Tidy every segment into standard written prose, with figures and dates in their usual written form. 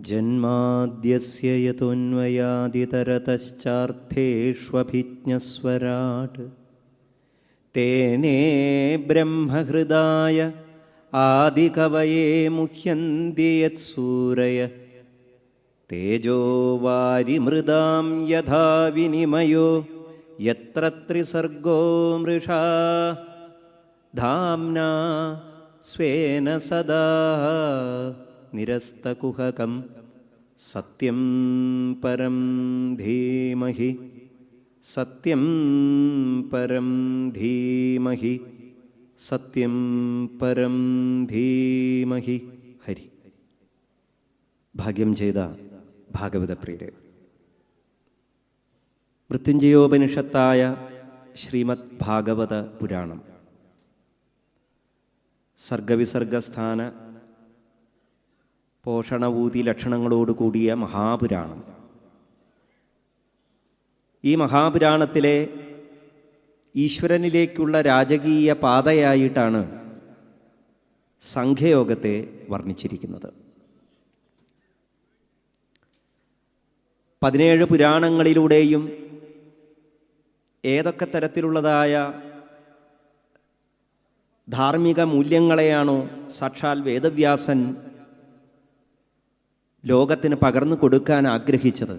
ജന്മാദ്യസ്യ യതോന്വയാദിതരതശ്ചാർത്ഥേഷ്വഭിജ്ഞസ്വരാട് തേനേ ബ്രഹ്മഹൃദായ ആദികവയേ മുഹ്യന്തി യത്സൂരയ തേജോ വാരിമൃദാം യഥാ വിനിമയോ യത്ര ത്രിസർഗോ മൃഷാ ധാംനാ സ്വേന സദാ നിരസ്തകുഹകം സത്യം പരം ധീമഹി സത്യം പരം ധീമഹി സത്യം പരം ധീമഹി. ഹരി. ഭാഗ്യം ചെയ്ത ഭാഗവതപ്രിയരെ, മൃത്യുഞ്ജയോപനിഷത്തായ ശ്രീമദ് ഭാഗവത പുരാണം സർഗവിസർഗസ്ഥാന പോഷണവൂതി ലക്ഷണങ്ങളോടുകൂടിയ മഹാപുരാണം. ഈ മഹാപുരാണത്തിലെ ഈശ്വരനിലേക്കുള്ള രാജകീയ പാതയായിട്ടാണ് സാംഖ്യയോഗത്തെ വർണ്ണിച്ചിരിക്കുന്നത്. 17 പുരാണങ്ങളിലൂടെയും ഏതൊക്കെ തരത്തിലുള്ളതായ ധാർമ്മിക മൂല്യങ്ങളെയാണോ സാക്ഷാൽ വേദവ്യാസൻ ലോകത്തിന് പകർന്നു കൊടുക്കാൻ ആഗ്രഹിച്ചത്,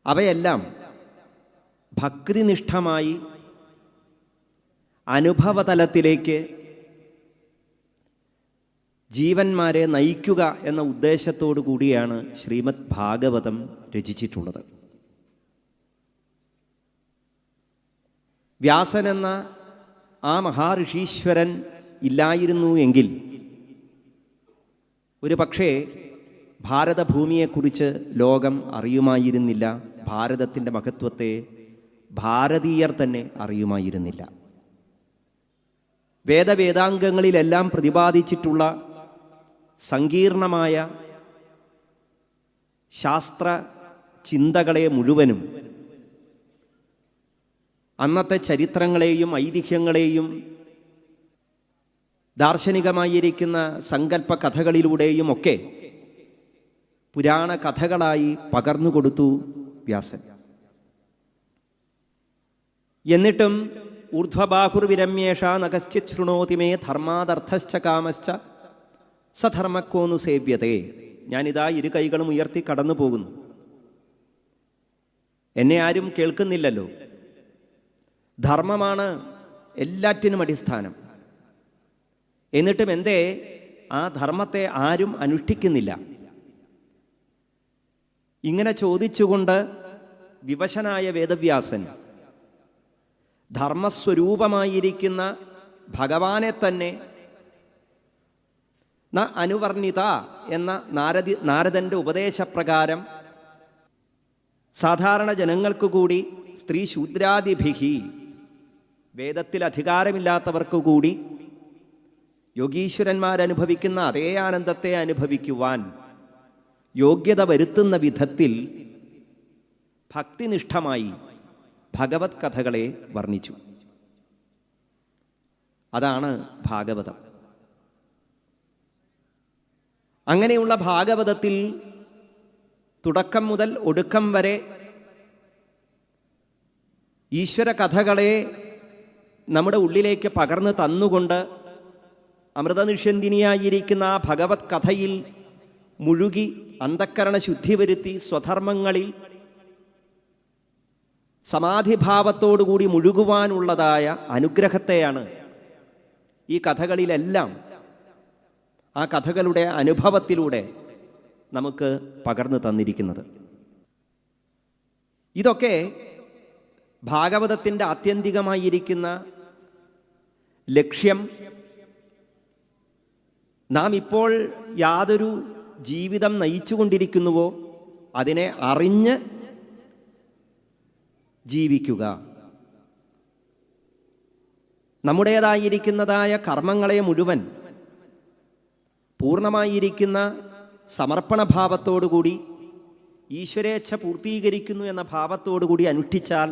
അവയെല്ലാം ഭക്തിനിഷ്ഠമായി അനുഭവതലത്തിലേക്ക് ജീവന്മാരെ നയിക്കുക എന്ന ഉദ്ദേശത്തോടു കൂടിയാണ് ശ്രീമദ് ഭാഗവതം രചിച്ചിട്ടുള്ളത്. വ്യാസൻ എന്ന ആ മഹാഋഷീശ്വരൻ ഇല്ലായിരുന്നു എങ്കിൽ ഒരു പക്ഷേ ഭാരതഭൂമിയെക്കുറിച്ച് ലോകം അറിയുമായിരുന്നില്ല, ഭാരതത്തിൻ്റെ മഹത്വത്തെ ഭാരതീയർ തന്നെ അറിയുമായിരുന്നില്ല. വേദവേദാംഗങ്ങളിലെല്ലാം പ്രതിപാദിച്ചിട്ടുള്ള സങ്കീർണമായ ശാസ്ത്ര ചിന്തകളെ മുഴുവനും, അന്നത്തെ ചരിത്രങ്ങളെയും ഐതിഹ്യങ്ങളെയും ദാർശനികമായിരിക്കുന്ന സങ്കല്പ കഥകളിലൂടെയും ഒക്കെ പുരാണ കഥകളായി പകർന്നുകൊടുത്തു വ്യാസൻ. എന്നിട്ടും ഊർധ്വബാഹുർവിരമ്യേഷ നകശ്ചിത് ശൃണോതി മേ ധർമാദർത്ഥശ്ച കാമശ്ച സധർമ്മക്കോന്നു സേവ്യതേ. ഞാനിതാ ഇരു കൈകളും ഉയർത്തി കടന്നു പോകുന്നു, എന്നെ ആരും കേൾക്കുന്നില്ലല്ലോ. ധർമ്മമാണ് എല്ലാറ്റിനും അടിസ്ഥാനം. എന്നിട്ടും എന്തേ ആ ധർമ്മത്തെ ആരും അനുഷ്ഠിക്കുന്നില്ല? ഇങ്ങനെ ചോദിച്ചുകൊണ്ട് വിവശനായ വേദവ്യാസൻ ധർമ്മസ്വരൂപമായിരിക്കുന്ന ഭഗവാനെ തന്നെ ന അനുവർണിത എന്ന നാരദന്റെ ഉപദേശപ്രകാരം സാധാരണ ജനങ്ങൾക്ക് കൂടി സ്ത്രീ ശൂദ്രാദിഭിഹി, വേദത്തിൽ അധികാരമില്ലാത്തവർക്ക് കൂടി യോഗീശ്വരന്മാരനുഭവിക്കുന്ന അതേ ആനന്ദത്തെ അനുഭവിക്കുവാൻ യോഗ്യത വരുത്തുന്ന വിധത്തിൽ ഭക്തിനിഷ്ഠമായി ഭഗവത് കഥകളെ വർണ്ണിച്ചു. അതാണ് ഭാഗവതം. അങ്ങനെയുള്ള ഭാഗവതത്തിൽ തുടക്കം മുതൽ ഒടുക്കം വരെ ഈശ്വര കഥകളെ നമ്മുടെ ഉള്ളിലേക്ക് പകർന്നു തന്നുകൊണ്ട് അമൃതനിഷ്യന്തിനിയായിരിക്കുന്ന ആ ഭഗവത് കഥയിൽ മുഴുകി അന്തഃക്കരണ ശുദ്ധി വരുത്തി സ്വധർമ്മങ്ങളിൽ സമാധിഭാവത്തോടുകൂടി മുഴുകുവാനുള്ളതായ അനുഗ്രഹത്തെയാണ് ഈ കഥകളിലെല്ലാം ആ കഥകളുടെ അനുഭവത്തിലൂടെ നമുക്ക് പകർന്നു തന്നിരിക്കുന്നത്. ഇതൊക്കെ ഭാഗവതത്തിൻ്റെ ആത്യന്തികമായിരിക്കുന്ന ലക്ഷ്യം നാം ഇപ്പോൾ യാതൊരു ജീവിതം നയിച്ചുകൊണ്ടിരിക്കുന്നുവോ അതിനെ അറിഞ്ഞ് ജീവിക്കുക. നമ്മുടേതായിരിക്കുന്നതായ കർമ്മങ്ങളെ മുഴുവൻ പൂർണ്ണമായിരിക്കുന്ന സമർപ്പണഭാവത്തോടുകൂടി ഈശ്വരേച്ഛ പൂർത്തീകരിക്കുന്നു എന്ന ഭാവത്തോടുകൂടി അനുഷ്ഠിച്ചാൽ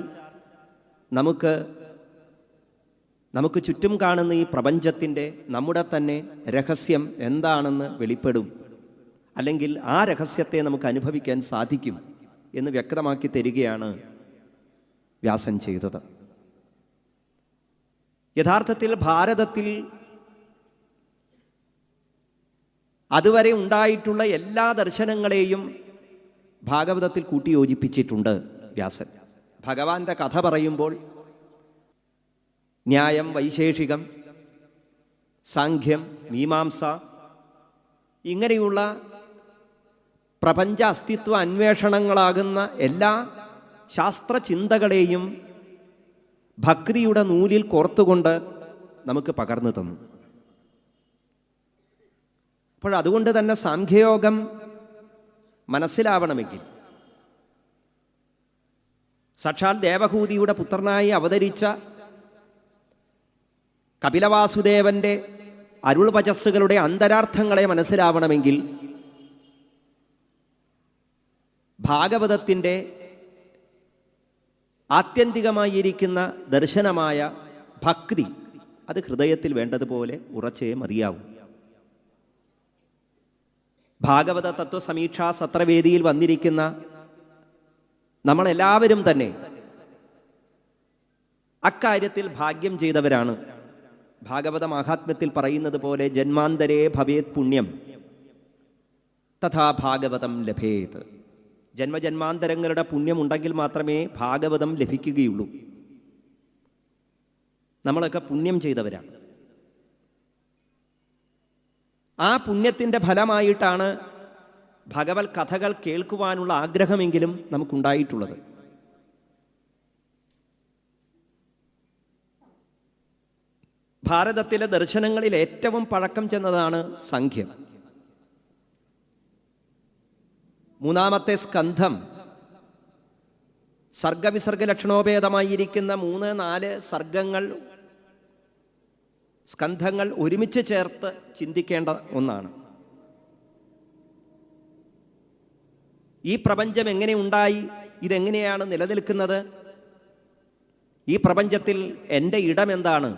നമുക്ക് ചുറ്റും കാണുന്ന ഈ പ്രപഞ്ചത്തിൻ്റെ നമ്മുടെ തന്നെ രഹസ്യം എന്താണെന്ന് വെളിപ്പെടും. അല്ലെങ്കിൽ ആ രഹസ്യത്തെ നമുക്ക് അനുഭവിക്കാൻ സാധിക്കും എന്ന് വ്യക്തമാക്കി തരികയാണ് വ്യാസൻ ചെയ്തത്. യഥാർത്ഥത്തിൽ ഭാരതത്തിൽ അതുവരെ ഉണ്ടായിട്ടുള്ള എല്ലാ ദർശനങ്ങളെയും ഭാഗവതത്തിൽ കൂട്ടിയോജിപ്പിച്ചിട്ടുണ്ട് വ്യാസൻ. ഭഗവാന്റെ കഥ പറയുമ്പോൾ ന്യായം, വൈശേഷികം, സാഖ്യം, മീമാംസ ഇങ്ങനെയുള്ള പ്രപഞ്ച അസ്തിത്വ അന്വേഷണങ്ങളാകുന്ന എല്ലാ ശാസ്ത്രചിന്തകളെയും ഭക്തിയുടെ നൂലിൽ കോർത്തുകൊണ്ട് നമുക്ക് പകർന്നു തന്നു. അതുകൊണ്ട് തന്നെ സാഖ്യയോഗം മനസ്സിലാവണമെങ്കിൽ സാക്ഷാൽ ദേവഹൂതിയുടെ പുത്രനായി അവതരിച്ച കപിലവാസുദേവന്റെ അരുൾവചസ്സുകളുടെ അന്തരാർത്ഥങ്ങളെ മനസ്സിലാവണമെങ്കിൽ ഭാഗവതത്തിൻ്റെ ആത്യന്തികമായിരിക്കുന്ന ദർശനമായ ഭക്തി അത് ഹൃദയത്തിൽ വേണ്ടതുപോലെ ഉറച്ചേ മതിയാവും. ഭാഗവത തത്വസമീക്ഷാ സത്രവേദിയിൽ വന്നിരിക്കുന്ന നമ്മളെല്ലാവരും തന്നെ അക്കാര്യത്തിൽ ഭാഗ്യം ചെയ്തവരാണ്. ഭാഗവത മാഹാത്മ്യത്തിൽ പറയുന്നത് പോലെ ജന്മാന്തരേ ഭവേത് പുണ്യം തഥാ ഭാഗവതം ലഭേത്. ജന്മജന്മാന്തരങ്ങളുടെ പുണ്യമുണ്ടെങ്കിൽ മാത്രമേ ഭാഗവതം ലഭിക്കുകയുള്ളൂ. നമ്മളൊക്കെ പുണ്യം ചെയ്തവരാണ്. ആ പുണ്യത്തിൻ്റെ ഫലമായിട്ടാണ് ഭഗവത് കഥകൾ കേൾക്കുവാനുള്ള ആഗ്രഹമെങ്കിലും നമുക്കുണ്ടായിട്ടുള്ളത്. ഭാരതത്തിലെ ദർശനങ്ങളിൽ ഏറ്റവും പഴക്കം ചെന്നതാണ് സാഖ്യം. മൂന്നാമത്തെ സ്കന്ധം സർഗവിസർഗ ലക്ഷണോപേതമായിരിക്കുന്ന 3-4 സ്കന്ധങ്ങൾ ഒരുമിച്ച് ചേർത്ത് ചിന്തിക്കേണ്ട ഒന്നാണ്. ഈ പ്രപഞ്ചം എങ്ങനെ ഉണ്ടായി? ഇതെങ്ങനെയാണ് നിലനിൽക്കുന്നത്? ഈ പ്രപഞ്ചത്തിൽ എൻ്റെ ഇടം എന്താണ്?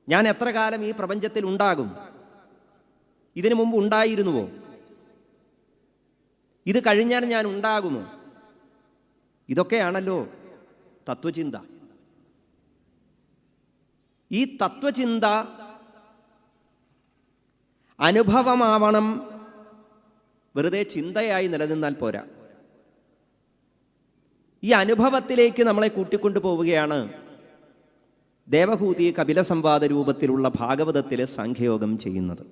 ഞാൻ എത്ര കാലം ഈ പ്രപഞ്ചത്തിൽ ഉണ്ടാകും? ഇതിനു മുമ്പ് ഉണ്ടായിരുന്നുവോ? ഇത് കഴിഞ്ഞാൽ ഞാൻ ഉണ്ടാകുമോ? ഇതൊക്കെയാണല്ലോ തത്വചിന്ത. ഈ തത്വചിന്ത അനുഭവമാവണം. വെറുതെ ചിന്തയായി നിലനിന്നാൽ പോരാ. ഈ അനുഭവത്തിലേക്ക് നമ്മളെ കൂട്ടിക്കൊണ്ടു പോവുകയാണ് ദേവഹൂതി കപിലസംവാദ രൂപത്തിലുള്ള ഭാഗവതത്തിലെ സാഖ്യയോഗം ചെയ്യുന്നത്.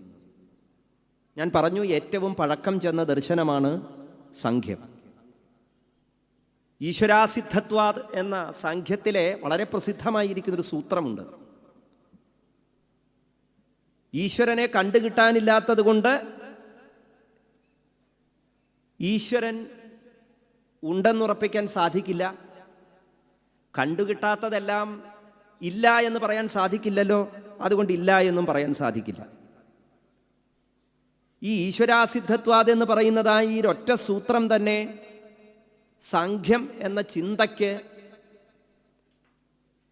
ഞാൻ പറഞ്ഞു, ഏറ്റവും പഴക്കം ചെന്ന ദർശനമാണ് സാഖ്യം. ഈശ്വരാസിദ്ധത്വാത് എന്ന സാഖ്യത്തിലെ വളരെ പ്രസിദ്ധമായിരിക്കുന്നൊരു സൂത്രമുണ്ട്. ഈശ്വരനെ കണ്ടുകിട്ടാനില്ലാത്തത് കൊണ്ട് ഈശ്വരൻ ഉണ്ടെന്നുറപ്പിക്കാൻ സാധിക്കില്ല. കണ്ടുകിട്ടാത്തതെല്ലാം ഇല്ല എന്ന് പറയാൻ സാധിക്കില്ലല്ലോ, അതുകൊണ്ട് ഇല്ല എന്നും പറയാൻ സാധിക്കില്ല. ഈ ഈശ്വരാസിദ്ധത്വാദ് എന്ന് പറയുന്നതായി ഈ ഒറ്റ സൂത്രം തന്നെ സാഖ്യം എന്ന ചിന്തയ്ക്ക്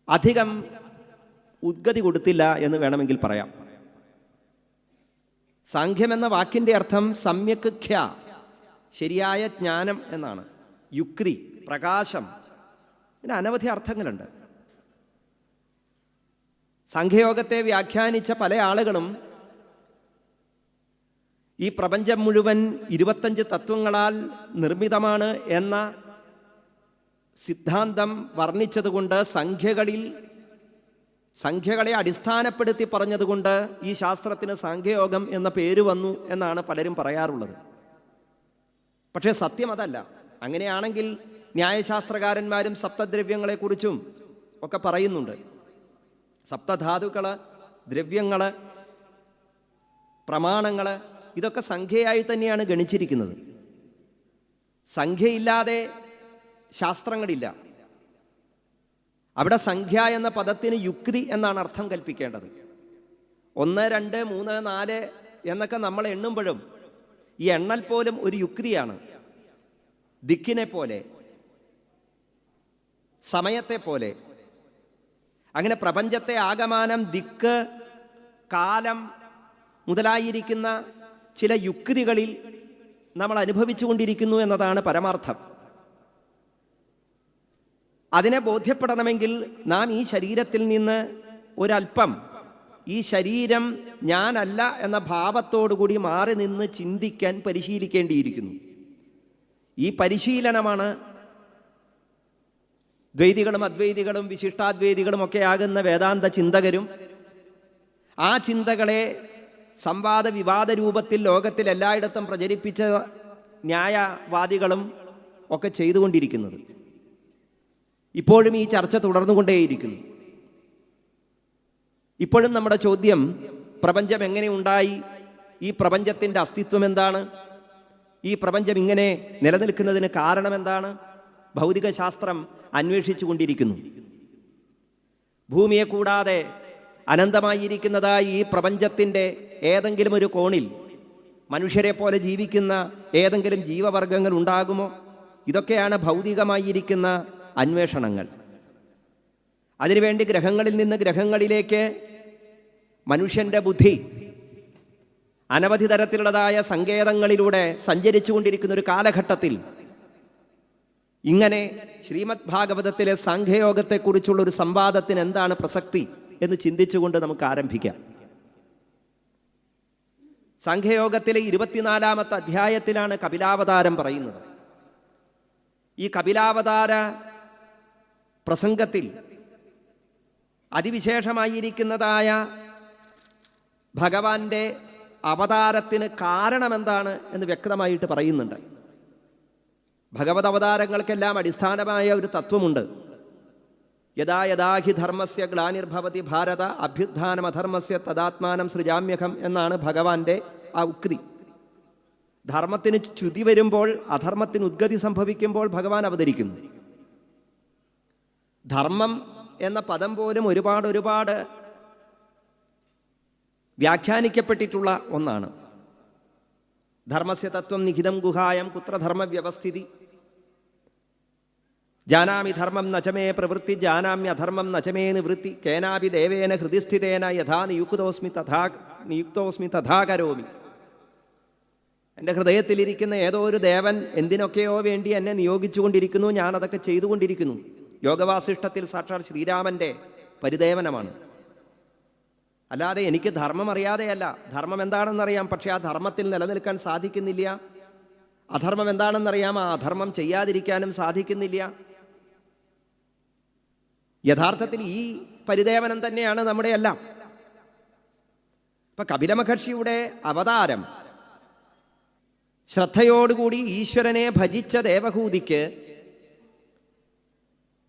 അധികം ഉദ്ഗതി കൊടുത്തില്ല എന്ന് വേണമെങ്കിൽ പറയാം. സാഖ്യം എന്ന വാക്കിൻ്റെ അർത്ഥം സമ്യക് ഖ്യ, ശരിയായ ജ്ഞാനം എന്നാണ്. യുക്തി, പ്രകാശം, ഇതിന് അനവധി അർത്ഥങ്ങളുണ്ട്. സാഖ്യയോഗത്തെ വ്യാഖ്യാനിച്ച പല ആളുകളും ഈ പ്രപഞ്ചം മുഴുവൻ 25 തത്വങ്ങളാൽ നിർമ്മിതമാണ് എന്ന സിദ്ധാന്തം വർണ്ണിച്ചതുകൊണ്ട് സംഖ്യകളെ അടിസ്ഥാനപ്പെടുത്തി പറഞ്ഞതുകൊണ്ട് ഈ ശാസ്ത്രത്തിന് സാഖ്യയോഗം എന്ന പേര് വന്നു എന്നാണ് പലരും പറയാറുള്ളത്. പക്ഷേ സത്യം അതല്ല. അങ്ങനെയാണെങ്കിൽ ന്യായശാസ്ത്രകാരന്മാരും സപ്തദ്രവ്യങ്ങളെക്കുറിച്ചും ഒക്കെ പറയുന്നുണ്ട്. സപ്തധാതുക്കൾ, ദ്രവ്യങ്ങൾ, പ്രമാണങ്ങൾ, ഇതൊക്കെ സംഖ്യയായി തന്നെയാണ് ഗണിച്ചിരിക്കുന്നത്. സംഖ്യയില്ലാതെ ശാസ്ത്രങ്ങളില്ല. അവിടെ സംഖ്യ എന്ന പദത്തിന് യുക്തി എന്നാണ് അർത്ഥം കൽപ്പിക്കേണ്ടത്. 1, 2, 3, 4 എന്നൊക്കെ നമ്മൾ എണ്ണുമ്പോഴും ഈ എണ്ണൽ പോലും ഒരു യുക്തിയാണ്. ദിക്കിനെ പോലെ, സമയത്തെ പോലെ. അങ്ങനെ പ്രപഞ്ചത്തെ ആകമാനം ദിക്ക്, കാലം മുതലായിരിക്കുന്ന ചില യുക്തികളിൽ നമ്മൾ അനുഭവിച്ചുകൊണ്ടിരിക്കുന്നു എന്നതാണ് പരമാർത്ഥം. അതിനെ ബോധ്യപ്പെടണമെങ്കിൽ നാം ഈ ശരീരത്തിൽ നിന്ന് ഒരല്പം ഈ ശരീരം ഞാനല്ല എന്ന ഭാവത്തോടുകൂടി മാറി നിന്ന് ചിന്തിക്കാൻ പരിശീലിക്കേണ്ടിയിരിക്കുന്നു. ഈ പരിശീലനമാണ് ദ്വൈതികളും അദ്വൈതികളും വിശിഷ്ടാദ്വൈതികളും ഒക്കെ ആകുന്ന വേദാന്ത ചിന്തകരും ആ ചിന്തകളെ സംവാദ വിവാദ രൂപത്തിൽ ലോകത്തിൽ എല്ലായിടത്തും പ്രചരിപ്പിച്ച ന്യായവാദികളും ഒക്കെ ചെയ്തുകൊണ്ടിരിക്കുന്നത്. ഇപ്പോഴും ഈ ചർച്ച തുടർന്നുകൊണ്ടേയിരിക്കുന്നു. ഇപ്പോഴും നമ്മുടെ ചോദ്യം പ്രപഞ്ചം എങ്ങനെ ഉണ്ടായി, ഈ പ്രപഞ്ചത്തിൻ്റെ അസ്തിത്വം എന്താണ്, ഈ പ്രപഞ്ചം ഇങ്ങനെ നിലനിൽക്കുന്നതിന് കാരണം എന്താണ്, ഭൗതിക ശാസ്ത്രം അന്വേഷിച്ചു കൊണ്ടിരിക്കുന്നു. ഭൂമിയെ കൂടാതെ അനന്തമായിരിക്കുന്നതായി ഈ പ്രപഞ്ചത്തിൻ്റെ ഏതെങ്കിലും ഒരു കോണിൽ മനുഷ്യരെ പോലെ ജീവിക്കുന്ന ഏതെങ്കിലും ജീവവർഗങ്ങൾ ഉണ്ടാകുമോ? ഇതൊക്കെയാണ് ഭൗതികമായിരിക്കുന്ന അന്വേഷണങ്ങൾ. അതിനുവേണ്ടി ഗ്രഹങ്ങളിൽ നിന്ന് ഗ്രഹങ്ങളിലേക്ക് മനുഷ്യൻ്റെ ബുദ്ധി അനവധി തരത്തിലുള്ളതായ സങ്കേതങ്ങളിലൂടെ സഞ്ചരിച്ചു കൊണ്ടിരിക്കുന്ന ഒരു കാലഘട്ടത്തിൽ ഇങ്ങനെ ശ്രീമദ് ഭാഗവതത്തിലെ സാംഖ്യയോഗത്തെക്കുറിച്ചുള്ള ഒരു സംവാദത്തിന് എന്താണ് പ്രസക്തി എന്ന് ചിന്തിച്ചുകൊണ്ട് നമുക്ക് ആരംഭിക്കാം. സാംഖ്യയോഗത്തിലെ 24-ാമത്തെ അധ്യായത്തിലാണ് കപിലാവതാരം പറയുന്നത്. ഈ കപിലാവതാര പ്രസംഗത്തിൽ അതിവിശേഷമായിരിക്കുന്നതായ ഭഗവാന്റെ അവതാരത്തിന് കാരണമെന്താണ് എന്ന് വ്യക്തമായിട്ട് പറയുന്നുണ്ട്. ഭഗവത് അവതാരങ്ങൾക്കെല്ലാം അടിസ്ഥാനമായ ഒരു തത്വമുണ്ട്. യഥാ യഥാ ഹി ധർമ്മസ്യ ഗ്ലാനിർഭവതി ഭാരത അഭ്യുത്ഥാനമധർമ്മസ്യ തദാത്മാനം സൃജാമ്യഹം എന്നാണ് ഭഗവാന്റെ ആ ഉക്തി. ധർമ്മത്തിന് ച്യുതി വരുമ്പോൾ, അധർമ്മത്തിന് ഉദ്ഗതി സംഭവിക്കുമ്പോൾ ഭഗവാൻ അവതരിക്കുന്നു. ധർമ്മം എന്ന പദം പോലും ഒരുപാട് വ്യാഖ്യാനിക്കപ്പെട്ടിട്ടുള്ള ഒന്നാണ്. ധർമ്മസ്യ തത്വം നിഹിതം ഗുഹായം കുത്ര ധർമ്മ വ്യവസ്ഥിതി, ജാനാമി ധർമ്മം നചമേ പ്രവൃത്തി ജാനാമ്യ അധർമ്മം നചമേ നിവൃത്തി, കേനാപി ദേവേന ഹൃദിസ്ഥിതേന യഥാ നിയുക്തോസ്മി തഥാ കരോമി. എൻ്റെ ഹൃദയത്തിലിരിക്കുന്ന ഏതോ ഒരു ദേവൻ എന്തിനൊക്കെയോ വേണ്ടി എന്നെ നിയോഗിച്ചുകൊണ്ടിരിക്കുന്നു, ഞാനതൊക്കെ ചെയ്തുകൊണ്ടിരിക്കുന്നു. യോഗവാസിഷ്ഠത്തിൽ സാക്ഷാൽ ശ്രീരാമൻ്റെ പരിദേവനമാണ്. അല്ലാതെ എനിക്ക് ധർമ്മം അറിയാതെയല്ല. ധർമ്മം എന്താണെന്നറിയാം, പക്ഷെ ആ ധർമ്മത്തിൽ നിലനിൽക്കാൻ സാധിക്കുന്നില്ല. അധർമ്മം എന്താണെന്നറിയാം, ആ അധർമ്മം ചെയ്യാതിരിക്കാനും സാധിക്കുന്നില്ല. യഥാർത്ഥത്തിൽ ഈ പരിദേവനം തന്നെയാണ് നമ്മുടെ എല്ലാം. ഇപ്പൊ കപിലമഹർഷിയുടെ അവതാരം ശ്രദ്ധയോടുകൂടി ഈശ്വരനെ ഭജിച്ച ദേവഹൂതിക്ക്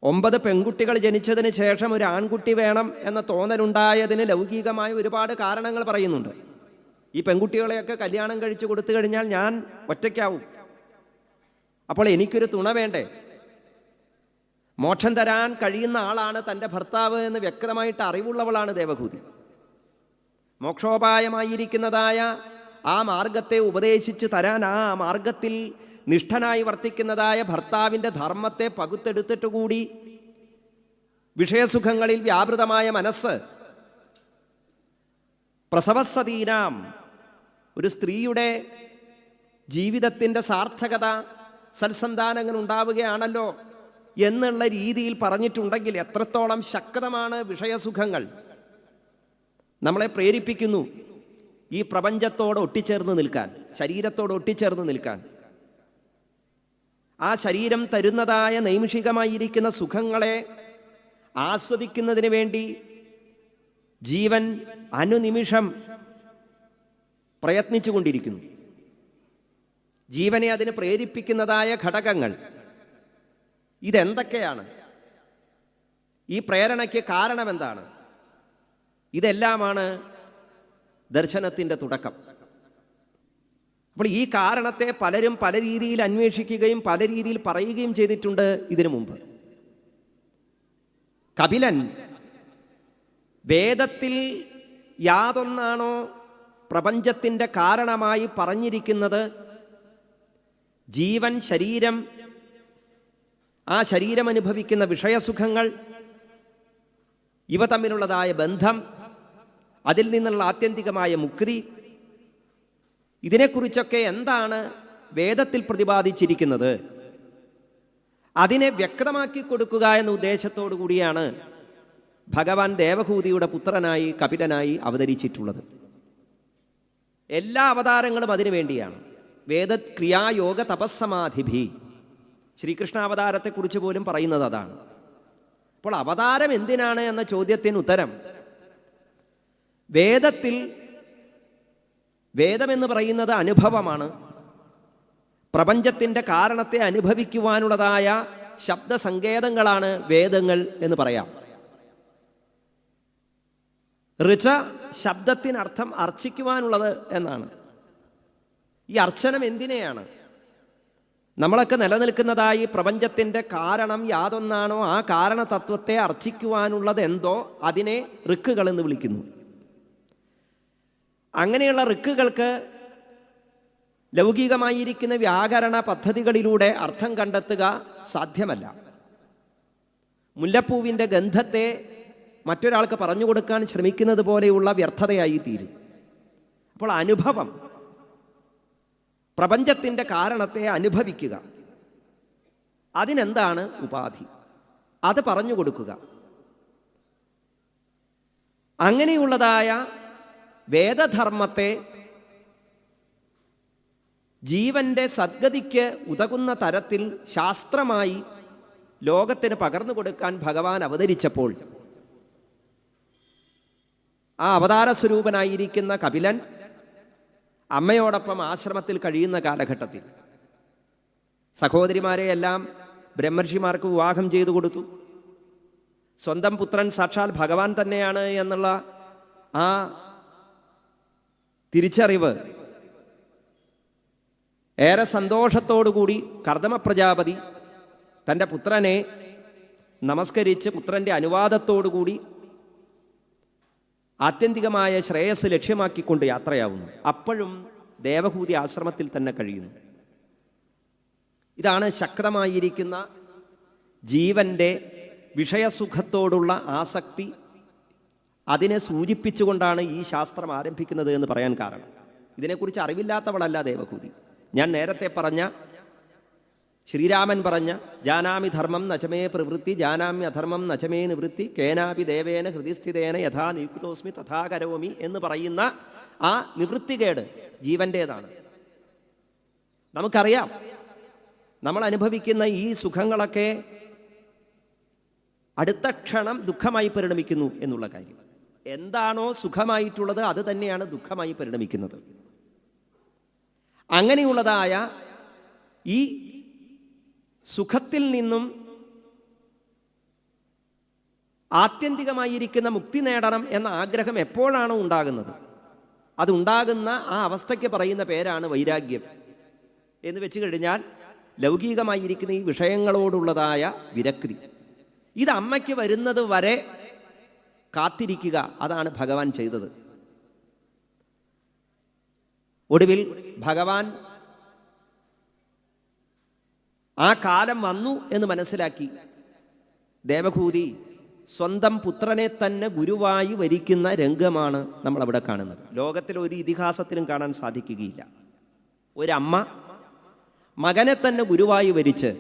9 പെൺകുട്ടികൾ ജനിച്ചതിന് ശേഷം ഒരു ആൺകുട്ടി വേണം എന്ന തോന്നലുണ്ടായതിന് ലൗകികമായ ഒരുപാട് കാരണങ്ങൾ പറയുന്നുണ്ട്. ഈ പെൺകുട്ടികളെയൊക്കെ കല്യാണം കഴിച്ചു കൊടുത്തു കഴിഞ്ഞാൽ ഞാൻ ഒറ്റയ്ക്കാവും, അപ്പോൾ എനിക്കൊരു തുണ വേണ്ടേ? മോക്ഷം തരാൻ കഴിയുന്ന ആളാണ് തൻ്റെ ഭർത്താവ് എന്ന് വ്യക്തമായിട്ട് അറിവുള്ളവളാണ് ദേവഹൂതി. മോക്ഷോപായമായിരിക്കുന്നതായ ആ മാർഗത്തെ ഉപദേശിച്ച് തരാൻ, ആ മാർഗത്തിൽ നിഷ്ഠനായി വർത്തിക്കുന്നതായ ഭർത്താവിൻ്റെ ധർമ്മത്തെ പകുത്തെടുത്തിട്ട് കൂടി വിഷയസുഖങ്ങളിൽ വ്യാപൃതമായ മനസ്സ് പ്രസവസതീനാം, ഒരു സ്ത്രീയുടെ ജീവിതത്തിൻ്റെ സാർത്ഥകത സൽസന്താനങ്ങൾ ഉണ്ടാവുകയാണല്ലോ എന്നുള്ള രീതിയിൽ പറഞ്ഞിട്ടുണ്ടെങ്കിൽ എത്രത്തോളം ശക്തമാണ് വിഷയസുഖങ്ങൾ നമ്മളെ പ്രേരിപ്പിക്കുന്നു ഈ പ്രപഞ്ചത്തോട് ഒട്ടിച്ചേർന്ന് നിൽക്കാൻ, ശരീരത്തോട് ഒട്ടിച്ചേർന്ന് നിൽക്കാൻ. ആ ശരീരം തരുന്നതായ നൈമിഷികമായിരിക്കുന്ന സുഖങ്ങളെ ആസ്വദിക്കുന്നതിന് വേണ്ടി ജീവൻ അനുനിമിഷം പ്രയത്നിച്ചു കൊണ്ടിരിക്കുന്നു. ജീവനെ അതിന് പ്രേരിപ്പിക്കുന്നതായ ഘടകങ്ങൾ ഇതെന്തൊക്കെയാണ്? ഈ പ്രേരണയ്ക്ക് കാരണമെന്താണ്? ഇതെല്ലാമാണ് ദർശനത്തിൻ്റെ തുടക്കം. അപ്പോൾ ഈ കാരണത്തെ പലരും പല രീതിയിൽ അന്വേഷിക്കുകയും പല രീതിയിൽ പറയുകയും ചെയ്തിട്ടുണ്ട് ഇതിനു മുമ്പ്. കപിലൻ വേദത്തിൽ യാതൊന്നാണോ പ്രപഞ്ചത്തിൻ്റെ കാരണമായി പറഞ്ഞിരിക്കുന്നത്, ജീവൻ, ശരീരം, ആ ശരീരം അനുഭവിക്കുന്ന വിഷയസുഖങ്ങൾ, ഇവ തമ്മിലുള്ളതായ ബന്ധം, അതിൽ നിന്നുള്ള ആത്യന്തികമായ മുക്തി, ഇതിനെക്കുറിച്ചൊക്കെ എന്താണ് വേദത്തിൽ പ്രതിപാദിച്ചിരിക്കുന്നത്, അതിനെ വ്യക്തമാക്കി കൊടുക്കുക എന്ന ഉദ്ദേശത്തോടു കൂടിയാണ് ഭഗവാൻ ദേവഹൂതിയുടെ പുത്രനായി കപിലനായി അവതരിച്ചിട്ടുള്ളത്. എല്ലാ അവതാരങ്ങളും അതിനു വേണ്ടിയാണ്. വേദക്രിയായോഗ തപസ്സമാധിഭി, ശ്രീകൃഷ്ണാവതാരത്തെക്കുറിച്ച് പോലും പറയുന്നത് അതാണ്. അപ്പോൾ അവതാരം എന്തിനാണ് എന്ന ചോദ്യത്തിന് ഉത്തരം, വേദമെന്ന് പറയുന്നത് അനുഭവമാണ്. പ്രപഞ്ചത്തിൻ്റെ കാരണത്തെ അനുഭവിക്കുവാനുള്ളതായ ശബ്ദസങ്കേതങ്ങളാണ് വേദങ്ങൾ എന്ന് പറയാം. ഋച ശബ്ദത്തിനർത്ഥം അർച്ചിക്കുവാനുള്ളത് എന്നാണ്. ഈ അർച്ചനം എന്തിനെയാണ്? നമ്മളൊക്കെ നിലനിൽക്കുന്നതായി പ്രപഞ്ചത്തിൻ്റെ കാരണം യാതൊന്നാണോ ആ കാരണതത്വത്തെ അർച്ചിക്കുവാനുള്ളത് എന്തോ അതിനെ ഋക്കുകൾ എന്ന് വിളിക്കുന്നു. അങ്ങനെയുള്ള ഋക്കുകൾക്ക് ലൗകികമായിരിക്കുന്ന വ്യാകരണ പദ്ധതികളിലൂടെ അർത്ഥം കണ്ടെത്തുക സാധ്യമല്ല. മുല്ലപ്പൂവിൻ്റെ ഗന്ധത്തെ മറ്റൊരാൾക്ക് പറഞ്ഞു കൊടുക്കാൻ ശ്രമിക്കുന്നത് പോലെയുള്ള വ്യർത്ഥതയായി തീരും. അപ്പോൾ അനുഭവം, പ്രപഞ്ചത്തിൻ്റെ കാരണത്തെ അനുഭവിക്കുക, അതിനെന്താണ് ഉപാധി, അത് പറഞ്ഞു കൊടുക്കുക. അങ്ങനെയുള്ളതായ വേദധർമ്മത്തെ ജീവന്റെ സദ്ഗതിക്ക് ഉതകുന്ന തരത്തിൽ ശാസ്ത്രമായി ലോകത്തിന് പകർന്നു കൊടുക്കാൻ ഭഗവാൻ അവതരിച്ചപ്പോൾ, ആ അവതാര സ്വരൂപനായിരിക്കുന്ന കപിലൻ അമ്മയോടൊപ്പം ആശ്രമത്തിൽ കഴിയുന്ന കാലഘട്ടത്തിൽ സഹോദരിമാരെയെല്ലാം ബ്രഹ്മർഷിമാർക്ക് വിവാഹം ചെയ്തു കൊടുത്തു. സ്വന്തം പുത്രൻ സാക്ഷാൽ ഭഗവാൻ തന്നെയാണ് എന്നുള്ള ആ തിരിച്ചറിവ് ഏറെ സന്തോഷത്തോടുകൂടി കർദമ പ്രജാപതി തൻ്റെ പുത്രനെ നമസ്കരിച്ച് പുത്രൻ്റെ അനുവാദത്തോടുകൂടി ആത്യന്തികമായ ശ്രേയസ് ലക്ഷ്യമാക്കിക്കൊണ്ട് യാത്രയാവുന്നു. അപ്പോഴും ദേവഹൂതി ആശ്രമത്തിൽ തന്നെ കഴിയുന്നു. ഇതാണ് ശക്തമായിരിക്കുന്ന ജീവന്റെ വിഷയസുഖത്തോടുള്ള ആസക്തി. അതിനെ സൂചിപ്പിച്ചുകൊണ്ടാണ് ഈ ശാസ്ത്രം ആരംഭിക്കുന്നത് എന്ന് പറയാൻ കാരണം. ഇതിനെക്കുറിച്ച് അറിവില്ലാത്തവളല്ല ദേവഹൂതി. ഞാൻ നേരത്തെ പറഞ്ഞ, ശ്രീരാമൻ പറഞ്ഞ ജാനാമി ധർമ്മം നചമേ പ്രവൃത്തി ജാനാമ്യധർമ്മം നചമേ നിവൃത്തി കേനാപി ദേവേന ഹൃദിസ്ഥിതേന യഥാ നിയുക്തോസ്മി തഥാ കരോമി എന്ന് പറയുന്ന ആ നിവൃത്തികേട് ജീവൻ്റേതാണ്. നമുക്കറിയാം നമ്മൾ അനുഭവിക്കുന്ന ഈ സുഖങ്ങളൊക്കെ അടുത്ത ക്ഷണം ദുഃഖമായി പരിണമിക്കുന്നു എന്നുള്ള കാര്യം. എന്താണോ സുഖമായിട്ടുള്ളത് അത് തന്നെയാണ് ദുഃഖമായി പരിണമിക്കുന്നത്. അങ്ങനെയുള്ളതായ ഈ സുഖത്തിൽ നിന്നും ആത്യന്തികമായിരിക്കുന്ന മുക്തി നേടണം എന്ന ആഗ്രഹം എപ്പോഴാണോ ഉണ്ടാകുന്നത്, അതുണ്ടാകുന്ന ആ അവസ്ഥയ്ക്ക് പറയുന്ന പേരാണ് വൈരാഗ്യം എന്ന് വെച്ച് കഴിഞ്ഞാൽ ലൗകികമായിരിക്കുന്ന ഈ വിഷയങ്ങളോടുള്ളതായ വിരക്തി. ഇത് അമ്മയ്ക്ക് വരുന്നത് വരെ കാത്തിരിക്കുക, അതാണ് ഭഗവാൻ ചെയ്തത്. ഒടുവിൽ ഭഗവാൻ ആ കാലം വന്നു എന്ന് മനസ്സിലാക്കി ദേവഹൂതി സ്വന്തം പുത്രനെ തന്നെ ഗുരുവായി വരിക്കുന്ന രംഗമാണ് നമ്മളവിടെ കാണുന്നത്. ലോകത്തിലെ ഒരു ഇതിഹാസത്തിലും കാണാൻ സാധിക്കുകയില്ല. ഒരമ്മ മകനെ തന്നെ ഗുരുവായി വരിച്ച്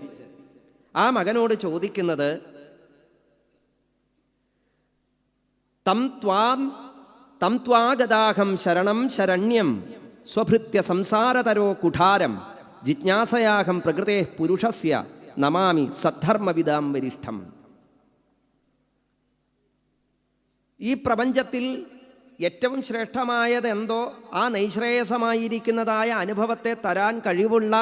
ആ മകനോട് ചോദിക്കുന്നത്, തം ത്വാഗതാഹം ശരണം ശരണ്യം സ്വഭൃത്യ സംസാരതരോ കുഠാരം ജിജ്ഞാസയാഹം പ്രകൃതേ പുരുഷസ്യ നമാമി സദ്ധർമ്മവിദാം വരിഷ്ഠം. ഈ പ്രപഞ്ചത്തിൽ ഏറ്റവും ശ്രേഷ്ഠമായതെന്തോ ആ നൈശ്രേയസമായിരിക്കുന്നതായ അനുഭവത്തെ തരാൻ കഴിവുള്ള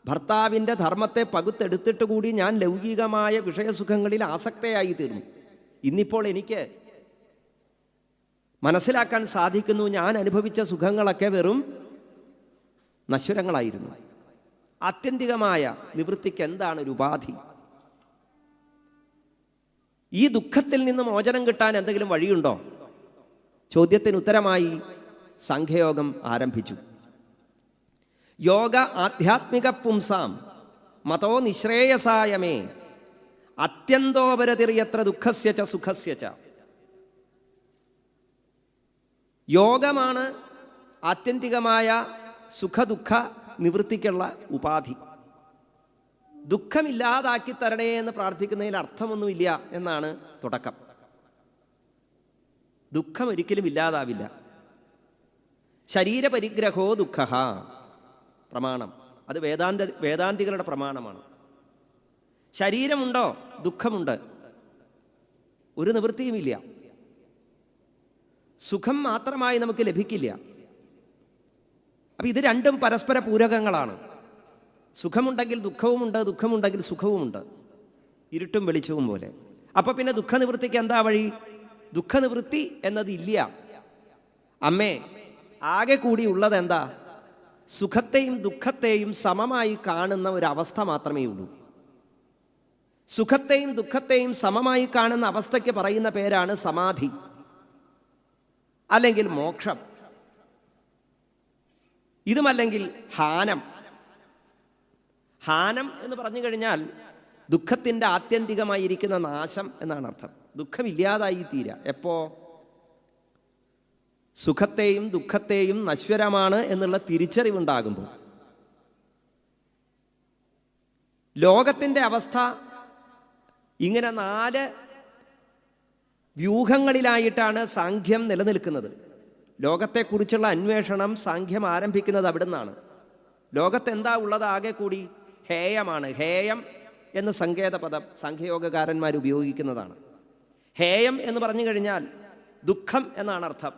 ഭർത്താവിൻ്റെ ധർമ്മത്തെ പകുത്തെടുത്തിട്ട് കൂടി ഞാൻ ലൗകികമായ വിഷയസുഖങ്ങളിൽ ആസക്തയായി തീർന്നു. ഇന്നിപ്പോൾ എനിക്ക് മനസ്സിലാക്കാൻ സാധിക്കുന്നു, ഞാൻ അനുഭവിച്ച സുഖങ്ങളൊക്കെ വെറും നശ്വരങ്ങളായിരുന്നു. ആത്യന്തികമായ നിവൃത്തിക്ക് എന്താണ് ഒരു ഉപാധി? ഈ ദുഃഖത്തിൽ നിന്ന് മോചനം കിട്ടാൻ എന്തെങ്കിലും വഴിയുണ്ടോ? ചോദ്യത്തിന് ഉത്തരമായി സാഖ്യയോഗം ആരംഭിച്ചു. യോഗ ആധ്യാത്മിക പുംസാം മതോ നിശ്രേയസായമേ അത്യന്തോപരതിർയത്ര ദുഃഖസ്യ ച സുഖസ്യ ച. യോഗമാണ് ആത്യന്തികമായ സുഖദുഃഖ നിവൃത്തിക്കുള്ള ഉപാധി. ദുഃഖമില്ലാതാക്കി തരണേ എന്ന് പ്രാർത്ഥിക്കുന്നതിൽ അർത്ഥമൊന്നുമില്ല എന്നാണ് തുടക്കം. ദുഃഖം ഒരിക്കലും ഇല്ലാതാവില്ല. ശരീരപരിഗ്രഹോ ദുഃഖ പ്രമാണം. അത് വേദാന്തികളുടെ പ്രമാണമാണ്. ശരീരമുണ്ടോ ദുഃഖമുണ്ട്, ഒരു നിവൃത്തിയുമില്ല. സുഖം മാത്രമായി നമുക്ക് ലഭിക്കില്ല. അപ്പം ഇത് രണ്ടും പരസ്പര പൂരകങ്ങളാണ്. സുഖമുണ്ടെങ്കിൽ ദുഃഖവുമുണ്ട്, ദുഃഖമുണ്ടെങ്കിൽ സുഖവുമുണ്ട്, ഇരുട്ടും വെളിച്ചവും പോലെ. അപ്പൊ പിന്നെ ദുഃഖനിവൃത്തിക്ക് എന്താ വഴി? ദുഃഖനിവൃത്തി എന്നതില്ല. അമ്മേ, ആകെ കൂടി ഉള്ളത് എന്താ? സുഖത്തെയും ദുഃഖത്തെയും സമമായി കാണുന്ന ഒരവസ്ഥ മാത്രമേ ഉള്ളൂ. സുഖത്തെയും ദുഃഖത്തെയും സമമായി കാണുന്ന അവസ്ഥയ്ക്ക് പറയുന്ന പേരാണ് സമാധി, അല്ലെങ്കിൽ മോക്ഷം. ഇതുമല്ലെങ്കിൽ ഹാനം. ഹാനം എന്ന് പറഞ്ഞു കഴിഞ്ഞാൽ ദുഃഖത്തിൻ്റെ ആത്യന്തികമായിരിക്കുന്ന നാശം എന്നാണ് അർത്ഥം. ദുഃഖമില്ലാതായി തീരാ. എപ്പോ? സുഖത്തെയും ദുഃഖത്തെയും നശ്വരമാണ് എന്നുള്ള തിരിച്ചറിവുണ്ടാകുമ്പോൾ. ലോകത്തിൻ്റെ അവസ്ഥ ഇങ്ങനെ 4 വ്യൂഹങ്ങളിലായിട്ടാണ് സാഖ്യം നിലനിൽക്കുന്നത്. ലോകത്തെക്കുറിച്ചുള്ള അന്വേഷണം സാഖ്യം ആരംഭിക്കുന്നത് അവിടെ നിന്നാണ്. ലോകത്തെന്താ ഉള്ളത്? ആകെ കൂടി ഹേയമാണ്. ഹേയം എന്ന സങ്കേതപദം സാഖ്യയോഗകാരന്മാർ ഉപയോഗിക്കുന്നതാണ്. ഹേയം എന്ന് പറഞ്ഞു കഴിഞ്ഞാൽ ദുഃഖം എന്നാണ് അർത്ഥം.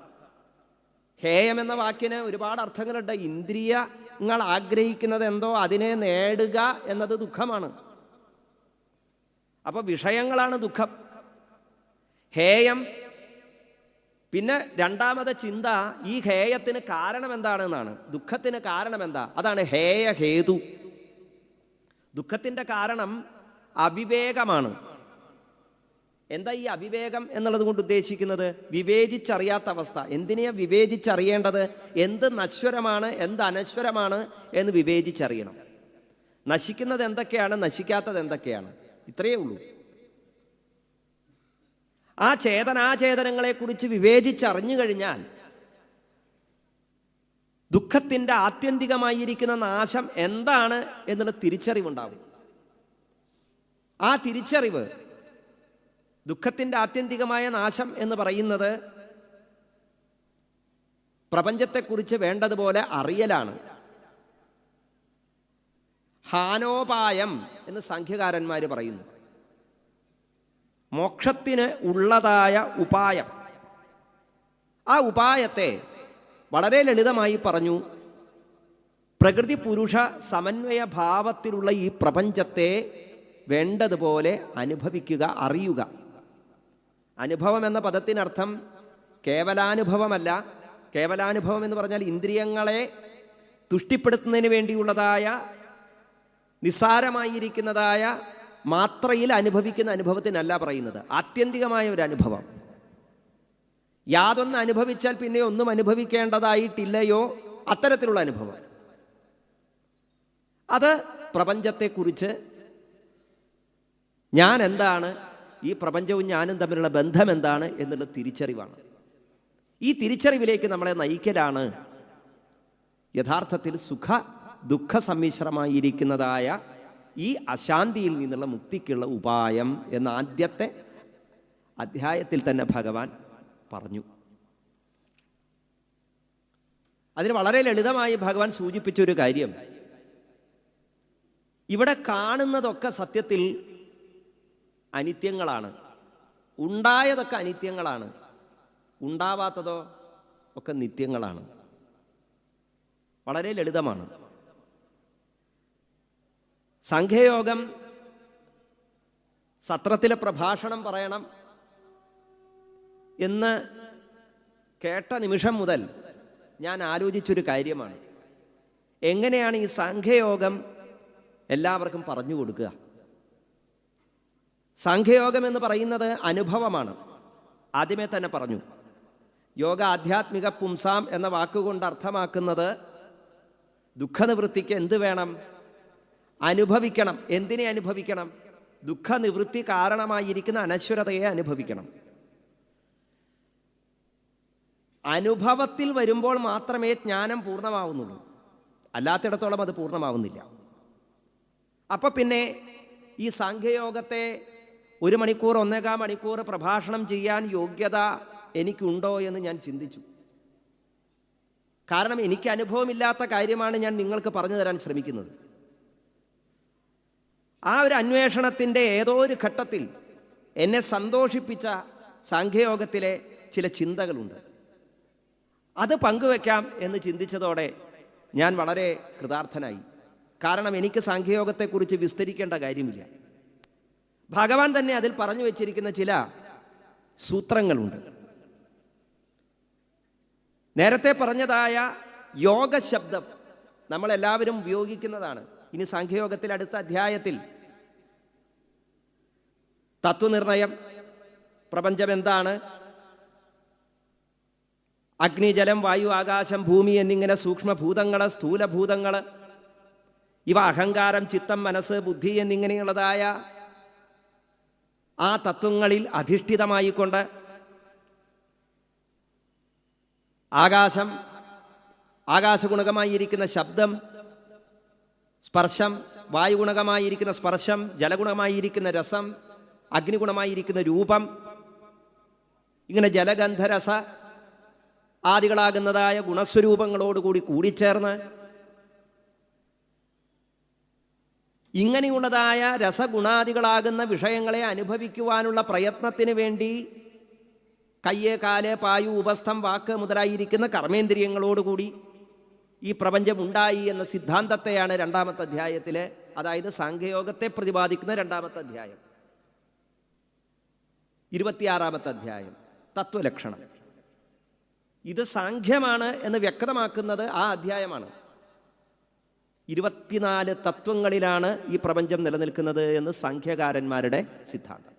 ഹേയം എന്ന വാക്കിന് ഒരുപാട് അർത്ഥങ്ങളുണ്ട്. ഇന്ദ്രിയങ്ങൾ ആഗ്രഹിക്കുന്നത് എന്തോ അതിനെ നേടുക എന്നത് ദുഃഖമാണ്. അപ്പൊ വിഷയങ്ങളാണ് ദുഃഖം. ഹേയം. പിന്നെ രണ്ടാമത്തെ ചിന്ത ഈ ഹേയത്തിന് കാരണം എന്താണെന്നാണ്. ദുഃഖത്തിന് കാരണം എന്താ? അതാണ് ഹേയ ഹേതു. ദുഃഖത്തിൻ്റെ കാരണം അവിവേകമാണ്. എന്താ ഈ അവിവേകം എന്നുള്ളത് കൊണ്ട് ഉദ്ദേശിക്കുന്നത്? വിവേചിച്ചറിയാത്ത അവസ്ഥ. എന്തിനെയാ വിവേചിച്ചറിയേണ്ടത്? എന്ത് നശ്വരമാണ്, എന്ത് അനശ്വരമാണ് എന്ന് വിവേചിച്ചറിയണം. നശിക്കുന്നത് എന്തൊക്കെയാണ്, നശിക്കാത്തത് എന്തൊക്കെയാണ്, ഇത്രയേ ഉള്ളൂ. ആ ചേതനാചേതനങ്ങളെക്കുറിച്ച് വിവേചിച്ചറിഞ്ഞു കഴിഞ്ഞാൽ ദുഃഖത്തിൻ്റെ ആത്യന്തികമായിരിക്കുന്ന നാശം എന്താണ് എന്നുള്ള തിരിച്ചറിവുണ്ടാവും. ആ തിരിച്ചറിവ്, ദുഃഖത്തിൻ്റെ ആത്യന്തികമായ നാശം എന്ന് പറയുന്നത് പ്രപഞ്ചത്തെക്കുറിച്ച് വേണ്ടതുപോലെ അറിയലാണ്. ഹാനോപായം എന്ന് സാഖ്യകാരന്മാർ പറയുന്നു. മോക്ഷത്തിന് ഉള്ളതായ ഉപായം. ആ ഉപായത്തെ വളരെ ലളിതമായി പറഞ്ഞു. പ്രകൃതി പുരുഷ സമന്വയ ഭാവത്തിലുള്ള ഈ പ്രപഞ്ചത്തെ വേണ്ടതുപോലെ അനുഭവിക്കുക, അറിയുക. അനുഭവം എന്ന പദത്തിനർത്ഥം കേവലാനുഭവമല്ല. കേവലാനുഭവം എന്ന് പറഞ്ഞാൽ ഇന്ദ്രിയങ്ങളെ തുഷ്ടിപ്പെടുത്തുന്നതിന് വേണ്ടിയുള്ളതായ നിസ്സാരമായിരിക്കുന്നതായ മാത്രയിൽ അനുഭവിക്കുന്ന അനുഭവത്തിനല്ല പറയുന്നത്. ആത്യന്തികമായ ഒരു അനുഭവം. യാതൊന്ന് അനുഭവിച്ചാൽ പിന്നെ ഒന്നും അനുഭവിക്കേണ്ടതായിട്ടില്ലയോ, അത്തരത്തിലുള്ള അനുഭവം. അത് പ്രപഞ്ചത്തെക്കുറിച്ച് ഞാൻ എന്താണ്, ഈ പ്രപഞ്ചവും ഞാനും തമ്മിലുള്ള ബന്ധം എന്താണ് എന്നുള്ള തിരിച്ചറിവാണ്. ഈ തിരിച്ചറിവിലേക്ക് നമ്മളെ നയിക്കലാണ് യഥാർത്ഥത്തിൽ സുഖ ദുഃഖ സമ്മിശ്രമായിരിക്കുന്നതായ ഈ അശാന്തിയിൽ നിന്നുള്ള മുക്തിക്കുള്ള ഉപായം എന്ന ആദ്യത്തെ അധ്യായത്തിൽ തന്നെ ഭഗവാൻ പറഞ്ഞു. അതിന് വളരെ ലളിതമായി ഭഗവാൻ സൂചിപ്പിച്ചൊരു കാര്യം, ഇവിടെ കാണുന്നതൊക്കെ സത്യത്തിൽ അനിത്യങ്ങളാണ്. ഉണ്ടായതൊക്കെ അനിത്യങ്ങളാണ്, ഉണ്ടാവാത്തതോ ഒക്കെ നിത്യങ്ങളാണ്. വളരെ ലളിതമാണ്. സാഖ്യയോഗം സത്രത്തിലെ പ്രഭാഷണം പറയണം എന്ന് കേട്ട നിമിഷം മുതൽ ഞാൻ ആലോചിച്ചൊരു കാര്യമാണ്, എങ്ങനെയാണ് ഈ സാഖ്യയോഗം എല്ലാവർക്കും പറഞ്ഞു കൊടുക്കുക? സാഖ്യയോഗം എന്ന് പറയുന്നത് അനുഭവമാണ്. ആദ്യമേ തന്നെ പറഞ്ഞു, യോഗ ആധ്യാത്മിക പുംസാം എന്ന വാക്കുകൊണ്ട് അർത്ഥമാക്കുന്നത് ദുഃഖനിവൃത്തിക്ക് എന്ത് വേണം? അനുഭവിക്കണം. എന്തിനെ അനുഭവിക്കണം? ദുഃഖനിവൃത്തി കാരണമായിരിക്കുന്ന അനശ്വരതയെ അനുഭവിക്കണം. അനുഭവത്തിൽ വരുമ്പോൾ മാത്രമേ ജ്ഞാനം പൂർണ്ണമാവുന്നുള്ളൂ, അല്ലാത്തിടത്തോളം അത് പൂർണ്ണമാവുന്നില്ല. അപ്പം പിന്നെ ഈ സാഖ്യയോഗത്തെ 1 മണിക്കൂർ 1.25 മണിക്കൂർ പ്രഭാഷണം ചെയ്യാൻ യോഗ്യത എനിക്കുണ്ടോ എന്ന് ഞാൻ ചിന്തിച്ചു. കാരണം എനിക്ക് അനുഭവമില്ലാത്ത കാര്യമാണ് ഞാൻ നിങ്ങൾക്ക് പറഞ്ഞു തരാൻ ശ്രമിക്കുന്നത്. ആ ഒരു അന്വേഷണത്തിൻ്റെ ഏതോ ഒരു ഘട്ടത്തിൽ എന്നെ സന്തോഷിപ്പിച്ച സാഖ്യയോഗത്തിലെ ചില ചിന്തകളുണ്ട്. അത് പങ്കുവെക്കാം എന്ന് ചിന്തിച്ചതോടെ ഞാൻ വളരെ കൃതാർത്ഥനായി. കാരണം എനിക്ക് സാഖ്യയോഗത്തെക്കുറിച്ച് വിസ്തരിക്കേണ്ട കാര്യമില്ല. ഭഗവാൻ തന്നെ അതിൽ പറഞ്ഞു വച്ചിരിക്കുന്ന ചില സൂത്രങ്ങളുണ്ട്. നേരത്തെ പറഞ്ഞതായ യോഗശബ്ദം നമ്മളെല്ലാവരും ഉപയോഗിക്കുന്നതാണ്. ഇനി സാഖ്യയോഗത്തിൽ അടുത്ത അധ്യായത്തിൽ തത്വനിർണയം, പ്രപഞ്ചം എന്താണ്, അഗ്നി, ജലം, വായു, ആകാശം, ഭൂമി എന്നിങ്ങനെ സൂക്ഷ്മഭൂതങ്ങൾ, സ്ഥൂലഭൂതങ്ങൾ, ഇവ അഹങ്കാരം, ചിത്തം, മനസ്സ്, ബുദ്ധി എന്നിങ്ങനെയുള്ളതായ ആ തത്വങ്ങളിൽ അധിഷ്ഠിതമായിക്കൊണ്ട് ആകാശം, ആകാശഗുണകമായിരിക്കുന്ന ശബ്ദം, സ്പർശം, വായുഗുണകമായിരിക്കുന്ന സ്പർശം, ജലഗുണമായിരിക്കുന്ന രസം, അഗ്നിഗുണമായിരിക്കുന്ന രൂപം, ഇങ്ങനെ ജലഗന്ധരസ ആദികളാകുന്നതായ ഗുണസ്വരൂപങ്ങളോടുകൂടി കൂടിച്ചേർന്ന് ഇങ്ങനെയുള്ളതായ രസഗുണാദികളാകുന്ന വിഷയങ്ങളെ അനുഭവിക്കുവാനുള്ള പ്രയത്നത്തിന് വേണ്ടി കയ്യ്, കാല്, പായു, ഉപസ്ഥം, വാക്ക് മുതലായിരിക്കുന്ന കർമ്മേന്ദ്രിയങ്ങളോടുകൂടി ഈ പ്രപഞ്ചം ഉണ്ടായി എന്ന സിദ്ധാന്തത്തെയാണ് 2-ാമത്തെ അധ്യായത്തിലെ, അതായത് സാഖ്യയോഗത്തെ പ്രതിപാദിക്കുന്ന 2-ാമത്തെ അധ്യായം. 26-ാമത്തെ അധ്യായം തത്വലക്ഷണം. ഇത് സാഖ്യമാണ് എന്ന് വ്യക്തമാക്കുന്നത് ആ അധ്യായമാണ്. 24 തത്വങ്ങളിലാണ് ഈ പ്രപഞ്ചം നിലനിൽക്കുന്നത് എന്ന് സാഖ്യകാരന്മാരുടെ സിദ്ധാന്തം.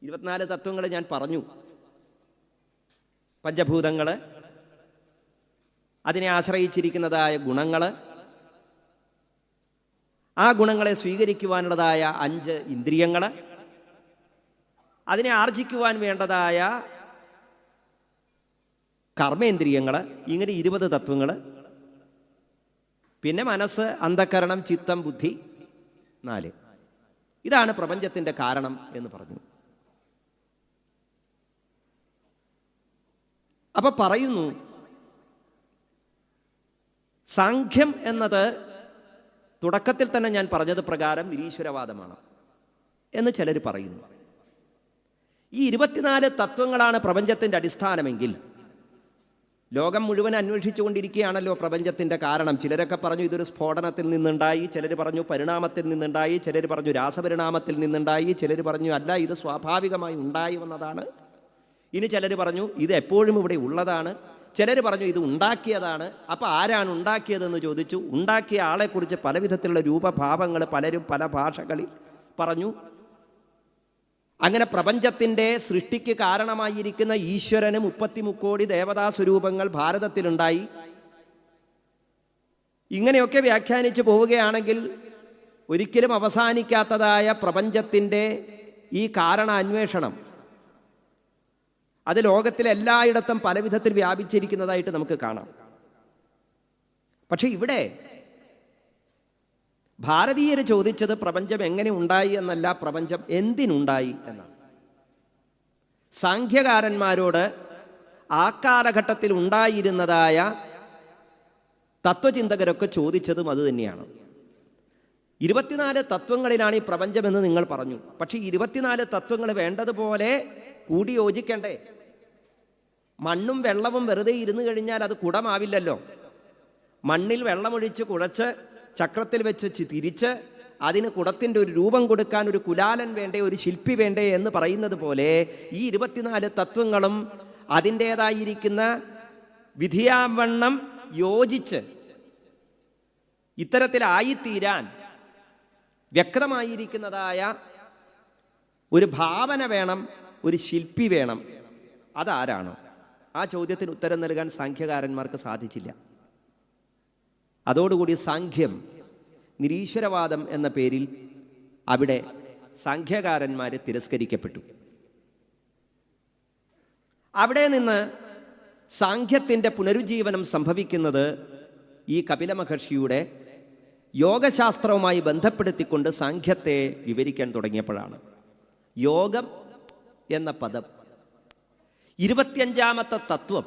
24 തത്വങ്ങൾ ഞാൻ പറഞ്ഞു. പഞ്ചഭൂതങ്ങൾ, അതിനെ ആശ്രയിച്ചിരിക്കുന്നതായ ഗുണങ്ങൾ, ആ ഗുണങ്ങളെ സ്വീകരിക്കുവാനുള്ളതായ 5 ഇന്ദ്രിയങ്ങൾ, അതിനെ ആർജിക്കുവാൻ വേണ്ടതായ കർമ്മേന്ദ്രിയങ്ങൾ, ഇങ്ങനെ 20 തത്വങ്ങൾ. പിന്നെ മനസ്സ്, അന്ധക്കരണം, ചിത്തം, ബുദ്ധി, 4. ഇതാണ് പ്രപഞ്ചത്തിൻ്റെ കാരണം എന്ന് പറഞ്ഞു. അപ്പൊ പറയുന്നു, സാഖ്യം എന്നത് തുടക്കത്തിൽ തന്നെ ഞാൻ പറഞ്ഞത് പ്രകാരം നിരീശ്വരവാദമാണ് എന്ന് ചിലർ പറയുന്നു. ഈ 24 തത്വങ്ങളാണ് പ്രപഞ്ചത്തിൻ്റെ അടിസ്ഥാനമെങ്കിൽ ലോകം മുഴുവൻ അന്വേഷിച്ചുകൊണ്ടിരിക്കുകയാണല്ലോ പ്രപഞ്ചത്തിൻ്റെ കാരണം. ചിലരൊക്കെ പറഞ്ഞു ഇതൊരു സ്ഫോടനത്തിൽ നിന്നുണ്ടായി, ചിലർ പറഞ്ഞു പരിണാമത്തിൽ നിന്നുണ്ടായി, ചിലർ പറഞ്ഞു രാസപരിണാമത്തിൽ നിന്നുണ്ടായി, ചിലർ പറഞ്ഞു അല്ല ഇത് സ്വാഭാവികമായി ഉണ്ടായി വന്നതാണ്, ഇനി ചിലർ പറഞ്ഞു ഇത് എപ്പോഴും ഇവിടെ ഉള്ളതാണ്, ചിലർ പറഞ്ഞു ഇത് ഉണ്ടാക്കിയതാണ്. അപ്പോൾ ആരാണ് ഉണ്ടാക്കിയതെന്ന് ചോദിച്ചു. ഉണ്ടാക്കിയ ആളെക്കുറിച്ച് പലവിധത്തിലുള്ള രൂപഭാവങ്ങൾ പലരും പല ഭാഷകളിൽ പറഞ്ഞു. അങ്ങനെ പ്രപഞ്ചത്തിൻ്റെ സൃഷ്ടിക്ക് കാരണമായിരിക്കുന്ന ഈശ്വരന് 33 കോടി ദേവതാ സ്വരൂപങ്ങൾ ഭാരതത്തിലുണ്ടായി. ഇങ്ങനെയൊക്കെ വ്യാഖ്യാനിച്ച് പോവുകയാണെങ്കിൽ ഒരിക്കലും അവസാനിക്കാത്തതായ പ്രപഞ്ചത്തിൻ്റെ ഈ കാരണ അന്വേഷണം അത് ലോകത്തിലെല്ലായിടത്തും പലവിധത്തിൽ വ്യാപിച്ചിരിക്കുന്നതായിട്ട് നമുക്ക് കാണാം. പക്ഷെ ഇവിടെ ഭാരതീയർ ചോദിച്ചത് പ്രപഞ്ചം എങ്ങനെ ഉണ്ടായി എന്നല്ല, പ്രപഞ്ചം എന്തിനുണ്ടായി എന്നാണ്. സാഖ്യകാരന്മാരോട് ആ കാലഘട്ടത്തിൽ ഉണ്ടായിരുന്നതായ തത്വചിന്തകരൊക്കെ ചോദിച്ചതും അതുതന്നെയാണ്. 24 തത്വങ്ങളിലാണ് ഈ പ്രപഞ്ചമെന്ന് നിങ്ങൾ പറഞ്ഞു. പക്ഷേ 24 തത്വങ്ങൾ വേണ്ടതുപോലെ കൂടി യോജിക്കണ്ടേ? മണ്ണും വെള്ളവും വെറുതെ ഇരുന്ന് കഴിഞ്ഞാൽ അത് കുടമാവില്ലല്ലോ. മണ്ണിൽ വെള്ളമൊഴിച്ച് കുഴച്ച് ചക്രത്തിൽ വെച്ച് തിരിച്ച് അതിന് കുടത്തിൻ്റെ ഒരു രൂപം കൊടുക്കാൻ ഒരു കുലാലൻ വേണ്ടേ, ഒരു ശില്പി വേണ്ടേ എന്ന് പറയുന്നത് പോലെ ഈ 24 തത്വങ്ങളും അതിൻ്റേതായിരിക്കുന്ന വിധിയാവണ്ണം യോജിച്ച് ഇത്തരത്തിലായിത്തീരാൻ വ്യക്തമായിരിക്കുന്നതായ ഒരു ഭാവന വേണം, ഒരു ശില്പി വേണം. അതാരാണോ? ആ ചോദ്യത്തിന് ഉത്തരം നൽകാൻ സാഖ്യകാരന്മാർക്ക് സാധിച്ചില്ല. അതോടുകൂടി സാഖ്യം, നിരീശ്വരവാദം എന്ന പേരിൽ അവിടെ സാഖ്യകാരന്മാർ തിരസ്കരിക്കപ്പെട്ടു. അവിടെ നിന്ന് സാഖ്യത്തിൻ്റെ പുനരുജ്ജീവനം സംഭവിക്കുന്നത് ഈ കപില മഹർഷിയുടെ യോഗശാസ്ത്രവുമായി ബന്ധപ്പെടുത്തിക്കൊണ്ട് സാഖ്യത്തെ വിവരിക്കാൻ തുടങ്ങിയപ്പോഴാണ്. യോഗം എന്ന പദം 25ാമത്തെ തത്വം,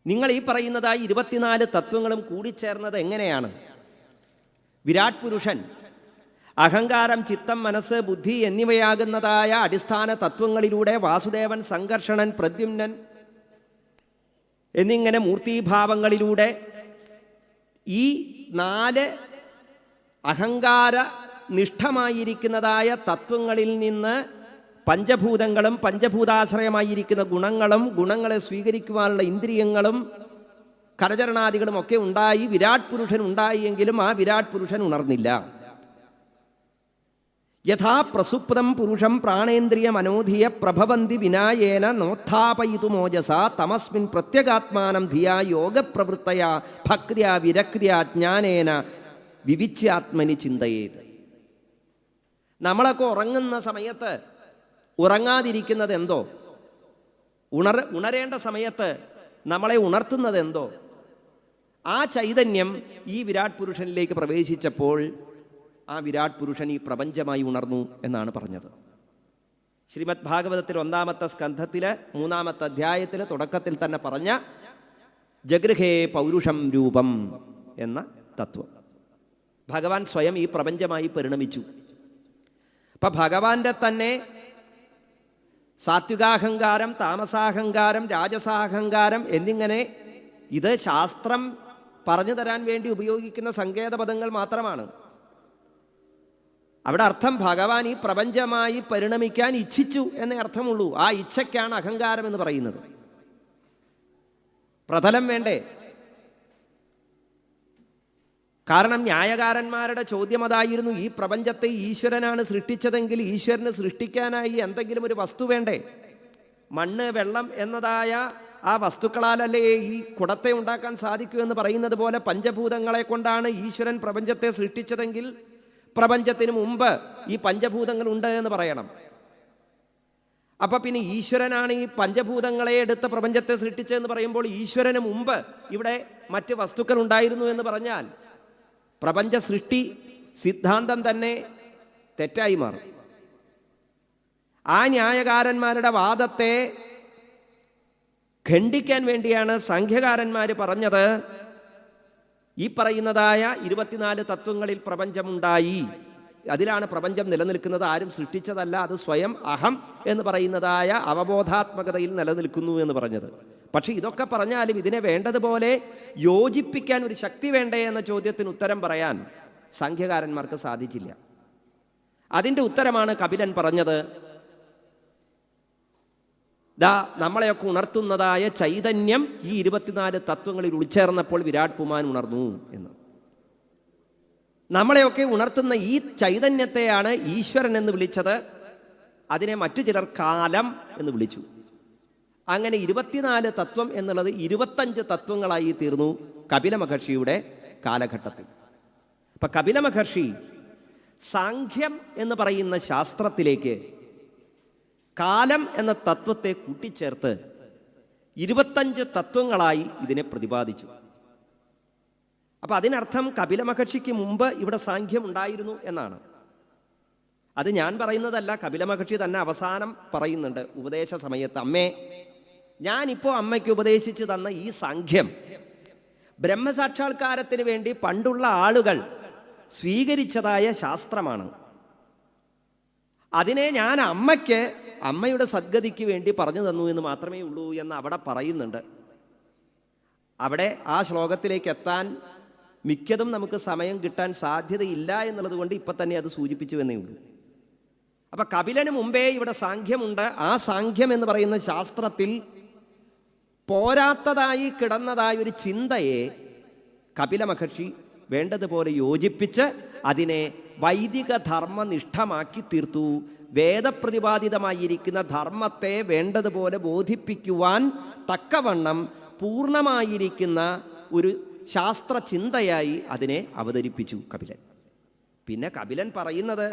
നിങ്ങൾ ഈ പറയുന്നതായി 24 തത്വങ്ങളും കൂടിച്ചേർന്നത് എങ്ങനെയാണ്? വിരാട് പുരുഷൻ അഹങ്കാരം, ചിത്തം, മനസ്സ്, ബുദ്ധി എന്നിവയാകുന്നതായ അടിസ്ഥാന തത്വങ്ങളിലൂടെ വാസുദേവൻ, സംഘർഷണൻ, പ്രദ്യുമ്നൻ എന്നിങ്ങനെ മൂർത്തീഭാവങ്ങളിലൂടെ ഈ 4 അഹങ്കാര നിഷ്ഠമായിരിക്കുന്നതായ തത്വങ്ങളിൽ നിന്ന് പഞ്ചഭൂതങ്ങളും പഞ്ചഭൂതാശ്രയമായിരിക്കുന്ന ഗുണങ്ങളും ഗുണങ്ങളെ സ്വീകരിക്കുവാനുള്ള ഇന്ദ്രിയങ്ങളും കരചരണാദികളും ഒക്കെ ഉണ്ടായി വിരാട് പുരുഷൻ ഉണ്ടായി. എങ്കിലും ആ വിരാട് പുരുഷൻ ഉണർന്നില്ല. യഥാ പ്രസുപ്തം പുരുഷം പ്രാണേന്ദ്രിയ മനോധിയ പ്രഭവന്തി വിനായേന നോത്ഥാപയിതു മോജസ തമസ്മിൻ പ്രത്യഗാത്മാനം ധിയാ യോഗപ്രവൃത്തയ ഭക്ര്യാ വിരക്ര്യാ ജ്ഞാനേന വിവിച്യാത്മനി ചിന്തയേത്. നമ്മളൊക്കെ ഉറങ്ങുന്ന സമയത്ത് ഉറങ്ങാതിരിക്കുന്നത് എന്തോ, ഉണരേണ്ട സമയത്ത് നമ്മളെ ഉണർത്തുന്നത് എന്തോ, ആ ചൈതന്യം ഈ വിരാട് പുരുഷനിലേക്ക് പ്രവേശിച്ചപ്പോൾ ആ വിരാട് പുരുഷൻ ഈ പ്രപഞ്ചമായി ഉണർന്നു എന്നാണ് പറഞ്ഞത്. ശ്രീമദ് ഭാഗവതത്തിൽ 1-ാമത്തെ സ്കന്ധത്തില് 3-ാമത്തെ അധ്യായത്തിൽ തുടക്കത്തിൽ തന്നെ പറഞ്ഞ ജഗൃഹേ പൗരുഷം രൂപം എന്ന തത്വം. ഭഗവാൻ സ്വയം ഈ പ്രപഞ്ചമായി പരിണമിച്ചു. അപ്പൊ ഭഗവാന്റെ തന്നെ സാത്വികാഹങ്കാരം, താമസാഹങ്കാരം, രാജസാഹങ്കാരം എന്നിങ്ങനെ ഇത് ശാസ്ത്രം പറഞ്ഞു തരാൻ വേണ്ടി ഉപയോഗിക്കുന്ന സങ്കേതപദങ്ങൾ മാത്രമാണ്. അവിടെ അർത്ഥം ഭഗവാൻ ഈ പ്രപഞ്ചമായി പരിണമിക്കാൻ ഇച്ഛിച്ചു എന്നേ അർത്ഥമുള്ളൂ. ആ ഇച്ഛയ്ക്കാണ് അഹങ്കാരം എന്ന് പറയുന്നത്. പ്രതലം വേണ്ടേ? കാരണം ന്യായകാരന്മാരുടെ ചോദ്യം അതായിരുന്നു, ഈ പ്രപഞ്ചത്തെ ഈശ്വരനാണ് സൃഷ്ടിച്ചതെങ്കിൽ ഈശ്വരന് സൃഷ്ടിക്കാനായി എന്തെങ്കിലും ഒരു വസ്തു വേണ്ടേ? മണ്ണ്, വെള്ളം എന്നതായ ആ വസ്തുക്കളാലല്ലേ ഈ കുടത്തെ ഉണ്ടാക്കാൻ സാധിക്കൂ എന്ന് പറയുന്നത് പോലെ പഞ്ചഭൂതങ്ങളെ കൊണ്ടാണ് ഈശ്വരൻ പ്രപഞ്ചത്തെ സൃഷ്ടിച്ചതെങ്കിൽ പ്രപഞ്ചത്തിന് മുമ്പ് ഈ പഞ്ചഭൂതങ്ങൾ ഉണ്ട് എന്ന് പറയണം. അപ്പൊ പിന്നെ ഈശ്വരനാണ് ഈ പഞ്ചഭൂതങ്ങളെ എടുത്ത് പ്രപഞ്ചത്തെ സൃഷ്ടിച്ചതെന്ന് പറയുമ്പോൾ ഈശ്വരന് മുമ്പ് ഇവിടെ മറ്റ് വസ്തുക്കൾ ഉണ്ടായിരുന്നു എന്ന് പറഞ്ഞാൽ പ്രപഞ്ച സൃഷ്ടി സിദ്ധാന്തം തന്നെ തെറ്റായി മാറും. ആ ന്യായകാരന്മാരുടെ വാദത്തെ ഖണ്ഡിക്കാൻ വേണ്ടിയാണ് സാഖ്യകാരന്മാർ പറഞ്ഞത്, ഈ പറയുന്നതായ 24 തത്വങ്ങളിൽ പ്രപഞ്ചമുണ്ടായി, അതിലാണ് പ്രപഞ്ചം നിലനിൽക്കുന്നത്, ആരും സൃഷ്ടിച്ചതല്ല, അത് സ്വയം അഹം എന്ന് പറയുന്നതായ അവബോധാത്മകതയിൽ നിലനിൽക്കുന്നു എന്ന് പറഞ്ഞത്. പക്ഷെ ഇതൊക്കെ പറഞ്ഞാലും ഇതിനെ വേണ്ടതുപോലെ യോജിപ്പിക്കാൻ ഒരു ശക്തി വേണ്ടേ എന്ന ചോദ്യത്തിന് ഉത്തരം പറയാൻ സാഖ്യകാരന്മാർക്ക് സാധിച്ചില്ല. അതിൻ്റെ ഉത്തരമാണ് കപിലൻ പറഞ്ഞത്, ദാ നമ്മളെയൊക്കെ ഉണർത്തുന്നതായ ചൈതന്യം ഈ 24 തത്വങ്ങളിൽ ഉൾച്ചേർന്നപ്പോൾ വിരാട് പുമാൻ ഉണർന്നു എന്ന്. നമ്മളെയൊക്കെ ഉണർത്തുന്ന ഈ ചൈതന്യത്തെയാണ് ഈശ്വരൻ എന്ന് വിളിച്ചത്. അതിനെ മറ്റു ചിലർ കാലം എന്ന് വിളിച്ചു. അങ്ങനെ 24 തത്വം എന്നുള്ളത് 25 തത്വങ്ങളായി തീർന്നു കപില മഹർഷിയുടെ കാലഘട്ടത്തിൽ. അപ്പൊ കപില മഹർഷി സാഖ്യം എന്ന് പറയുന്ന ശാസ്ത്രത്തിലേക്ക് കാലം എന്ന തത്വത്തെ കൂട്ടിച്ചേർത്ത് 25 തത്വങ്ങളായി ഇതിനെ പ്രതിപാദിച്ചു. അപ്പൊ അതിനർത്ഥം കപില മഹർഷിക്ക് മുമ്പ് ഇവിടെ സാഖ്യം ഉണ്ടായിരുന്നു എന്നാണ്. അത് ഞാൻ പറയുന്നതല്ല, കപില മഹർഷി തന്നെ അവസാനം പറയുന്നുണ്ട് ഉപദേശ സമയത്ത്, അമ്മേ, ഞാനിപ്പോൾ അമ്മയ്ക്ക് ഉപദേശിച്ചു തന്ന ഈ സാഖ്യം ബ്രഹ്മസാക്ഷാത്കാരത്തിന് വേണ്ടി പണ്ടുള്ള ആളുകൾ സ്വീകരിച്ചതായ ശാസ്ത്രമാണ്. അതിനെ ഞാൻ അമ്മയ്ക്ക് അമ്മയുടെ സദ്ഗതിക്ക് വേണ്ടി പറഞ്ഞു തന്നു എന്ന് മാത്രമേ ഉള്ളൂ എന്ന് അവിടെ പറയുന്നുണ്ട്. അവിടെ ആ ശ്ലോകത്തിലേക്ക് എത്താൻ മിക്കതും നമുക്ക് സമയം കിട്ടാൻ സാധ്യതയില്ല എന്നുള്ളത് കൊണ്ട് ഇപ്പം തന്നെ അത് സൂചിപ്പിച്ചു എന്നേ ഉള്ളൂ. അപ്പം കപിലന് മുമ്പേ ഇവിടെ സാഖ്യമുണ്ട്. ആ സാഖ്യം എന്ന് പറയുന്ന ശാസ്ത്രത്തിൽ പോരാത്തതായി കിടന്നതായ ഒരു ചിന്തയെ കപില മഹർഷി വേണ്ടതുപോലെ യോജിപ്പിച്ച് അതിനെ വൈദിക ധർമ്മനിഷ്ഠമാക്കി തീർത്തു. വേദപ്രതിപാദിതമായിരിക്കുന്ന ധർമ്മത്തെ വേണ്ടതുപോലെ ബോധിപ്പിക്കുവാൻ തക്കവണ്ണം പൂർണ്ണമായിരിക്കുന്ന ഒരു ശാസ്ത്രചിന്തയായി അതിനെ അവതരിപ്പിച്ചു കപിലൻ. പിന്നെ കപിലൻ പറയുന്നത്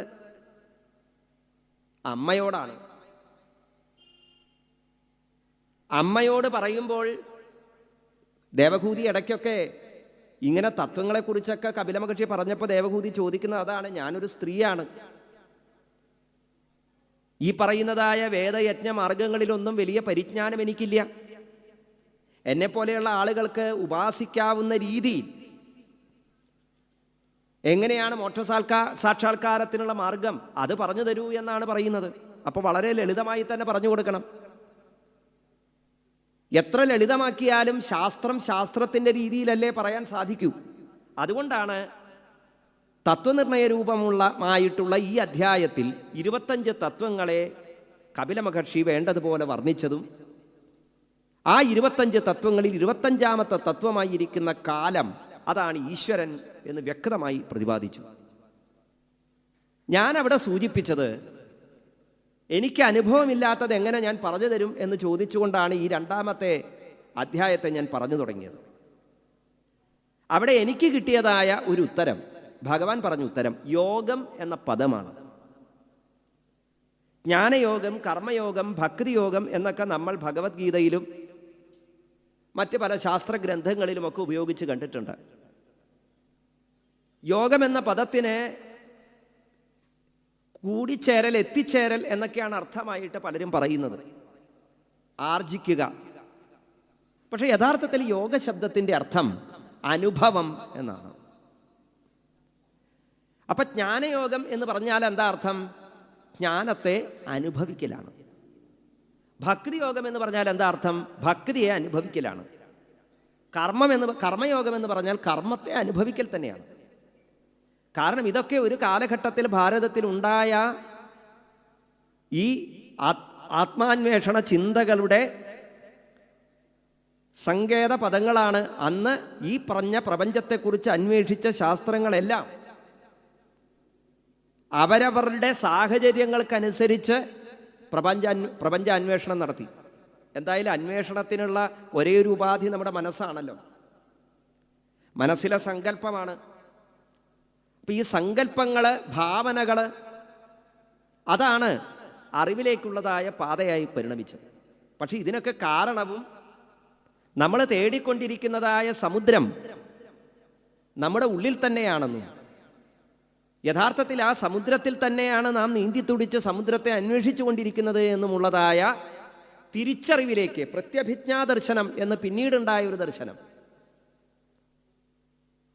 അമ്മയോടാണ്. അമ്മയോട് പറയുമ്പോൾ ദേവഹൂതി ഇടയ്ക്കൊക്കെ ഇങ്ങനെ തത്വങ്ങളെക്കുറിച്ചൊക്കെ കപില മഹർഷി പറഞ്ഞപ്പോൾ ദേവഹൂതി ചോദിക്കുന്നത് അതാണ്, ഞാനൊരു സ്ത്രീയാണ്, ഈ പറയുന്നതായ വേദയജ്ഞ മാർഗങ്ങളിലൊന്നും വലിയ പരിജ്ഞാനം എനിക്കില്ല, എന്നെപ്പോലെയുള്ള ആളുകൾക്ക് ഉപാസിക്കാവുന്ന രീതിയിൽ എങ്ങനെയാണ് സാക്ഷാത്കാരത്തിനുള്ള മാർഗം അത് പറഞ്ഞു തരൂ എന്നാണ് പറയുന്നത്. അപ്പോൾ വളരെ ലളിതമായി തന്നെ പറഞ്ഞു കൊടുക്കണം. എത്ര ലളിതമാക്കിയാലും ശാസ്ത്രം ശാസ്ത്രത്തിൻ്റെ രീതിയിലല്ലേ പറയാൻ സാധിക്കൂ. അതുകൊണ്ടാണ് തത്വനിർണയ രൂപമായിട്ടുള്ള ഈ അധ്യായത്തിൽ 25 തത്വങ്ങളെ കപില മഹർഷി വേണ്ടതുപോലെ വർണ്ണിച്ചതും ആ 25 തത്വങ്ങളിൽ 25ാമത്തെ തത്വമായിരിക്കുന്ന കാലം അതാണ് ഈശ്വരൻ എന്ന് വ്യക്തമായി പ്രതിപാദിച്ചു. ഞാൻ അവിടെ സൂചിപ്പിച്ചത് എനിക്ക് അനുഭവമില്ലാത്തത് എങ്ങനെ ഞാൻ പറഞ്ഞു തരും എന്ന് ചോദിച്ചുകൊണ്ടാണ് ഈ 2ാമത്തെ അധ്യായത്തെ ഞാൻ പറഞ്ഞു തുടങ്ങിയത്. അവിടെ എനിക്ക് കിട്ടിയതായ ഒരു ഉത്തരം, ഭഗവാൻ പറഞ്ഞ ഉത്തരം യോഗം എന്ന പദമാണ്. ജ്ഞാനയോഗം, കർമ്മയോഗം, ഭക്തിയോഗം എന്നൊക്കെ നമ്മൾ ഭഗവത്ഗീതയിലും മറ്റ് പല ശാസ്ത്രഗ്രന്ഥങ്ങളിലുമൊക്കെ ഉപയോഗിച്ച് കണ്ടിട്ടുണ്ട്. യോഗം എന്ന പദത്തിന് കൂടിച്ചേരൽ, എത്തിച്ചേരൽ എന്നൊക്കെയാണ് അർത്ഥമായിട്ട് പലരും പറയുന്നത്, ആർജിക്കുക. പക്ഷെ യഥാർത്ഥത്തിൽ യോഗ ശബ്ദത്തിൻ്റെ അർത്ഥം അനുഭവം എന്നാണ്. അപ്പൊ ജ്ഞാനയോഗം എന്ന് പറഞ്ഞാൽ എന്താ അർത്ഥം? ജ്ഞാനത്തെ അനുഭവിക്കലാണ്. ഭക്തിയോഗം എന്ന് പറഞ്ഞാൽ എന്താ അർത്ഥം? ഭക്തിയെ അനുഭവിക്കലാണ്. കർമ്മയോഗം എന്ന് പറഞ്ഞാൽ കർമ്മത്തെ അനുഭവിക്കൽ തന്നെയാണ്. കാരണം ഇതൊക്കെ ഒരു കാലഘട്ടത്തിൽ ഭാരതത്തിൽ ഉണ്ടായ ഈ ആത്മാന്വേഷണ ചിന്തകളുടെ സങ്കേത പദങ്ങളാണ്. അന്ന് ഈ പറഞ്ഞ പ്രപഞ്ചത്തെക്കുറിച്ച് അന്വേഷിച്ച ശാസ്ത്രങ്ങളെല്ലാം അവരവരുടെ സാഹചര്യങ്ങൾക്കനുസരിച്ച് പ്രപഞ്ച അന്വേഷണം നടത്തി. എന്തായാലും അന്വേഷണത്തിനുള്ള ഒരേ ഒരു ഉപാധി നമ്മുടെ മനസ്സാണല്ലോ, മനസ്സിലെ സങ്കല്പമാണ്. അപ്പം ഈ സങ്കല്പങ്ങൾ, ഭാവനകൾ, അതാണ് അറിവിലേക്കുള്ളതായ പാതയായി പരിണമിച്ചത്. പക്ഷെ ഇതിനൊക്കെ കാരണവും നമ്മൾ തേടിക്കൊണ്ടിരിക്കുന്നതായ സമുദ്രം നമ്മുടെ ഉള്ളിൽ തന്നെയാണെന്നും യഥാർത്ഥത്തിൽ ആ സമുദ്രത്തിൽ തന്നെയാണ് നാം നീന്തിത്തുടിച്ച് സമുദ്രത്തെ അന്വേഷിച്ചു കൊണ്ടിരിക്കുന്നത് എന്നുമുള്ളതായ തിരിച്ചറിവിലേക്ക്, പ്രത്യഭിജ്ഞാദർശനം എന്ന് പിന്നീടുണ്ടായ ഒരു ദർശനം.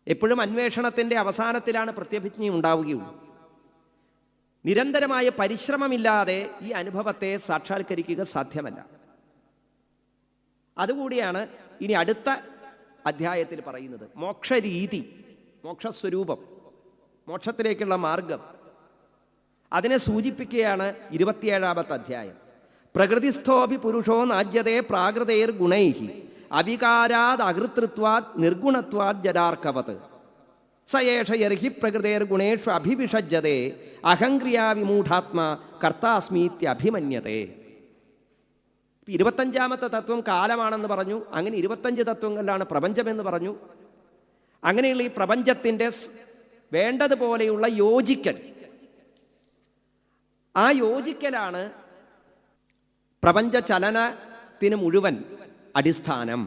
എപ്പോഴും അന്വേഷണത്തിൻ്റെ അവസാനത്തിലാണ് പ്രത്യഭിജ്ഞ ഉണ്ടാവുകയുള്ളൂ. നിരന്തരമായ പരിശ്രമമില്ലാതെ ഈ അനുഭവത്തെ സാക്ഷാത്കരിക്കുക സാധ്യമല്ല. അതുകൂടിയാണ് ഇനി അടുത്ത അധ്യായത്തിൽ പറയുന്നത്. മോക്ഷരീതി, മോക്ഷസ്വരൂപം, മോക്ഷത്തിലേക്കുള്ള മാർഗം, അതിനെ സൂചിപ്പിക്കുകയാണ് 27ാമത്തെ അധ്യായം. പ്രകൃതിസ്ഥോപി പുരുഷോ നാജ്യതേ പ്രാകൃതേർ ഗുണൈഹി അവികാരാത് അകൃതൃത്വാത് നിർഗുണത്വാത് ജരാർക്കവത് സയേഷ യർഹി പ്രകൃതേർ ഗുണേഷു അഭിവിഷജ്യതേ അഹംക്രിയാ വിമൂഢാത്മാ കർത്താസ്മീത്യഭിമന്യതേ. 25ാമത്തെ തത്വം കാലമാണെന്ന് പറഞ്ഞു. അങ്ങനെ 25 തത്വങ്ങളിലാണ് പ്രപഞ്ചമെന്ന് പറഞ്ഞു. അങ്ങനെയുള്ള ഈ പ്രപഞ്ചത്തിൻ്റെ വേണ്ടതുപോലെയുള്ള യോജിക്കൽ, ആ യോജിക്കലാണ് പ്രപഞ്ച ചലനത്തിന് മുഴുവൻ അടിസ്ഥാനം.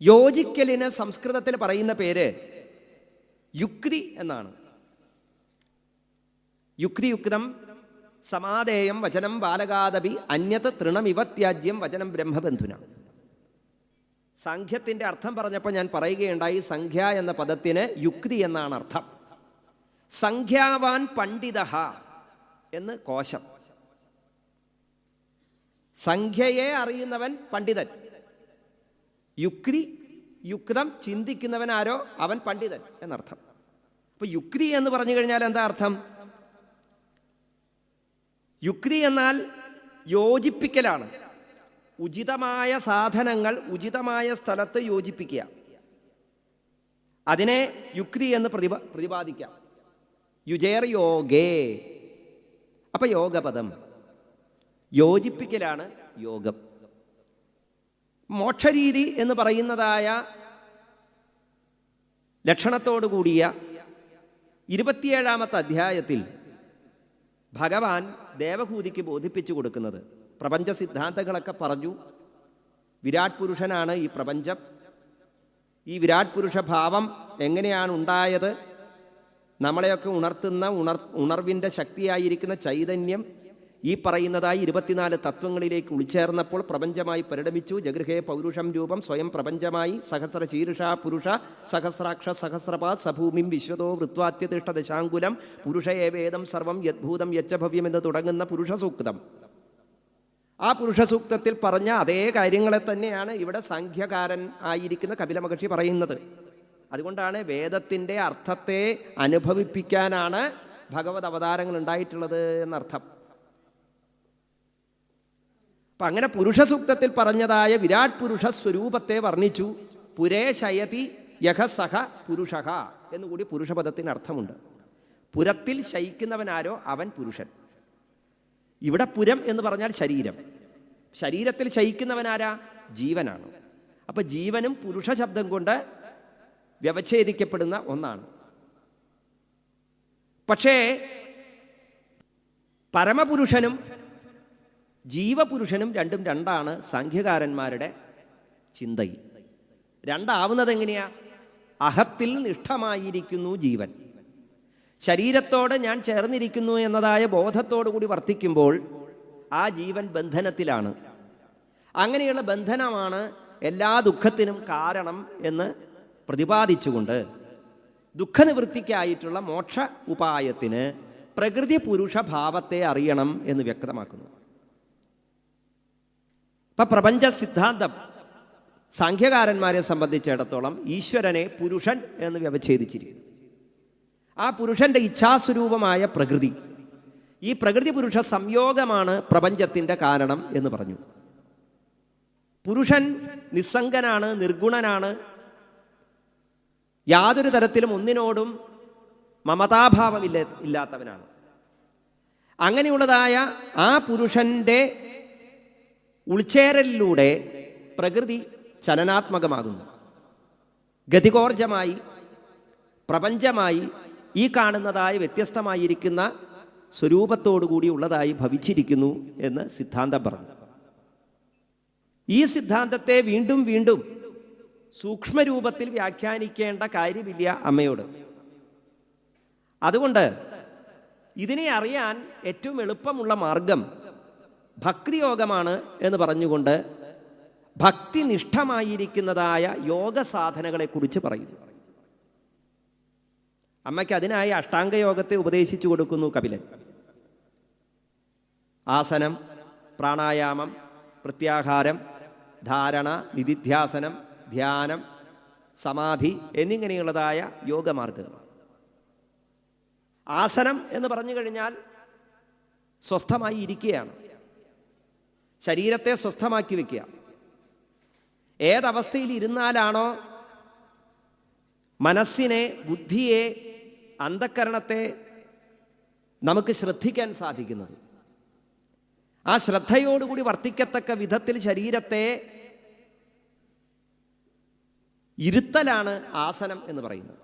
യോജിക്കലിന് സംസ്കൃതത്തിൽ പറയുന്ന പേര് യുക്തി എന്നാണ്. യുക്തിയുക്തം സമാധേയം വചനം ബാലകാദപി അന്യത് തൃണമിവത്യാജ്യം വചനം ബ്രഹ്മബന്ധുന. സംഖ്യത്തിൻ്റെ അർത്ഥം പറഞ്ഞപ്പോൾ ഞാൻ പറയുകയുണ്ടായി, സംഖ്യ എന്ന പദത്തിന് യുക്തി എന്നാണ് അർത്ഥം. സംഖ്യാവാൻ പണ്ഡിതഃ എന്ന് കോശം. സംഖ്യയെ അറിയുന്നവൻ പണ്ഡിതൻ. യുക്തി യുക്തം ചിന്തിക്കുന്നവനാരോ അവൻ പണ്ഡിതൻ എന്നർത്ഥം. അപ്പൊ യുക്തി എന്ന് പറഞ്ഞു കഴിഞ്ഞാൽ എന്താ അർത്ഥം? യുക്തി എന്നാൽ യോജിപ്പിക്കലാണ്. ഉചിതമായ സാധനങ്ങൾ ഉചിതമായ സ്ഥലത്ത് യോജിപ്പിക്കുക, അതിനെ യുക്തി എന്ന് പ്രതിപാദിക്കാം. യുജേർ യോഗേ. അപ്പൊ യോഗപദം യോജിപ്പിക്കലാണ് യോഗം. മോക്ഷരീതി എന്ന് പറയുന്നതായ ലക്ഷണത്തോടു കൂടിയ 27-ാമത്തെ അധ്യായത്തിൽ ഭഗവാൻ ദേവഹൂതിക്ക് ബോധിപ്പിച്ചു കൊടുക്കുന്നത്, പ്രപഞ്ച സിദ്ധാന്തങ്ങളൊക്കെ പറഞ്ഞു. വിരാട് പുരുഷനാണ് ഈ പ്രപഞ്ചം. ഈ വിരാട് പുരുഷ ഭാവം എങ്ങനെയാണ് ഉണ്ടായത്? നമ്മളെയൊക്കെ ഉണർത്തുന്ന ഉണർവിൻ്റെ ശക്തിയായിരിക്കുന്ന ചൈതന്യം ഈ പറയുന്നതായി 24 തത്വങ്ങളിലേക്ക് ഉൾച്ചേർന്നപ്പോൾ പ്രപഞ്ചമായി പരിണമിച്ചു. ജഗൃഹേ പൗരുഷം രൂപം സ്വയം പ്രപഞ്ചമായി. സഹസ്ര ശീർഷ പുരുഷ സഹസ്രാക്ഷ സഹസ്രപാത് സഭൂമിം വിശ്വതോ വൃത്വാത്യതിഷ്ഠ ദശാങ്കുലം പുരുഷ ഏവേദം സർവം യദ്ഭൂതം യച്ചഭവ്യം എന്ന് തുടങ്ങുന്ന പുരുഷസൂക്തം. ആ പുരുഷസൂക്തത്തിൽ പറഞ്ഞ അതേ കാര്യങ്ങളെ തന്നെയാണ് ഇവിടെ സാഖ്യകാരൻ ആയിരിക്കുന്ന കപില മഹർഷി പറയുന്നത്. അതുകൊണ്ടാണ് വേദത്തിൻ്റെ അർത്ഥത്തെ അനുഭവിപ്പിക്കാനാണ് ഭഗവത് അവതാരങ്ങൾ ഉണ്ടായിട്ടുള്ളത് എന്നർത്ഥം. അപ്പം അങ്ങനെ പുരുഷസൂക്തത്തിൽ പറഞ്ഞതായ വിരാട് പുരുഷ സ്വരൂപത്തെ വർണ്ണിച്ചു. പുരേ ശയതി യഹ സഹ പുരുഷഃ എന്നുകൂടി പുരുഷപദത്തിന് അർത്ഥമുണ്ട്. പുരത്തിൽ ശയിക്കുന്നവനാരോ അവൻ പുരുഷൻ. ഇവിടെ പുരം എന്ന് പറഞ്ഞാൽ ശരീരം. ശരീരത്തിൽ ശയിക്കുന്നവനാരാ? ജീവനാണ്. അപ്പൊ ജീവനും പുരുഷ ശബ്ദം കൊണ്ട് വ്യവച്ഛേദിക്കപ്പെടുന്ന ഒന്നാണ്. പക്ഷേ പരമപുരുഷനും ജീവപുരുഷനും രണ്ടും രണ്ടാണ് സാഖ്യകാരന്മാരുടെ ചിന്തയിൽ. രണ്ടാവുന്നത് എങ്ങനെയാ? അഹത്തിൽ നിഷ്ഠമായിരിക്കുന്നു ജീവൻ. ശരീരത്തോട് ഞാൻ ചേർന്നിരിക്കുന്നു എന്നതായ ബോധത്തോടു കൂടി വർത്തിക്കുമ്പോൾ ആ ജീവൻ ബന്ധനത്തിലാണ്. അങ്ങനെയുള്ള ബന്ധനമാണ് എല്ലാ ദുഃഖത്തിനും കാരണം എന്ന് പ്രതിപാദിച്ചുകൊണ്ട് ദുഃഖനിവൃത്തിക്കായിട്ടുള്ള മോക്ഷ ഉപായത്തിന് പ്രകൃതി പുരുഷ ഭാവത്തെ അറിയണം എന്ന് വ്യക്തമാക്കുന്നു. ഇപ്പം പ്രപഞ്ച സിദ്ധാന്തം സാഖ്യകാരന്മാരെ സംബന്ധിച്ചിടത്തോളം ഈശ്വരനെ പുരുഷൻ എന്ന് വ്യവച്ഛേദിച്ചിരിക്കുന്നു. ആ പുരുഷന്റെ ഇച്ഛാസ്വരൂപമായ പ്രകൃതി, ഈ പ്രകൃതി പുരുഷ സംയോഗമാണ് പ്രപഞ്ചത്തിൻ്റെ കാരണം എന്ന് പറഞ്ഞു. പുരുഷൻ നിസ്സംഗനാണ്, നിർഗുണനാണ്, യാതൊരു തരത്തിലും ഒന്നിനോടും മമതാഭാവമില്ലാത്തവനാണ്. അങ്ങനെയുള്ളതായ ആ പുരുഷന്റെ ഉൾച്ചേരലിലൂടെ പ്രകൃതി ചലനാത്മകമാകുന്നു. ഗതികോർജമായി പ്രപഞ്ചമായി ഈ കാണുന്നതായ വ്യത്യസ്തമായിരിക്കുന്ന സ്വരൂപത്തോടുകൂടി ഉള്ളതായി ഭവിച്ചിരിക്കുന്നു എന്ന് സിദ്ധാന്തം പറഞ്ഞു. ഈ സിദ്ധാന്തത്തെ വീണ്ടും വീണ്ടും സൂക്ഷ്മരൂപത്തിൽ വ്യാഖ്യാനിക്കേണ്ട കാര്യമില്ല അമ്മയോട്. അതുകൊണ്ട് ഇതിനെ അറിയാൻ ഏറ്റവും എളുപ്പമുള്ള മാർഗം ഭക്തിയോഗമാണ് എന്ന് പറഞ്ഞുകൊണ്ട് ഭക്തിനിഷ്ഠമായിരിക്കുന്നതായ യോഗ സാധനകളെക്കുറിച്ച് പറയുന്നു. അമ്മയ്ക്ക് അതിനായി അഷ്ടാംഗയോഗത്തെ ഉപദേശിച്ചു കൊടുക്കുന്നു കപിലൻ. ആസനം, പ്രാണായാമം, പ്രത്യാഹാരം, ധാരണ, നിധിധ്യാസനം, ധ്യാനം, സമാധി എന്നിങ്ങനെയുള്ളതായ യോഗമാർഗങ്ങൾ. ആസനം എന്ന് പറഞ്ഞു കഴിഞ്ഞാൽ സ്വസ്ഥമായി ഇരിക്കുകയാണ്, ശരീരത്തെ സ്വസ്ഥമാക്കി വയ്ക്കുക. ഏതവസ്ഥയിൽ ഇരുന്നാലാണോ മനസ്സിനെ, ബുദ്ധിയെ, അന്ധക്കരണത്തെ നമുക്ക് ശ്രദ്ധിക്കാൻ സാധിക്കുന്നത്, ആ ശ്രദ്ധയോടുകൂടി വർത്തിക്കത്തക്ക വിധത്തിൽ ശരീരത്തെ ഇരുത്തലാണ് ആസനം എന്ന് പറയുന്നത്.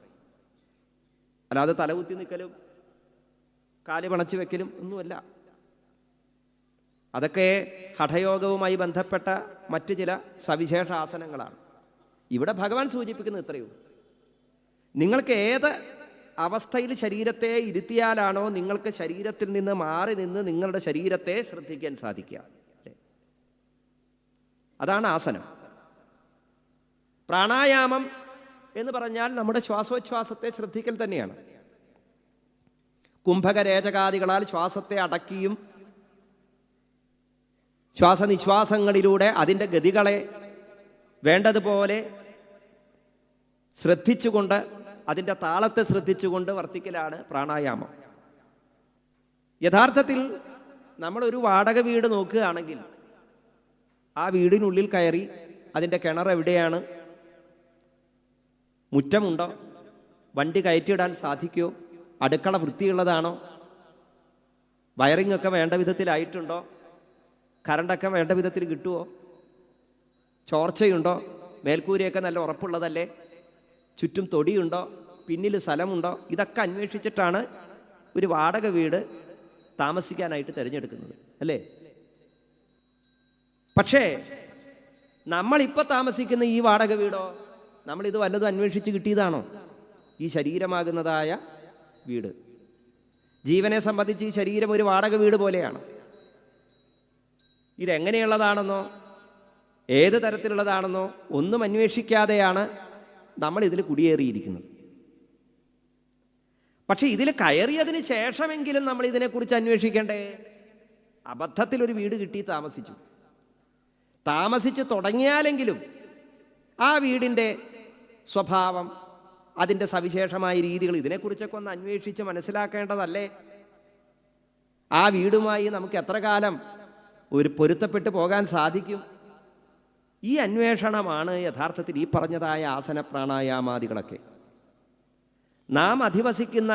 അല്ലാതെ തലകുത്തി നിൽക്കലും കാല് പണച്ചു വെക്കലും ഒന്നുമല്ല. അതൊക്കെ ഹഠയോഗവുമായി ബന്ധപ്പെട്ട മറ്റു ചില സവിശേഷ ആസനങ്ങളാണ്. ഇവിടെ ഭഗവാൻ സൂചിപ്പിക്കുന്നത് ഇത്രയേ: നിങ്ങൾക്ക് ഏത് അവസ്ഥയിൽ ശരീരത്തെ ഇരുത്തിയാലാണോ നിങ്ങൾക്ക് ശരീരത്തിൽ നിന്ന് മാറി നിന്ന് നിങ്ങളുടെ ശരീരത്തെ ശ്രദ്ധിക്കാൻ സാധിക്കുക, അതാണ് ആസനം. പ്രാണായാമം എന്ന് പറഞ്ഞാൽ നമ്മുടെ ശ്വാസോച്ഛ്വാസത്തെ ശ്രദ്ധിക്കൽ തന്നെയാണ്. കുംഭകരേചകാദികളാൽ ശ്വാസത്തെ അടക്കിയും ശ്വാസനിശ്വാസങ്ങളിലൂടെ അതിൻ്റെ ഗതികളെ വേണ്ടതുപോലെ ശ്രദ്ധിച്ചുകൊണ്ട്, അതിൻ്റെ താളത്തെ ശ്രദ്ധിച്ചുകൊണ്ട് വർത്തിക്കലാണ് പ്രാണായാമം. യഥാർത്ഥത്തിൽ നമ്മളൊരു വാടക വീട് നോക്കുകയാണെങ്കിൽ ആ വീടിനുള്ളിൽ കയറി അതിൻ്റെ കിണർ എവിടെയാണ്, മുറ്റമുണ്ടോ, വണ്ടി കയറ്റിയിടാൻ സാധിക്കുമോ, അടുക്കള വൃത്തിയുള്ളതാണോ, വയറിംഗ് ഒക്കെ വേണ്ട വിധത്തിലായിട്ടുണ്ടോ, കറണ്ടൊക്കെ വേണ്ട വിധത്തിൽ കിട്ടുമോ, ചോർച്ചയുണ്ടോ, മേൽക്കൂരയൊക്കെ നല്ല ഉറപ്പുള്ളതല്ലേ, ചുറ്റും തൊടിയുണ്ടോ, പിന്നിൽ സ്ഥലമുണ്ടോ, ഇതൊക്കെ അന്വേഷിച്ചിട്ടാണ് ഒരു വാടക വീട് താമസിക്കാനായിട്ട് തിരഞ്ഞെടുക്കുന്നത്, അല്ലേ? പക്ഷേ നമ്മളിപ്പോൾ താമസിക്കുന്ന ഈ വാടക വീടോ, നമ്മളിത് വല്ലതും അന്വേഷിച്ച് കിട്ടിയതാണോ? ഈ ശരീരമാകുന്നതായ വീട്, ജീവനെ സംബന്ധിച്ച് ഈ ശരീരം ഒരു വാടക വീട് പോലെയാണ്. ഇതെങ്ങനെയുള്ളതാണെന്നോ ഏത് തരത്തിലുള്ളതാണെന്നോ ഒന്നും അന്വേഷിക്കാതെയാണ് നമ്മൾ ഇതിൽ കുടിയേറിയിരിക്കുന്നത്. പക്ഷെ ഇതിൽ കയറിയതിന് ശേഷമെങ്കിലും നമ്മൾ ഇതിനെക്കുറിച്ച് അന്വേഷിക്കണ്ടേ? അബദ്ധത്തിലൊരു വീട് കിട്ടി താമസിച്ച് തുടങ്ങിയാലെങ്കിലും ആ വീടിൻ്റെ സ്വഭാവം, അതിൻ്റെ സവിശേഷമായ രീതികൾ, ഇതിനെക്കുറിച്ചൊക്കെ ഒന്ന് അന്വേഷിച്ച് മനസ്സിലാക്കേണ്ടതല്ലേ? ആ വീടുമായി നമുക്ക് എത്ര കാലം ഒരു പൊരുത്തപ്പെട്ട് പോകാൻ സാധിക്കും? ഈ അന്വേഷണമാണ് യഥാർത്ഥത്തിൽ ഈ പറഞ്ഞതായ ആസന പ്രാണായാമാദികളൊക്കെ. നാം അധിവസിക്കുന്ന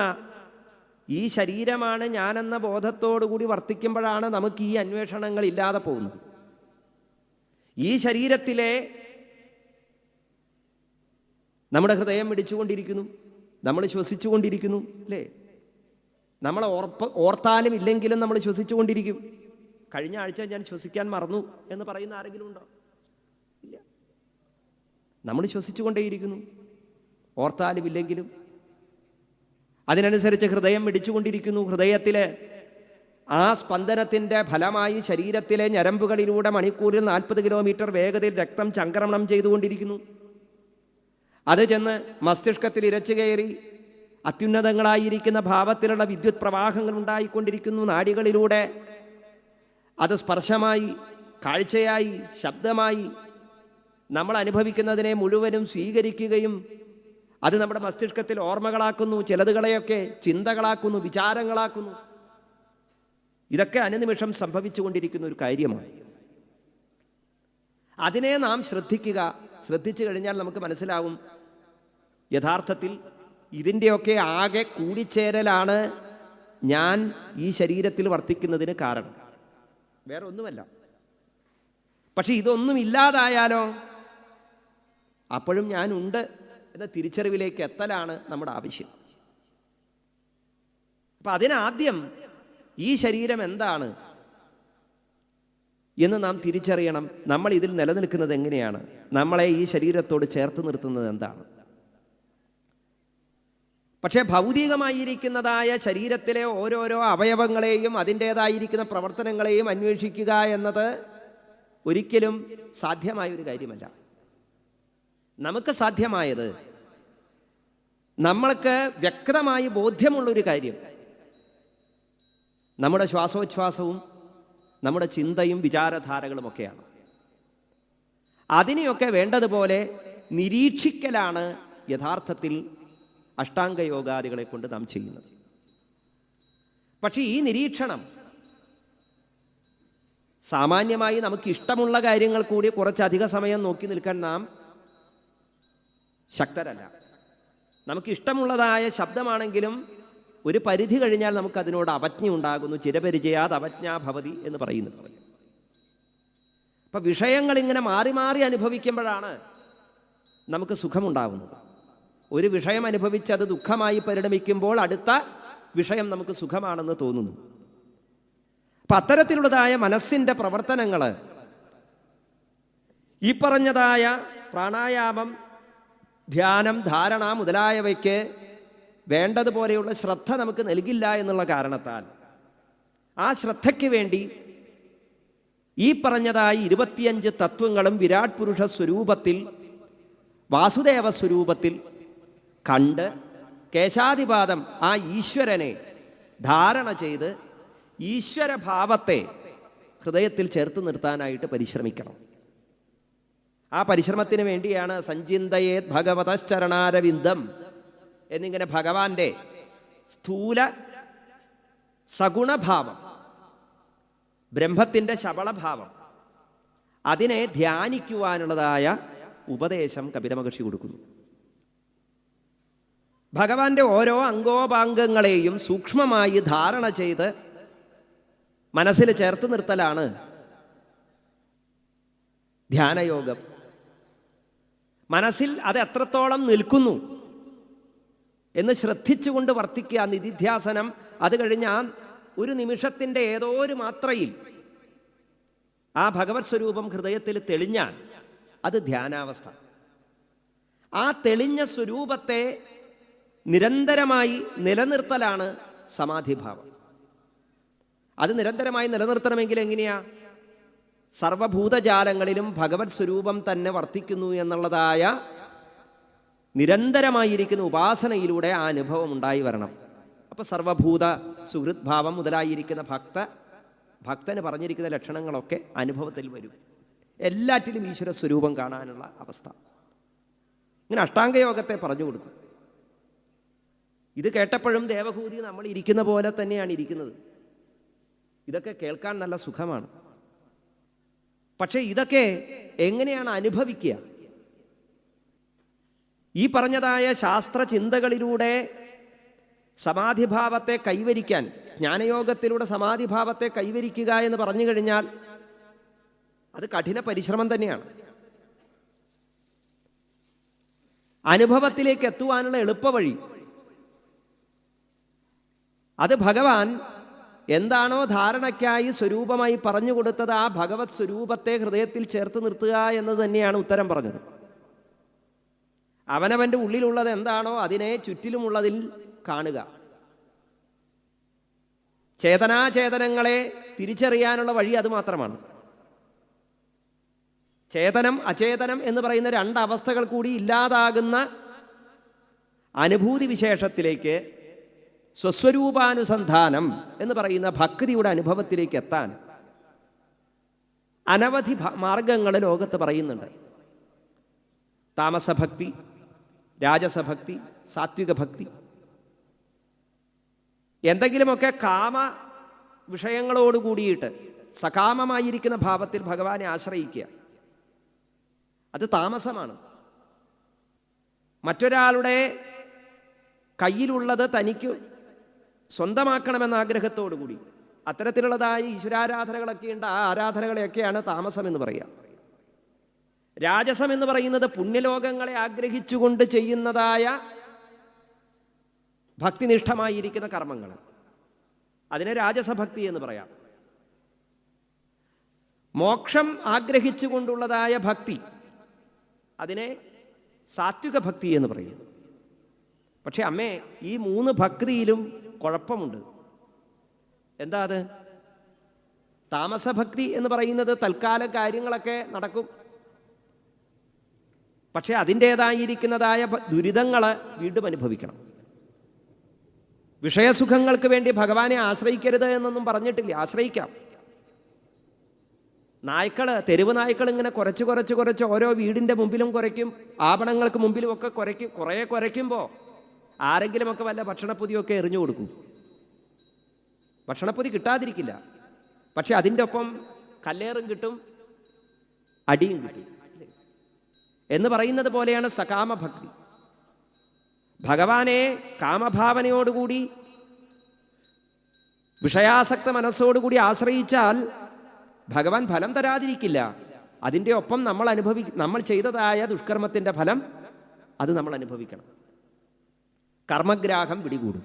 ഈ ശരീരമാണ് ഞാനെന്ന ബോധത്തോടുകൂടി വർത്തിക്കുമ്പോഴാണ് നമുക്ക് ഈ അന്വേഷണങ്ങൾ ഇല്ലാതെ പോകുന്നത്. ഈ ശരീരത്തിലെ നമ്മുടെ ഹൃദയം മിടിച്ചുകൊണ്ടിരിക്കുന്നു, നമ്മൾ ശ്വസിച്ചുകൊണ്ടിരിക്കുന്നു, അല്ലേ? നമ്മൾ ഓർത്താലും ഇല്ലെങ്കിലും നമ്മൾ ശ്വസിച്ചുകൊണ്ടിരിക്കും. കഴിഞ്ഞ ആഴ്ച ഞാൻ ശ്വസിക്കാൻ മറന്നു എന്ന് പറയുന്ന ആരെങ്കിലും ഉണ്ടോ? ഇല്ല. നമ്മൾ ശ്വസിച്ചുകൊണ്ടേയിരിക്കുന്നു, ഓർത്താലും ഇല്ലെങ്കിലും. അതിനനുസരിച്ച് ഹൃദയം മിടിച്ചുകൊണ്ടിരിക്കുന്നു. ഹൃദയത്തിലെ ആ സ്പന്ദനത്തിൻ്റെ ഫലമായി ശരീരത്തിലെ ഞരമ്പുകളിലൂടെ മണിക്കൂറിൽ 40 കിലോമീറ്റർ വേഗതയിൽ രക്തം ചംക്രമണം ചെയ്തുകൊണ്ടിരിക്കുന്നു. അത് ചെന്ന് മസ്തിഷ്കത്തിൽ ഇരച്ചു കയറി അത്യുന്നതങ്ങളായിരിക്കുന്ന ഭാവത്തിലുള്ള വിദ്യുത് പ്രവാഹങ്ങൾ ഉണ്ടായിക്കൊണ്ടിരിക്കുന്നു. നാഡികളിലൂടെ അത് സ്പർശമായി, കാഴ്ചയായി, ശബ്ദമായി നമ്മൾ അനുഭവിക്കുന്നതിനെ മുഴുവനും സ്വീകരിക്കുകയും അത് നമ്മുടെ മസ്തിഷ്കത്തിൽ ഓർമ്മകളാക്കുന്നു, ചിലതുകളെയൊക്കെ ചിന്തകളാക്കുന്നു, വിചാരങ്ങളാക്കുന്നു. ഇതൊക്കെ അനുനിമിഷം സംഭവിച്ചുകൊണ്ടിരിക്കുന്ന ഒരു കാര്യമാണ്. അതിനെ നാം ശ്രദ്ധിച്ചു കഴിഞ്ഞാൽ നമുക്ക് മനസ്സിലാവും യഥാർത്ഥത്തിൽ ഇതിൻ്റെയൊക്കെ ആകെ കൂടിച്ചേരലാണ് ഞാൻ ഈ ശരീരത്തിൽ വർത്തിക്കുന്നതിന് കാരണം, വേറെ ഒന്നുമല്ല. പക്ഷെ ഇതൊന്നും ഇല്ലാതായാലോ? അപ്പോഴും ഞാനുണ്ട് എന്ന തിരിച്ചറിവിലേക്ക് എത്തലാണ് നമ്മുടെ ആവശ്യം. അപ്പം അതിനാദ്യം ഈ ശരീരം എന്താണ് എന്ന് നാം തിരിച്ചറിയണം. നമ്മൾ ഇതിൽ നിലനിൽക്കുന്നത് എങ്ങനെയാണ്, നമ്മളെ ഈ ശരീരത്തോട് ചേർത്ത് നിർത്തുന്നത് എന്താണ്? പക്ഷേ ഭൗതികമായിരിക്കുന്നതായ ശരീരത്തിലെ ഓരോരോ അവയവങ്ങളെയും അതിൻ്റേതായിരിക്കുന്ന പ്രവർത്തനങ്ങളെയും അന്വേഷിക്കുക എന്നത് ഒരിക്കലും സാധ്യമായൊരു കാര്യമല്ല. നമുക്ക് സാധ്യമായത് നമ്മൾക്ക് വ്യക്തമായി ബോധ്യമുള്ളൊരു കാര്യം നമ്മുടെ ശ്വാസോച്ഛ്വാസവും നമ്മുടെ ചിന്തയും വിചാരധാരകളുമൊക്കെയാണ്. അതിനെയൊക്കെ വേണ്ടതുപോലെ നിരീക്ഷിക്കലാണ് യഥാർത്ഥത്തിൽ അഷ്ടാംഗയോഗാദികളെ കൊണ്ട് നാം ചെയ്യുന്നത്. പക്ഷേ ഈ നിരീക്ഷണം സാമാന്യമായി നമുക്ക് ഇഷ്ടമുള്ള കാര്യങ്ങൾ കൂടി കുറച്ചധിക സമയം നോക്കി നിൽക്കാൻ നാം ശക്തരല്ല. നമുക്ക് ഇഷ്ടമുള്ളതായ ശബ്ദമാണെങ്കിലും ഒരു പരിധി കഴിഞ്ഞാൽ നമുക്ക് അതിനോട് അവജ്ഞ ഉണ്ടാകുന്നു. ചിരപരിചയാത് അവജ്ഞാഭവതി എന്ന് പറയുന്നത്. അപ്പം വിഷയങ്ങൾ ഇങ്ങനെ മാറി മാറി അനുഭവിക്കുമ്പോഴാണ് നമുക്ക് സുഖമുണ്ടാകുന്നത്. ഒരു വിഷയം അനുഭവിച്ച് അത് ദുഃഖമായി പരിണമിക്കുമ്പോൾ അടുത്ത വിഷയം നമുക്ക് സുഖമാണെന്ന് തോന്നുന്നു. അപ്പം അത്തരത്തിലുള്ളതായ മനസ്സിൻ്റെ പ്രവർത്തനങ്ങൾ ഈ പറഞ്ഞതായ പ്രാണായാമം, ധ്യാനം, ധാരണ മുതലായവയ്ക്ക് വേണ്ടതുപോലെയുള്ള ശ്രദ്ധ നമുക്ക് നൽകില്ല എന്നുള്ള കാരണത്താൽ ആ ശ്രദ്ധയ്ക്ക് വേണ്ടി ഈ പറഞ്ഞതായി 25 തത്വങ്ങളും വിരാട് പുരുഷ സ്വരൂപത്തിൽ, വാസുദേവ സ്വരൂപത്തിൽ കണ്ട് കേശാദിപാദം ആ ഈശ്വരനെ ധാരണ ചെയ്ത് ഈശ്വരഭാവത്തെ ഹൃദയത്തിൽ ചേർത്ത് നിർത്താനായിട്ട് പരിശ്രമിക്കണം. ആ പരിശ്രമത്തിന് വേണ്ടിയാണ് സഞ്ചിന്തയേത് ഭഗവതശ്ചരണാരവിന്ദം എന്നിങ്ങനെ ഭഗവാന്റെ സ്ഥൂല സഗുണഭാവം, ബ്രഹ്മത്തിൻ്റെ ശബളഭാവം, അതിനെ ധ്യാനിക്കുവാനുള്ളതായ ഉപദേശം കപില മഹർഷി കൊടുക്കുന്നു. ഭഗവാന്റെ ഓരോ അംഗോപാംഗങ്ങളെയും സൂക്ഷ്മമായി ധാരണ ചെയ്ത് മനസ്സിൽ ചേർത്ത് നിർത്തലാണ് ധ്യാനയോഗം. മനസ്സിൽ അത് എത്രത്തോളം നിൽക്കുന്നു എന്ന് ശ്രദ്ധിച്ചുകൊണ്ട് വർത്തിക്കുക. നിധിധ്യാസനം അത് കഴിഞ്ഞാൽ ഒരു നിമിഷത്തിൻ്റെ ഏതോ ഒരു മാത്രയിൽ ആ ഭഗവത് സ്വരൂപം ഹൃദയത്തിൽ തെളിഞ്ഞാൽ അത് ധ്യാനാവസ്ഥ. ആ തെളിഞ്ഞ സ്വരൂപത്തെ നിരന്തരമായി നിലനിർത്തലാണ് സമാധിഭാവം. അത് നിരന്തരമായി നിലനിർത്തണമെങ്കിൽ എങ്ങനെയാ? സർവഭൂതജാലങ്ങളിലും ഭഗവത് സ്വരൂപം തന്നെ വർത്തിക്കുന്നു എന്നുള്ളതായ നിരന്തരമായിരിക്കുന്ന ഉപാസനയിലൂടെ ആ അനുഭവം ഉണ്ടായി വരണം. അപ്പോൾ സർവഭൂത സുഹൃത് ഭാവം മുതലായിരിക്കുന്ന ഭക്തന് പറഞ്ഞിരിക്കുന്ന ലക്ഷണങ്ങളൊക്കെ അനുഭവത്തിൽ വരും. എല്ലാറ്റിലും ഈശ്വര സ്വരൂപം കാണാനുള്ള അവസ്ഥ. ഇങ്ങനെ അഷ്ടാംഗയോഗത്തെ പറഞ്ഞു കൊടുത്തു. ഇത് കേട്ടപ്പോഴും ദേവഹൂതി നമ്മൾ ഇരിക്കുന്ന പോലെ തന്നെയാണ് ഇരിക്കുന്നത്. ഇതൊക്കെ കേൾക്കാൻ നല്ല സുഖമാണ്. പക്ഷേ ഇതൊക്കെ എങ്ങനെയാണ് അനുഭവിക്കുക? ഈ പറഞ്ഞതായ ശാസ്ത്ര ചിന്തകളിലൂടെ സമാധിഭാവത്തെ കൈവരിക്കാൻ, ജ്ഞാനയോഗത്തിലൂടെ സമാധിഭാവത്തെ കൈവരിക്കുക എന്ന് പറഞ്ഞു കഴിഞ്ഞാൽ അത് കഠിന പരിശ്രമം തന്നെയാണ്. അനുഭവത്തിലേക്ക് എത്തുവാനുള്ള എളുപ്പവഴി അത് ഭഗവാൻ എന്താണോ ധാരണയ്ക്കായി സ്വരൂപമായി പറഞ്ഞു കൊടുത്തത്, ആ ഭഗവത് സ്വരൂപത്തെ ഹൃദയത്തിൽ ചേർത്ത് നിർത്തുക എന്നത് തന്നെയാണ് ഉത്തരം പറഞ്ഞത്. അവനവൻ്റെ ഉള്ളിലുള്ളത് എന്താണോ അതിനെ ചുറ്റിലുമുള്ളതിൽ കാണുക. ചേതനാചേതനങ്ങളെ തിരിച്ചറിയാനുള്ള വഴി അത് മാത്രമാണ്. ചേതനം അചേതനം എന്ന് പറയുന്ന രണ്ടവസ്ഥകൾ കൂടി ഇല്ലാതാകുന്ന അനുഭൂതി വിശേഷത്തിലേക്ക്, സ്വസ്വരൂപാനുസന്ധാനം എന്ന് പറയുന്ന ഭക്തിയുടെ അനുഭവത്തിലേക്ക് എത്താൻ അനവധി മാർഗങ്ങൾ ലോകത്ത് പറയുന്നുണ്ട്. താമസഭക്തി, രാജസഭക്തി, സാത്വിക ഭക്തി. എന്തെങ്കിലുമൊക്കെ കാമ വിഷയങ്ങളോട് കൂടിയിട്ട് സകാമമായിരിക്കുന്ന ഭാവത്തിൽ ഭഗവാനെ ആശ്രയിക്കുക, അത് താമസമാണ്. മറ്റൊരാളുടെ കയ്യിലുള്ളത് തനിക്ക് സ്വന്തമാക്കണമെന്ന ആഗ്രഹത്തോടു കൂടി അത്തരത്തിലുള്ളതായ ഈശ്വരാരാധനകളൊക്കെ ഉണ്ട്. ആ ആരാധനകളെയൊക്കെയാണ് താമസം എന്ന് പറയുക. രാജസം എന്ന് പറയുന്നത് പുണ്യലോകങ്ങളെ ആഗ്രഹിച്ചുകൊണ്ട് ചെയ്യുന്നതായ ഭക്തിനിഷ്ഠമായിരിക്കുന്ന കർമ്മങ്ങൾ, അതിനെ രാജസഭക്തി എന്ന് പറയാം. മോക്ഷം ആഗ്രഹിച്ചുകൊണ്ടുള്ളതായ ഭക്തി, അതിനെ സാത്വിക ഭക്തി എന്ന് പറയും. പക്ഷെ അമ്മേ, ഈ മൂന്ന് ഭക്തിയിലും കുഴപ്പമുണ്ട്. എന്താ അത്? താമസഭക്തി എന്ന് പറയുന്നത് തൽക്കാല കാര്യങ്ങളൊക്കെ നടക്കും, പക്ഷെ അതിൻ്റേതായിരിക്കുന്നതായ ദുരിതങ്ങൾ വീണ്ടും അനുഭവിക്കണം. വിഷയസുഖങ്ങൾക്ക് വേണ്ടി ഭഗവാനെ ആശ്രയിക്കരുത് എന്നൊന്നും പറഞ്ഞിട്ടില്ല. ആശ്രയിക്കാം. തെരുവ് നായ്ക്കൾ ഇങ്ങനെ കുറച്ച് ഓരോ വീടിൻ്റെ മുമ്പിലും കുരയ്ക്കും, ആഭരണങ്ങൾക്ക് മുമ്പിലും ഒക്കെ കുരയ്ക്കും. കുറേ കുരയ്ക്കുമ്പോൾ ആരെങ്കിലുമൊക്കെ വല്ല ഭക്ഷണപ്പൊതിയൊക്കെ എറിഞ്ഞു കൊടുക്കും. ഭക്ഷണപ്പൊതി കിട്ടാതിരിക്കില്ല, പക്ഷെ അതിൻ്റെ ഒപ്പം കല്ലേറും കിട്ടും, അടിയും കിട്ടും എന്ന് പറയുന്നത് പോലെയാണ് സകാമഭക്തി. ഭഗവാനെ കാമഭാവനയോടുകൂടി വിഷയാസക്ത മനസ്സോടുകൂടി ആശ്രയിച്ചാൽ ഭഗവാൻ ഫലം തരാതിരിക്കില്ല. അതിൻ്റെ ഒപ്പം നമ്മൾ ചെയ്തതായ ദുഷ്കർമ്മത്തിൻ്റെ ഫലം അത് നമ്മൾ അനുഭവിക്കണം. കർമ്മഗ്രാഹം പിടികൂടും.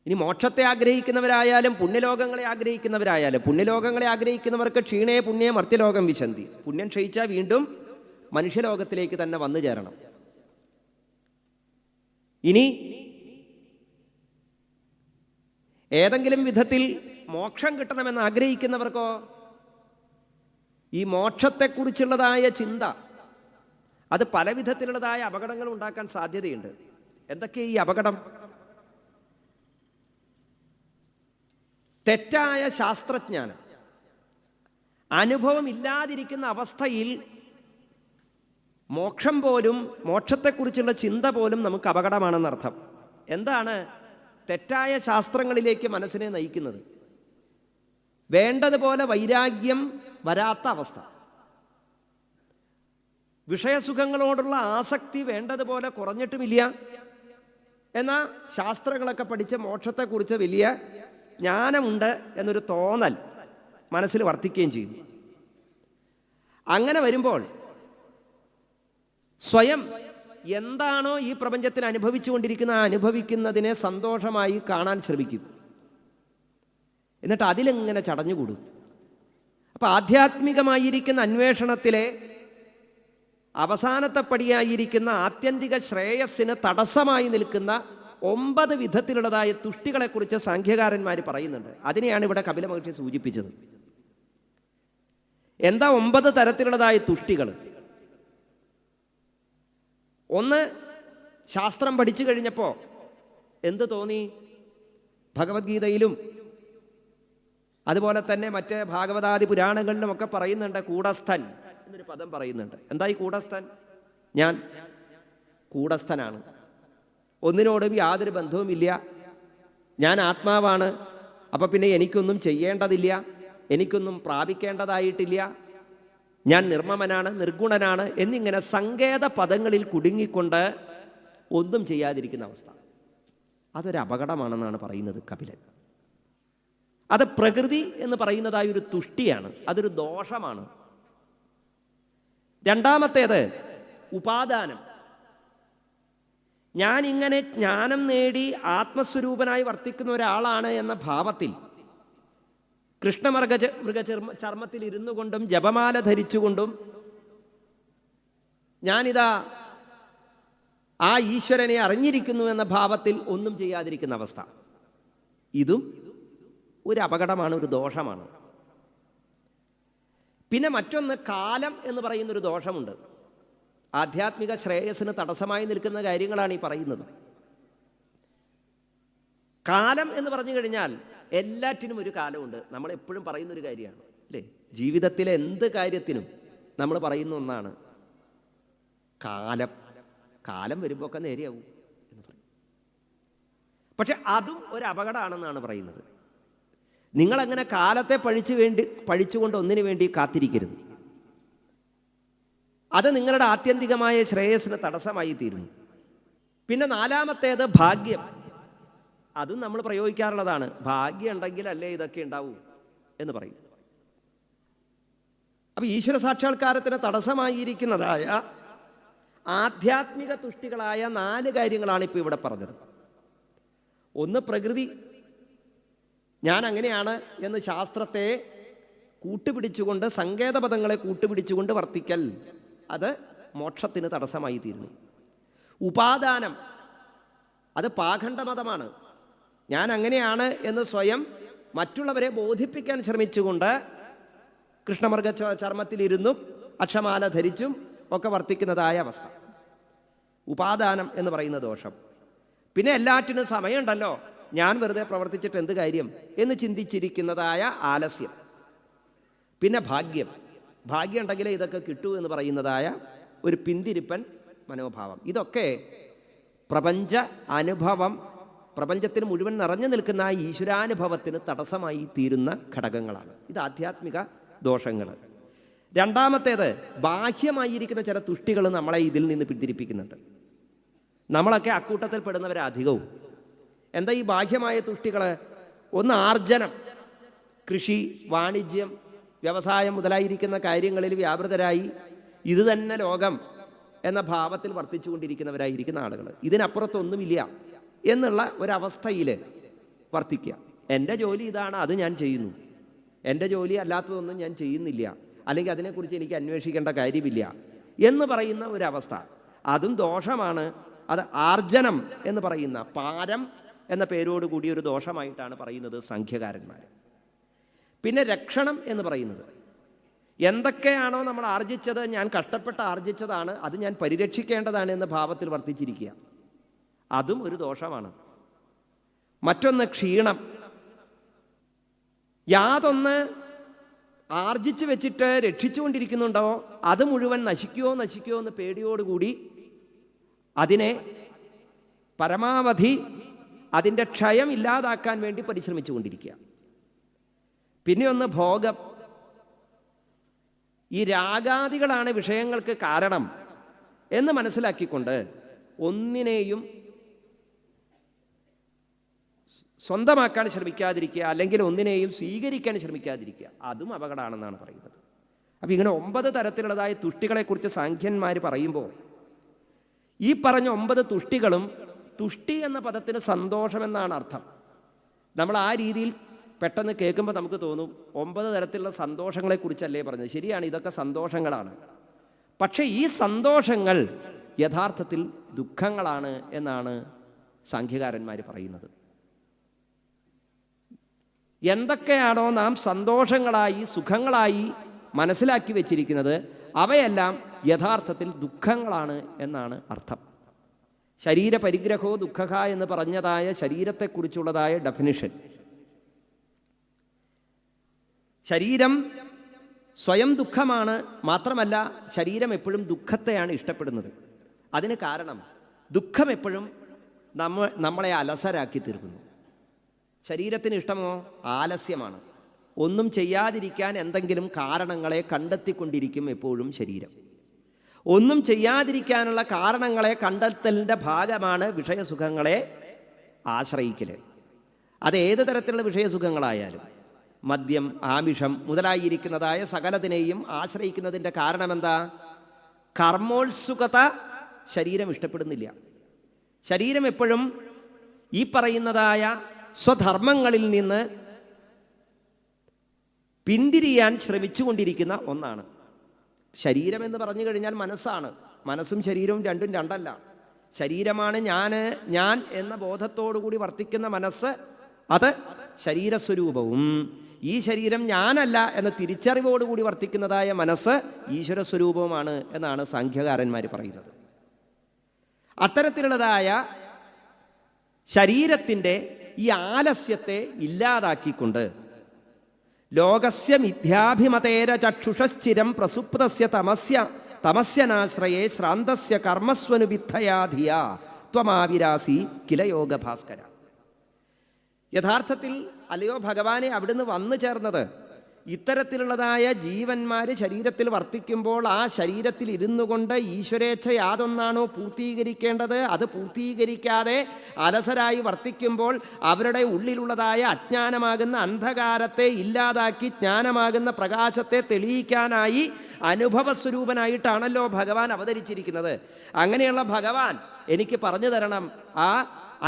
ഇനി മോക്ഷത്തെ ആഗ്രഹിക്കുന്നവരായാലും പുണ്യലോകങ്ങളെ ആഗ്രഹിക്കുന്നവരായാലും, പുണ്യലോകങ്ങളെ ആഗ്രഹിക്കുന്നവർക്ക് ക്ഷീണേ പുണ്യേ മർത്യലോകം വിശന്തി. പുണ്യം ക്ഷയിച്ചാൽ വീണ്ടും മനുഷ്യലോകത്തിലേക്ക് തന്നെ വന്നു ചേരണം. ഇനി ഏതെങ്കിലും വിധത്തിൽ മോക്ഷം കിട്ടണമെന്ന് ആഗ്രഹിക്കുന്നവർക്കോ ഈ മോക്ഷത്തെക്കുറിച്ചുള്ളതായ ചിന്ത അത് പല വിധത്തിലുള്ളതായ അപകടങ്ങൾ ഉണ്ടാക്കാൻ സാധ്യതയുണ്ട്. എന്തൊക്കെ ഈ അപകടം? തെറ്റായ ശാസ്ത്രജ്ഞാനം, അനുഭവം ഇല്ലാതിരിക്കുന്ന അവസ്ഥയിൽ മോക്ഷം പോലും, മോക്ഷത്തെക്കുറിച്ചുള്ള ചിന്ത പോലും നമുക്ക് അപകടമാണെന്നർത്ഥം. എന്താണ് തെറ്റായ ശാസ്ത്രങ്ങളിലേക്ക് മനസ്സിനെ നയിക്കുന്നത്? വേണ്ടതുപോലെ വൈരാഗ്യം വരാത്ത അവസ്ഥ, വിഷയസുഖങ്ങളോടുള്ള ആസക്തി വേണ്ടതുപോലെ കുറഞ്ഞിട്ടുമില്ല, എന്നാൽ ശാസ്ത്രങ്ങളൊക്കെ പഠിച്ച് മോക്ഷത്തെക്കുറിച്ച് വലിയ ജ്ഞാനമുണ്ട് എന്നൊരു തോന്നൽ മനസ്സിൽ വർദ്ധിക്കുകയും ചെയ്യുന്നു. അങ്ങനെ വരുമ്പോൾ സ്വയം എന്താണോ ഈ പ്രപഞ്ചത്തിൽ അനുഭവിച്ചുകൊണ്ടിരിക്കുന്ന ആ അനുഭവിക്കുന്നതിനെ സന്തോഷമായി കാണാൻ ശ്രമിക്കും. എന്നിട്ട് അതിലെങ്ങനെ ചടഞ്ഞുകൂടും. അപ്പം ആധ്യാത്മികമായിരിക്കുന്ന അന്വേഷണത്തിലെ അവസാനത്തെ പടിയായിരിക്കുന്ന ആത്യന്തിക ശ്രേയസ്സിന് തടസ്സമായി നിൽക്കുന്ന 9 വിധത്തിലുള്ളതായ തുഷ്ടികളെക്കുറിച്ച് സാഖ്യകാരന്മാർ പറയുന്നുണ്ട്. അതിനെയാണ് ഇവിടെ കപില മഹർഷി സൂചിപ്പിച്ചത്. എന്താ 9 തരത്തിലുള്ളതായ തുഷ്ടികൾ? ഒന്ന്, ശാസ്ത്രം പഠിച്ചു കഴിഞ്ഞപ്പോൾ എന്ത് തോന്നി? ഭഗവത്ഗീതയിലും അതുപോലെ തന്നെ മറ്റ് ഭാഗവതാദി പുരാണങ്ങളിലുമൊക്കെ പറയുന്നുണ്ട്, കൂടസ്ഥൻ എന്നൊരു പദം പറയുന്നുണ്ട്. എന്താ ഈ കൂടസ്ഥൻ? ഞാൻ കൂടസ്ഥനാണ്, ഒന്നിനോടും യാതൊരു ബന്ധവുമില്ല, ഞാൻ ആത്മാവാണ്, അപ്പം പിന്നെ എനിക്കൊന്നും ചെയ്യേണ്ടതില്ല, എനിക്കൊന്നും പ്രാപിക്കേണ്ടതായിട്ടില്ല, ഞാൻ നിർമ്മമനാണ്, നിർഗുണനാണ് എന്നിങ്ങനെ സങ്കേത പദങ്ങളിൽ കുടുങ്ങിക്കൊണ്ട് ഒന്നും ചെയ്യാതിരിക്കുന്ന അവസ്ഥ. അതൊരു അപകടമാണെന്നാണ് പറയുന്നത് കപിലൻ. അത് പ്രകൃതി എന്ന് പറയുന്നതായ ഒരു തുഷ്ടിയാണ്, അതൊരു ദോഷമാണ്. രണ്ടാമത്തേത് ഉപാദാനം. ഞാൻ ഇങ്ങനെ ജ്ഞാനം നേടി ആത്മസ്വരൂപനായി വർത്തിക്കുന്ന ഒരാളാണ് എന്ന ഭാവത്തിൽ ചർമ്മത്തിൽ ഇരുന്നു കൊണ്ടും ജപമാല ധരിച്ചുകൊണ്ടും ഞാനിതാ ആ ഈശ്വരനെ അറിഞ്ഞിരിക്കുന്നു എന്ന ഭാവത്തിൽ ഒന്നും ചെയ്യാതിരിക്കുന്ന അവസ്ഥ, ഇതും ഒരു അപകടമാണ്, ഒരു ദോഷമാണ്. പിന്നെ മറ്റൊന്ന്, കാലം എന്ന് പറയുന്നൊരു ദോഷമുണ്ട്. ആധ്യാത്മിക ശ്രേയസ്സിന് തടസ്സമായി നിൽക്കുന്ന കാര്യങ്ങളാണ് ഈ പറയുന്നത്. കാലം എന്ന് പറഞ്ഞു കഴിഞ്ഞാൽ എല്ലാറ്റിനും ഒരു കാലമുണ്ട്. നമ്മൾ എപ്പോഴും പറയുന്നൊരു കാര്യമാണ് അല്ലേ? ജീവിതത്തിലെ എന്ത് കാര്യത്തിനും നമ്മൾ പറയുന്ന ഒന്നാണ് കാലം. കാലം വരുമ്പോൾ ഒക്കെ നേരെയാവും എന്ന് പറയും. പക്ഷെ അതും ഒരു അപകടമാണെന്നാണ് പറയുന്നത്. നിങ്ങളങ്ങനെ കാലത്തെ പഴിച്ചുകൊണ്ട് ഒന്നിനു വേണ്ടി കാത്തിരിക്കരുത്. അത് നിങ്ങളുടെ ആത്യന്തികമായ ശ്രേയസ്സിന് തടസ്സമായി തീരുന്നു. പിന്നെ നാലാമത്തേത് ഭാഗ്യം. അതും നമ്മൾ പ്രയോഗിക്കാറുള്ളതാണ്. ഭാഗ്യം ഉണ്ടെങ്കിൽ അല്ലേ ഇതൊക്കെ ഉണ്ടാവൂ എന്ന് പറയും. അപ്പം ഈശ്വര സാക്ഷാത്കാരത്തിന് തടസ്സമായിരിക്കുന്നതായ ആധ്യാത്മിക തുഷ്ടികളായ 4 കാര്യങ്ങളാണ് ഇപ്പോൾ ഇവിടെ പറഞ്ഞത്. ഒന്ന്, പ്രകൃതി. ഞാൻ അങ്ങനെയാണ് എന്ന് ശാസ്ത്രത്തെ കൂട്ടുപിടിച്ചുകൊണ്ട്, സങ്കേതപദങ്ങളെ കൂട്ടുപിടിച്ചുകൊണ്ട് വർത്തിക്കൽ, അത് മോക്ഷത്തിന് തടസ്സമായി തീരുന്നു. ഉപാദാനം, അത് പാഖണ്ഡമതമാണ്. ഞാൻ അങ്ങനെയാണ് എന്ന് സ്വയം മറ്റുള്ളവരെ ബോധിപ്പിക്കാൻ ശ്രമിച്ചുകൊണ്ട് കൃഷ്ണമൃഗ ചർമ്മത്തിലിരുന്നും അക്ഷമാല ധരിച്ചും ഒക്കെ വർത്തിക്കുന്നതായ അവസ്ഥ, ഉപാദാനം എന്ന് പറയുന്ന ദോഷം. പിന്നെ എല്ലാറ്റിനും സമയമുണ്ടല്ലോ, ഞാൻ വെറുതെ പ്രവർത്തിച്ചിട്ട് എന്ത് കാര്യം എന്ന് ചിന്തിച്ചിരിക്കുന്നതായ ആലസ്യം. പിന്നെ ഭാഗ്യം. ഭാഗ്യം ഉണ്ടെങ്കിലേ ഇതൊക്കെ കിട്ടൂ എന്ന് പറയുന്നതായ ഒരു പിന്തിരിപ്പൻ മനോഭാവം. ഇതൊക്കെ പ്രപഞ്ച അനുഭവം, പ്രപഞ്ചത്തിന് മുഴുവൻ നിറഞ്ഞു നിൽക്കുന്ന ആ ഈശ്വരാനുഭവത്തിന് തടസ്സമായി തീരുന്ന ഘടകങ്ങളാണ്. ഇത് ആധ്യാത്മിക ദോഷങ്ങൾ. രണ്ടാമത്തേത്, ബാഹ്യമായിരിക്കുന്ന ചില തുഷ്ടികൾ നമ്മളെ ഇതിൽ നിന്ന് പിന്തിരിപ്പിക്കുന്നുണ്ട്. നമ്മളൊക്കെ അക്കൂട്ടത്തിൽ പെടുന്നവരധികവും. എന്താ ഈ ബാഹ്യമായ തുഷ്ടികൾ? ഒന്ന്, ആർജനം. കൃഷി, വാണിജ്യം, വ്യവസായം മുതലായിരിക്കുന്ന കാര്യങ്ങളിൽ വ്യാപൃതരായി ഇത് തന്നെ ലോകം എന്ന ഭാവത്തിൽ വർത്തിച്ചുകൊണ്ടിരിക്കുന്നവരായിരിക്കുന്ന ആളുകൾ. ഇതിനപ്പുറത്തൊന്നുമില്ല എന്നുള്ള ഒരവസ്ഥയിൽ വർത്തിക്കുക. എൻ്റെ ജോലി ഇതാണ്, അത് ഞാൻ ചെയ്യുന്നു, എൻ്റെ ജോലി അല്ലാത്തതൊന്നും ഞാൻ ചെയ്യുന്നില്ല, അല്ലെങ്കിൽ അതിനെക്കുറിച്ച് എനിക്ക് അന്വേഷിക്കേണ്ട കാര്യമില്ല എന്ന് പറയുന്ന ഒരവസ്ഥ, അതും ദോഷമാണ്. അത് ആർജനം എന്ന് പറയുന്ന, പാരം എന്ന പേരോടുകൂടി ഒരു ദോഷമായിട്ടാണ് പറയുന്നത് സംഖ്യകാരന്മാർ. പിന്നെ രക്ഷണം എന്ന് പറയുന്നത്, എന്തൊക്കെയാണോ നമ്മൾ ആർജിച്ചത്, ഞാൻ കഷ്ടപ്പെട്ട് ആർജിച്ചതാണ്, അത് ഞാൻ പരിരക്ഷിക്കേണ്ടതാണ് എന്ന ഭാവത്തിൽ വർത്തിച്ചിരിക്കുക, അതും ഒരു ദോഷമാണ്. മറ്റൊന്ന് ക്ഷീണം. യാതൊന്ന് ആർജിച്ച് വെച്ചിട്ട് രക്ഷിച്ചുകൊണ്ടിരിക്കുന്നുണ്ടോ അത് മുഴുവൻ നശിക്കുമോ എന്ന് പേടിയോടുകൂടി അതിനെ പരമാവധി അതിൻ്റെ ക്ഷയം ഇല്ലാതാക്കാൻ വേണ്ടി പരിശ്രമിച്ചു കൊണ്ടിരിക്കുക. പിന്നെ ഒന്ന് ഭോഗം. ഈ രാഗാദികളാണ് വിഷയങ്ങൾക്ക് കാരണം എന്ന് മനസ്സിലാക്കിക്കൊണ്ട് ഒന്നിനെയും സ്വന്തമാക്കാൻ ശ്രമിക്കാതിരിക്കുക, അല്ലെങ്കിൽ ഒന്നിനെയും സ്വീകരിക്കാൻ ശ്രമിക്കാതിരിക്കുക, അതും അപകടമാണെന്നാണ് പറയുന്നത്. അപ്പം ഇങ്ങനെ 9 തരത്തിലുള്ളതായ തുഷ്ടികളെക്കുറിച്ച് സാഖ്യന്മാർ പറയുമ്പോൾ ഈ പറഞ്ഞ 9 തുഷ്ടികളും, തുഷ്ടി എന്ന പദത്തിന് സന്തോഷമെന്നാണ് അർത്ഥം. നമ്മൾ ആ രീതിയിൽ പെട്ടെന്ന് കേൾക്കുമ്പോൾ നമുക്ക് തോന്നും 9 തരത്തിലുള്ള സന്തോഷങ്ങളെക്കുറിച്ചല്ലേ പറഞ്ഞത്. ശരിയാണ്, ഇതൊക്കെ സന്തോഷങ്ങളാണ്. പക്ഷേ ഈ സന്തോഷങ്ങൾ യഥാർത്ഥത്തിൽ ദുഃഖങ്ങളാണ് എന്നാണ് സാഖ്യകാരന്മാർ പറയുന്നത്. എന്തൊക്കെയാണോ നാം സന്തോഷങ്ങളായി സുഖങ്ങളായി മനസ്സിലാക്കി വച്ചിരിക്കുന്നത് അവയെല്ലാം യഥാർത്ഥത്തിൽ ദുഃഖങ്ങളാണ് എന്നാണ് അർത്ഥം. ശരീര പരിഗ്രഹോ ദുഃഖ എന്ന് പറഞ്ഞതായ ശരീരത്തെക്കുറിച്ചുള്ളതായ ഡെഫിനിഷൻ, ശരീരം സ്വയം ദുഃഖമാണ്. മാത്രമല്ല ശരീരം എപ്പോഴും ദുഃഖത്തെയാണ് ഇഷ്ടപ്പെടുന്നത്. അതിന് കാരണം ദുഃഖം എപ്പോഴും നമ്മളെ അലസരാക്കി തീർക്കുന്നു. ശരീരത്തിന് ഇഷ്ടമോ? ആലസ്യമാണ്. ഒന്നും ചെയ്യാതിരിക്കാൻ എന്തെങ്കിലും കാരണങ്ങളെ കണ്ടെത്തിക്കൊണ്ടിരിക്കും എപ്പോഴും ശരീരം. ഒന്നും ചെയ്യാതിരിക്കാനുള്ള കാരണങ്ങളെ കണ്ടെത്തലിൻ്റെ ഭാഗമാണ് വിഷയസുഖങ്ങളെ ആശ്രയിക്കൽ. അത് ഏത് തരത്തിലുള്ള വിഷയസുഖങ്ങളായാലും, മദ്യം, ആമിഷം മുതലായിരിക്കുന്നതായ സകലതിനെയും ആശ്രയിക്കുന്നതിൻ്റെ കാരണം എന്താ? കർമ്മോത്സുകത ശരീരം ഇഷ്ടപ്പെടുന്നില്ല. ശരീരം എപ്പോഴും ഈ പറയുന്നതായ സ്വധർമ്മങ്ങളിൽ നിന്ന് പിന്തിരിയാൻ ശ്രമിച്ചുകൊണ്ടിരിക്കുന്ന ഒന്നാണ്. ശരീരം എന്ന് പറഞ്ഞു കഴിഞ്ഞാൽ മനസ്സാണ്. മനസ്സും ശരീരവും രണ്ടും രണ്ടല്ല. ശരീരമാണ് ഞാൻ എന്ന ബോധത്തോടുകൂടി വർത്തിക്കുന്ന മനസ്സ്, അത് ശരീരസ്വരൂപവും ഈ ശരീരം ഞാനല്ല എന്ന തിരിച്ചറിവോടുകൂടി വർത്തിക്കുന്നതായ മനസ്സ് ഈശ്വരസ്വരൂപവുമാണ് എന്നാണ് സാഖ്യകാരന്മാർ പറയുന്നത്. അത്തരത്തിലുള്ളതായ ശരീരത്തിൻ്റെ ഈ ആലസ്യത്തെ ഇല്ലാതാക്കിക്കൊണ്ട് ലോകസ്യ മിഥ്യാഭിമതേര ചക്ഷുഷശ്ചിരം പ്രസുപ്തസ്യ തമസ്യനാശ്രയേ ശ്രാന്തസ്യ കർമ്മസ്വനുവിദ്ധയാ ധിയാ ത്വമാവിരാസി കില യോഗഭാസ്കര. യാഥാർത്ഥത്തിൽ അല്ലയോ ഭഗവാനെ അവിടുന്ന് വന്നു ചേർന്നത് ഇത്തരത്തിലുള്ളതായ ജീവന്മാർ ശരീരത്തിൽ വർത്തിക്കുമ്പോൾ ആ ശരീരത്തിൽ ഇരുന്നു കൊണ്ട് ഈശ്വരേച്ഛ യാതൊന്നാണോ പൂർത്തീകരിക്കേണ്ടത് അത് പൂർത്തീകരിക്കാതെ അലസരായി വർത്തിക്കുമ്പോൾ അവരുടെ ഉള്ളിലുള്ളതായ അജ്ഞാനമാകുന്ന അന്ധകാരത്തെ ഇല്ലാതാക്കി ജ്ഞാനമാകുന്ന പ്രകാശത്തെ തെളിയിക്കാനായി അനുഭവസ്വരൂപനായിട്ടാണല്ലോ ഭഗവാൻ അവതരിച്ചിരിക്കുന്നത്. അങ്ങനെയുള്ള ഭഗവാൻ എനിക്ക് പറഞ്ഞു തരണം. ആ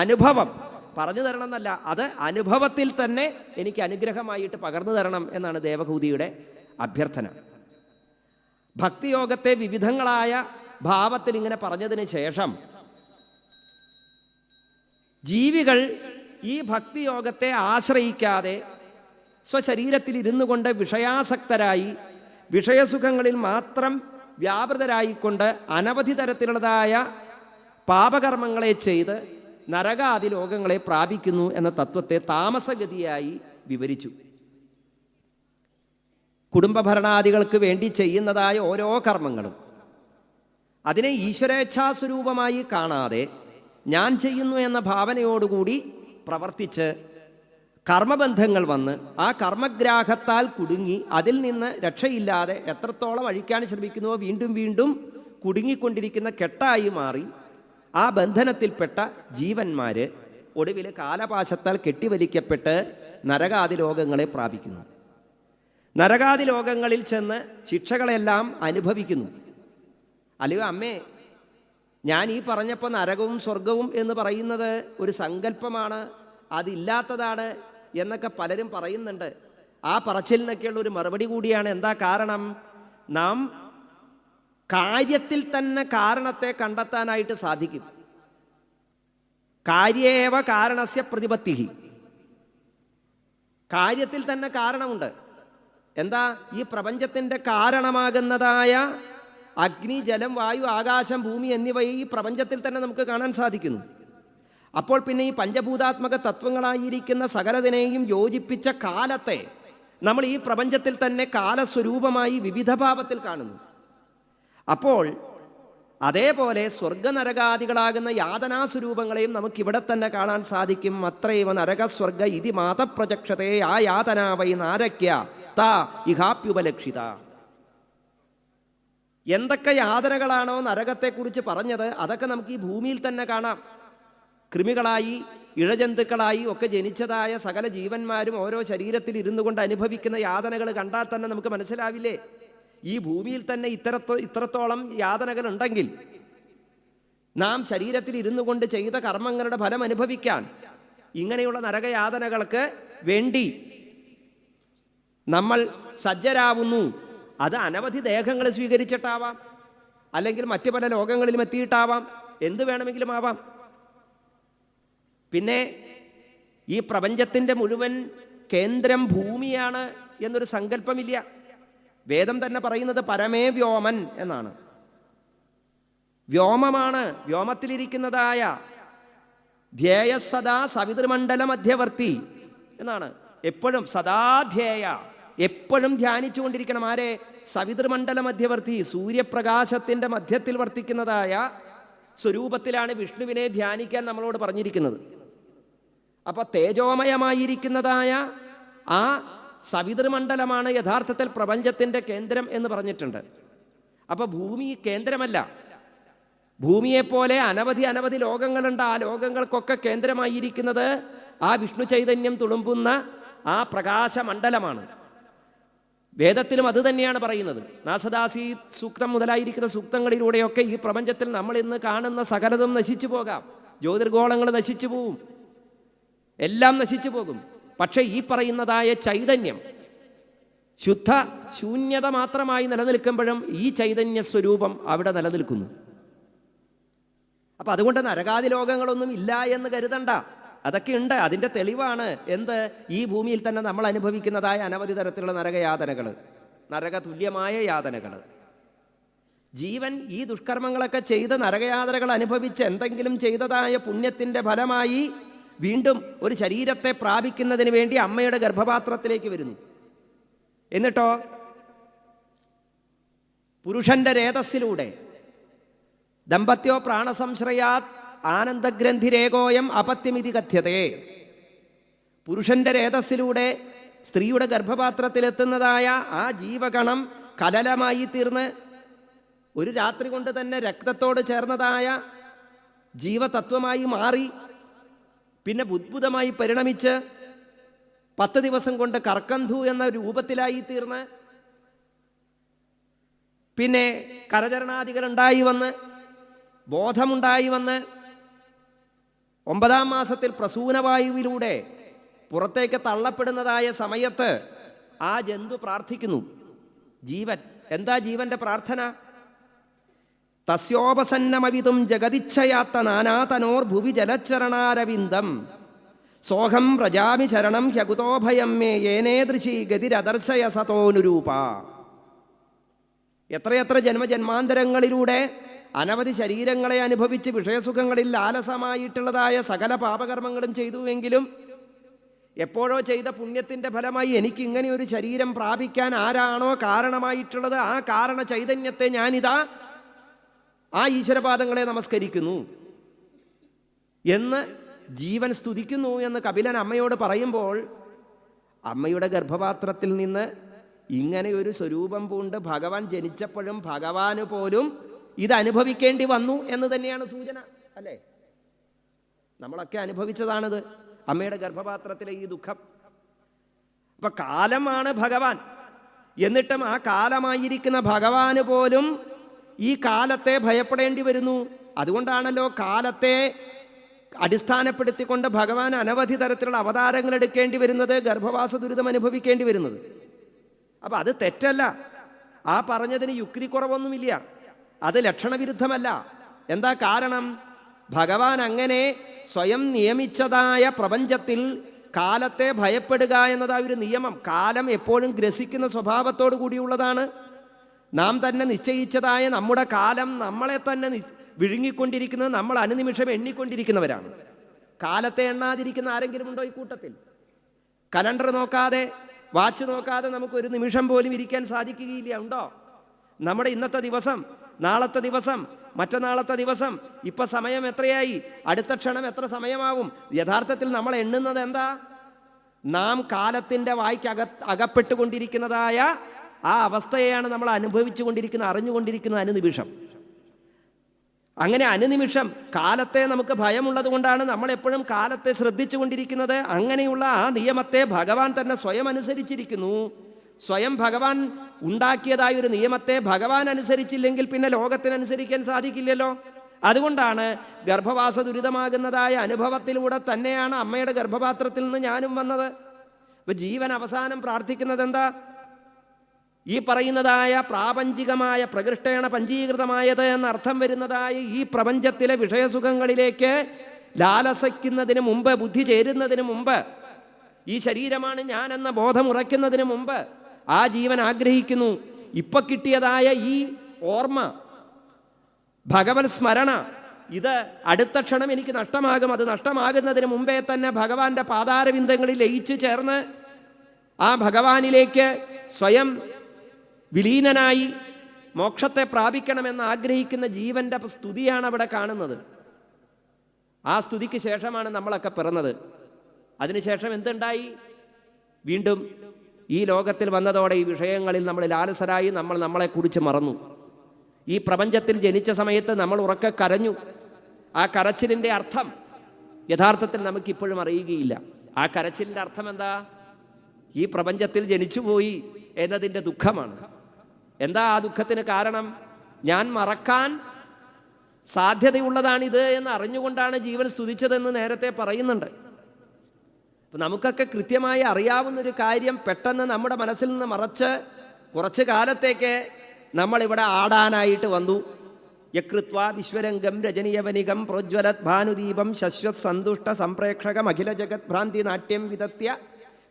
അനുഭവം പറഞ്ഞു തരണം എന്നല്ല, അത് അനുഭവത്തിൽ തന്നെ എനിക്ക് അനുഗ്രഹമായിട്ട് പകർന്നു തരണം എന്നാണ് ദേവഹൂതിയുടെ അഭ്യർത്ഥന. ഭക്തിയോഗത്തെ വിവിധങ്ങളായ ഭാവത്തിൽ ഇങ്ങനെ പറഞ്ഞതിന് ശേഷം ജീവികൾ ഈ ഭക്തിയോഗത്തെ ആശ്രയിക്കാതെ സ്വശരീരത്തിൽ ഇരുന്നു കൊണ്ട് വിഷയാസക്തരായി വിഷയസുഖങ്ങളിൽ മാത്രം വ്യാപൃതരായിക്കൊണ്ട് അനവധി തരത്തിലുള്ളതായ പാപകർമ്മങ്ങളെ ചെയ്ത് നരകാദി ലോകങ്ങളെ പ്രാപിക്കുന്നു എന്ന തത്വത്തെ താമസഗതിയായി വിവരിച്ചു. കുടുംബഭരണാദികൾക്ക് വേണ്ടി ചെയ്യുന്നതായ ഓരോ കർമ്മങ്ങളും അതിനെ ഈശ്വരേച്ഛാസ്വരൂപമായി കാണാതെ ഞാൻ ചെയ്യുന്നു എന്ന ഭാവനയോടുകൂടി പ്രവർത്തിച്ച് കർമ്മബന്ധങ്ങൾ വന്ന് ആ കർമ്മഗ്രാഹത്താൽ കുടുങ്ങി അതിൽ നിന്ന് രക്ഷയില്ലാതെ എത്രത്തോളം അഴിക്കാൻ ശ്രമിക്കുന്നുവോ വീണ്ടും വീണ്ടും കുടുങ്ങിക്കൊണ്ടിരിക്കുന്ന കെട്ടായി മാറി ആ ബന്ധനത്തിൽപ്പെട്ട ജീവന്മാർ ഒടുവിൽ കാലപാശത്താൽ കെട്ടിവലിക്കപ്പെട്ട് നരകാദി ലോകങ്ങളെ പ്രാപിക്കുന്നു. നരകാദി ലോകങ്ങളിൽ ചെന്ന് ശിക്ഷകളെല്ലാം അനുഭവിക്കുന്നു. അല്ലയോ അമ്മേ, ഞാൻ ഈ പറഞ്ഞപ്പോൾ നരകവും സ്വർഗവും എന്ന് പറയുന്നത് ഒരു സങ്കല്പമാണ്, അതില്ലാത്തതാണ് എന്നൊക്കെ പലരും പറയുന്നുണ്ട്. ആ പറച്ചിലിനൊക്കെയുള്ള ഒരു മറുപടി കൂടിയാണ്. എന്താ കാരണം? നാം കാര്യത്തിൽ തന്നെ കാരണത്തെ കണ്ടെത്താനായിട്ട് സാധിക്കും. കാര്യേവ കാരണസ്യ പ്രതിപത്തി. കാര്യത്തിൽ തന്നെ കാരണമുണ്ട്. എന്താ? ഈ പ്രപഞ്ചത്തിൻ്റെ കാരണമാകുന്നതായ അഗ്നി, ജലം, വായു, ആകാശം, ഭൂമി എന്നിവ ഈ പ്രപഞ്ചത്തിൽ തന്നെ നമുക്ക് കാണാൻ സാധിക്കുന്നു. അപ്പോൾ പിന്നെ ഈ പഞ്ചഭൂതാത്മക തത്വങ്ങളായിരിക്കുന്ന സകലതിനെയും യോജിപ്പിച്ച കാലത്തെ നമ്മൾ ഈ പ്രപഞ്ചത്തിൽ തന്നെ കാലസ്വരൂപമായി വിവിധ ഭാവത്തിൽ കാണുന്നു. അപ്പോൾ അതേപോലെ സ്വർഗനരകാദികളാകുന്ന യാതനാസ്വരൂപങ്ങളെയും നമുക്കിവിടെ തന്നെ കാണാൻ സാധിക്കും. അത്രൈവ നരകസ്വർഗ ഇതി മാതപ്രചക്ഷതേ ആ യാതനാ വൈ നാരക്യ താ ഇഹാപ്യുപലക്ഷിത. എന്തൊക്കെ യാതനകളാണോ നരകത്തെക്കുറിച്ച് പറഞ്ഞത് അതൊക്കെ നമുക്ക് ഈ ഭൂമിയിൽ തന്നെ കാണാം. കൃമികളായി ഇഴജന്തുക്കളായി ഒക്കെ ജനിച്ചതായ സകല ജീവന്മാരും ഓരോ ശരീരത്തിൽ ഇരുന്നു കൊണ്ട് അനുഭവിക്കുന്ന യാതനകൾ കണ്ടാൽ തന്നെ നമുക്ക് മനസ്സിലാവില്ലേ? ഈ ഭൂമിയിൽ തന്നെ ഇത്രത്തോളം യാതനകൾ ഉണ്ടെങ്കിൽ നാം ശരീരത്തിൽ ഇരുന്നു കൊണ്ട് ചെയ്ത കർമ്മങ്ങളുടെ ഫലം അനുഭവിക്കാൻ ഇങ്ങനെയുള്ള നരകയാതനകൾക്ക് വേണ്ടി നമ്മൾ സജ്ജരാവുന്നു. അത് അനവധി ദേഹങ്ങൾ സ്വീകരിച്ചിട്ടാവാം, അല്ലെങ്കിൽ മറ്റു പല ലോകങ്ങളിലും എത്തിയിട്ടാവാം, എന്ത് വേണമെങ്കിലും ആവാം. പിന്നെ ഈ പ്രപഞ്ചത്തിൻ്റെ മുഴുവൻ കേന്ദ്രം ഭൂമിയാണ് എന്നൊരു സങ്കല്പമില്ല. വേദം തന്നെ പറയുന്നത് പരമേ വ്യോമൻ എന്നാണ്. വ്യോമമാണ്, വ്യോമത്തിലിരിക്കുന്നതായ ധ്യേയ സദാ സവിതൃമണ്ഡല മധ്യവർത്തി എന്നാണ്. എപ്പോഴും സദാധ്യേയ, എപ്പോഴും ധ്യാനിച്ചു കൊണ്ടിരിക്കണം. ആരെ? സവിതൃമണ്ഡല മധ്യവർത്തി, സൂര്യപ്രകാശത്തിൻ്റെ മധ്യത്തിൽ വർത്തിക്കുന്നതായ സ്വരൂപത്തിലാണ് വിഷ്ണുവിനെ ധ്യാനിക്കാൻ നമ്മളോട് പറഞ്ഞിരിക്കുന്നത്. അപ്പോൾ തേജോമയമായിരിക്കുന്നതായ ആ സവിതൃമണ്ഡലമാണ് യഥാർത്ഥത്തിൽ പ്രപഞ്ചത്തിൻ്റെ കേന്ദ്രം എന്ന് പറഞ്ഞിട്ടുണ്ട്. അപ്പോൾ ഭൂമി കേന്ദ്രമല്ല. ഭൂമിയെപ്പോലെ അനവധി ലോകങ്ങളുണ്ട്. ആ ലോകങ്ങൾക്കൊക്കെ കേന്ദ്രമായിരിക്കുന്നത് ആ വിഷ്ണു ചൈതന്യം തുളുമ്പുന്ന ആ പ്രകാശമണ്ഡലമാണ്. വേദത്തിലും അത് തന്നെയാണ് പറയുന്നത്. നാസദാസി സൂക്തം മുതലായിരിക്കുന്ന സൂക്തങ്ങളിലൂടെയൊക്കെ ഈ പ്രപഞ്ചത്തിൽ നമ്മൾ ഇന്ന് കാണുന്ന സകലതും നശിച്ചു പോകാം. ജ്യോതിർഗോളങ്ങൾ നശിച്ചു പോവും, എല്ലാം നശിച്ചു പോകും. പക്ഷേ ഈ പറയുന്നതായ ചൈതന്യം ശുദ്ധ ശൂന്യത മാത്രമായി നിലനിൽക്കുമ്പോഴും ഈ ചൈതന്യ സ്വരൂപം അവിടെ നിലനിൽക്കുന്നു. അപ്പം അതുകൊണ്ട് നരകാദി ലോകങ്ങളൊന്നും ഇല്ല എന്ന് കരുതണ്ട. അതൊക്കെ ഉണ്ട്. അതിൻ്റെ തെളിവാണ് എന്ത്? ഈ ഭൂമിയിൽ തന്നെ നമ്മൾ അനുഭവിക്കുന്നതായ അനവധി തരത്തിലുള്ള നരകയാതനകൾ, നരക തുല്യമായ യാതനകൾ. ജീവൻ ഈ ദുഷ്കർമ്മങ്ങളൊക്കെ ചെയ്ത് നരകയാതനകൾ അനുഭവിച്ച് എന്തെങ്കിലും ചെയ്തതായ പുണ്യത്തിൻ്റെ ഫലമായി വീണ്ടും ഒരു ശരീരത്തെ പ്രാപിക്കുന്നതിന് വേണ്ടി അമ്മയുടെ ഗർഭപാത്രത്തിലേക്ക് വരുന്നു. എന്നിട്ടോ പുരുഷന്റെ രേതസ്സിലൂടെ ദമ്പത്യോ പ്രാണസംശ്രയാത് ആനന്ദഗ്രന്ഥിരേകോയം അപത്യമിതി കഥ്യതേ. പുരുഷന്റെ രേതസ്സിലൂടെ സ്ത്രീയുടെ ഗർഭപാത്രത്തിലെത്തുന്നതായ ആ ജീവകണം കലലമായി തീർന്ന് ഒരു രാത്രി കൊണ്ട് തന്നെ രക്തത്തോട് ചേർന്നതായ ജീവതത്വമായി മാറി പിന്നെ ബുദ്ബുദമായി പരിണമിച്ച് 10 ദിവസം കൊണ്ട് കർക്കന്ധു എന്ന രൂപത്തിലായി തീർന്ന് പിന്നെ കരചരണാദികൾ ഉണ്ടായി വന്ന് ബോധമുണ്ടായി വന്ന് 9-ാം മാസത്തിൽ പ്രസൂനവായുവിലൂടെ പുറത്തേക്ക് തള്ളപ്പെടുന്നതായ സമയത്ത് ആ ജന്തു പ്രാർത്ഥിക്കുന്നു. ജീവൻ എന്താ ജീവന്റെ പ്രാർത്ഥന? തസ്യോപസന്നമവിതും ജഗതിച്ഛയാത്ത നാനാതനോർ ഭുവി ജലച്ചരണാരവിന്ദം സോഹം വ്രജാമി ചരണം ഹ്യകുതോഭയം മേ ഏനേദൃശി ഗതിരദർശയ സതോനുരൂപ. എത്രയെത്ര ജന്മജന്മാന്തരങ്ങളിലൂടെ അനവധി ശരീരങ്ങളെ അനുഭവിച്ച് വിഷയസുഖങ്ങളിൽ ലാലസമായിട്ടുള്ളതായ സകല പാപകർമ്മങ്ങളും ചെയ്തുവെങ്കിലും എപ്പോഴോ ചെയ്ത പുണ്യത്തിൻ്റെ ഫലമായി എനിക്കിങ്ങനെ ഒരു ശരീരം പ്രാപിക്കാൻ ആരാണോ കാരണമായിട്ടുള്ളത് ആ കാരണ ചൈതന്യത്തെ ഞാനിതാ ആ ഈശ്വരപാദങ്ങളെ നമസ്കരിക്കുന്നു എന്ന് ജീവൻ സ്തുതിക്കുന്നു എന്ന് കപിലൻ അമ്മയോട് പറയുമ്പോൾ അമ്മയുടെ ഗർഭപാത്രത്തിൽ നിന്ന് ഇങ്ങനെ ഒരു സ്വരൂപം പൂണ്ട് ഭഗവാൻ ജനിച്ചപ്പോഴും ഭഗവാന് പോലും ഇത് അനുഭവിക്കേണ്ടി വന്നു എന്ന് തന്നെയാണ് സൂചന, അല്ലേ? നമ്മളൊക്കെ അനുഭവിച്ചതാണിത്, അമ്മയുടെ ഗർഭപാത്രത്തിലെ ഈ ദുഃഖം. അപ്പൊ കാലമാണ് ഭഗവാൻ. എന്നിട്ടും ആ കാലമായിരിക്കുന്ന ഭഗവാന് പോലും ഈ കാലത്തെ ഭയപ്പെടേണ്ടി വരുന്നു. അതുകൊണ്ടാണല്ലോ കാലത്തെ അടിസ്ഥാനപ്പെടുത്തിക്കൊണ്ട് ഭഗവാൻ അനവധി തരത്തിലുള്ള അവതാരങ്ങൾ എടുക്കേണ്ടി വരുന്നത്, ഗർഭവാസ ദുരിതം അനുഭവിക്കേണ്ടി വരുന്നത്. അപ്പം അത് തെറ്റല്ല, ആ പറഞ്ഞതിന് യുക്തി കുറവൊന്നുമില്ല, അത് ലക്ഷണവിരുദ്ധമല്ല. എന്താ കാരണം? ഭഗവാൻ അങ്ങനെ സ്വയം നിയമിച്ചതായ പ്രപഞ്ചത്തിൽ കാലത്തെ ഭയപ്പെടുക എന്നതാ ഒരു നിയമം. കാലം എപ്പോഴും ഗ്രസിക്കുന്ന സ്വഭാവത്തോടു കൂടിയുള്ളതാണ്. നാം തന്നെ നിശ്ചയിച്ചതായ നമ്മുടെ കാലം നമ്മളെ തന്നെ വിഴുങ്ങിക്കൊണ്ടിരിക്കുന്നത്, നമ്മൾ അനുനിമിഷം എണ്ണിക്കൊണ്ടിരിക്കുന്നവരാണ്. കാലത്തെ എണ്ണാതിരിക്കുന്ന ആരെങ്കിലും ഉണ്ടോ ഈ കൂട്ടത്തിൽ? കലണ്ടർ നോക്കാതെ വാച്ച് നോക്കാതെ നമുക്ക് ഒരു നിമിഷം പോലും ഇരിക്കാൻ സാധിക്കുകയില്ല. ഉണ്ടോ? നമ്മുടെ ഇന്നത്തെ ദിവസം, നാളത്തെ ദിവസം, മറ്റന്നാളത്തെ ദിവസം, ഇപ്പം സമയം എത്രയായി, അടുത്ത ക്ഷണം എത്ര സമയമാവും? യഥാർത്ഥത്തിൽ നമ്മൾ എണ്ണുന്നത് എന്താ? നാം കാലത്തിൻ്റെ വായ്ക്ക് അകപ്പെട്ടുകൊണ്ടിരിക്കുന്നതായ ആ അവസ്ഥയെയാണ് നമ്മൾ അനുഭവിച്ചു കൊണ്ടിരിക്കുന്നത്, അറിഞ്ഞുകൊണ്ടിരിക്കുന്നത് അനുനിമിഷം. അങ്ങനെ അനുനിമിഷം കാലത്തെ നമുക്ക് ഭയമുള്ളത് കൊണ്ടാണ് നമ്മളെപ്പോഴും കാലത്തെ ശ്രദ്ധിച്ചു കൊണ്ടിരിക്കുന്നത്. അങ്ങനെയുള്ള ആ നിയമത്തെ ഭഗവാൻ തന്നെ സ്വയം അനുസരിച്ചിരിക്കുന്നു. സ്വയം ഭഗവാൻ ഉണ്ടാക്കിയതായ ഒരു നിയമത്തെ ഭഗവാൻ അനുസരിച്ചില്ലെങ്കിൽ പിന്നെ ലോകത്തിനനുസരിക്കാൻ സാധിക്കില്ലല്ലോ. അതുകൊണ്ടാണ് ഗർഭവാസ ദുരിതമാകുന്നതായ അനുഭവത്തിലൂടെ തന്നെയാണ് അമ്മയുടെ ഗർഭപാത്രത്തിൽ നിന്ന് ഞാനും വന്നത്. ഇപ്പൊ ജീവൻ അവസാനം പ്രാർത്ഥിക്കുന്നത് എന്താ? ഈ പറയുന്നതായ പ്രാപഞ്ചികമായ പ്രകൃഷ്ടേണ പഞ്ചീകൃതമായത് എന്നർത്ഥം വരുന്നതായ ഈ പ്രപഞ്ചത്തിലെ വിഷയസുഖങ്ങളിലേക്ക് ലാലസിക്കുന്നതിന് മുമ്പ്, ബുദ്ധി ചേരുന്നതിന് മുമ്പ്, ഈ ശരീരമാണ് ഞാൻ എന്ന ബോധം ഉറയ്ക്കുന്നതിന് മുമ്പ് ആ ജീവൻ ആഗ്രഹിക്കുന്നു ഇപ്പൊ കിട്ടിയതായ ഈ ഓർമ്മ, ഭഗവത് സ്മരണ, ഇത് അടുത്ത ക്ഷണം എനിക്ക് നഷ്ടമാകും. അത് നഷ്ടമാകുന്നതിന് മുമ്പേ തന്നെ ഭഗവാന്റെ പാതാരവിന്ദങ്ങളിൽ ലയിച്ചു ചേർന്ന് ആ ഭഗവാനിലേക്ക് സ്വയം വിലീനനായി മോക്ഷത്തെ പ്രാപിക്കണമെന്ന് ആഗ്രഹിക്കുന്ന ജീവന്റെ സ്തുതിയാണ് അവിടെ കാണുന്നത്. ആ സ്തുതിക്ക് ശേഷമാണ് നമ്മളൊക്കെ പിറന്നത്. അതിനുശേഷം എന്തുണ്ടായി? വീണ്ടും ഈ ലോകത്തിൽ വന്നതോടെ ഈ വിഷയങ്ങളിൽ നമ്മൾ ലാലസരായി നമ്മൾ നമ്മളെക്കുറിച്ച് മറന്നു. ഈ പ്രപഞ്ചത്തിൽ ജനിച്ച സമയത്ത് നമ്മൾ ഉറക്കെ കരഞ്ഞു. ആ കരച്ചിലിൻ്റെ അർത്ഥം യഥാർത്ഥത്തിൽ നമുക്കിപ്പോഴും അറിയുകയില്ല. ആ കരച്ചിലിൻ്റെ അർത്ഥം എന്താ? ഈ പ്രപഞ്ചത്തിൽ ജനിച്ചുപോയി എന്നതിൻ്റെ ദുഃഖമാണ്. എന്താ ആ ദുഃഖത്തിന് കാരണം? ഞാൻ മറക്കാൻ സാധ്യതയുള്ളതാണിത് എന്ന് അറിഞ്ഞുകൊണ്ടാണ് ജീവൻ സ്തുതിച്ചതെന്ന് നേരത്തെ പറയുന്നുണ്ട്. അപ്പം നമുക്കൊക്കെ കൃത്യമായി അറിയാവുന്നൊരു കാര്യം പെട്ടെന്ന് നമ്മുടെ മനസ്സിൽ നിന്ന് മറച്ച് കുറച്ച് കാലത്തേക്ക് നമ്മളിവിടെ ആടാനായിട്ട് വന്നു. യകൃത്വ വിശ്വരംഗം രജനീയവനികം പ്രോജ്വലത് ഭാനുദീപം ശശ്വത് സന്തുഷ്ട സംപ്രേക്ഷകം അഖില ജഗത് ഭ്രാന്തി നാട്യം വിദത്യ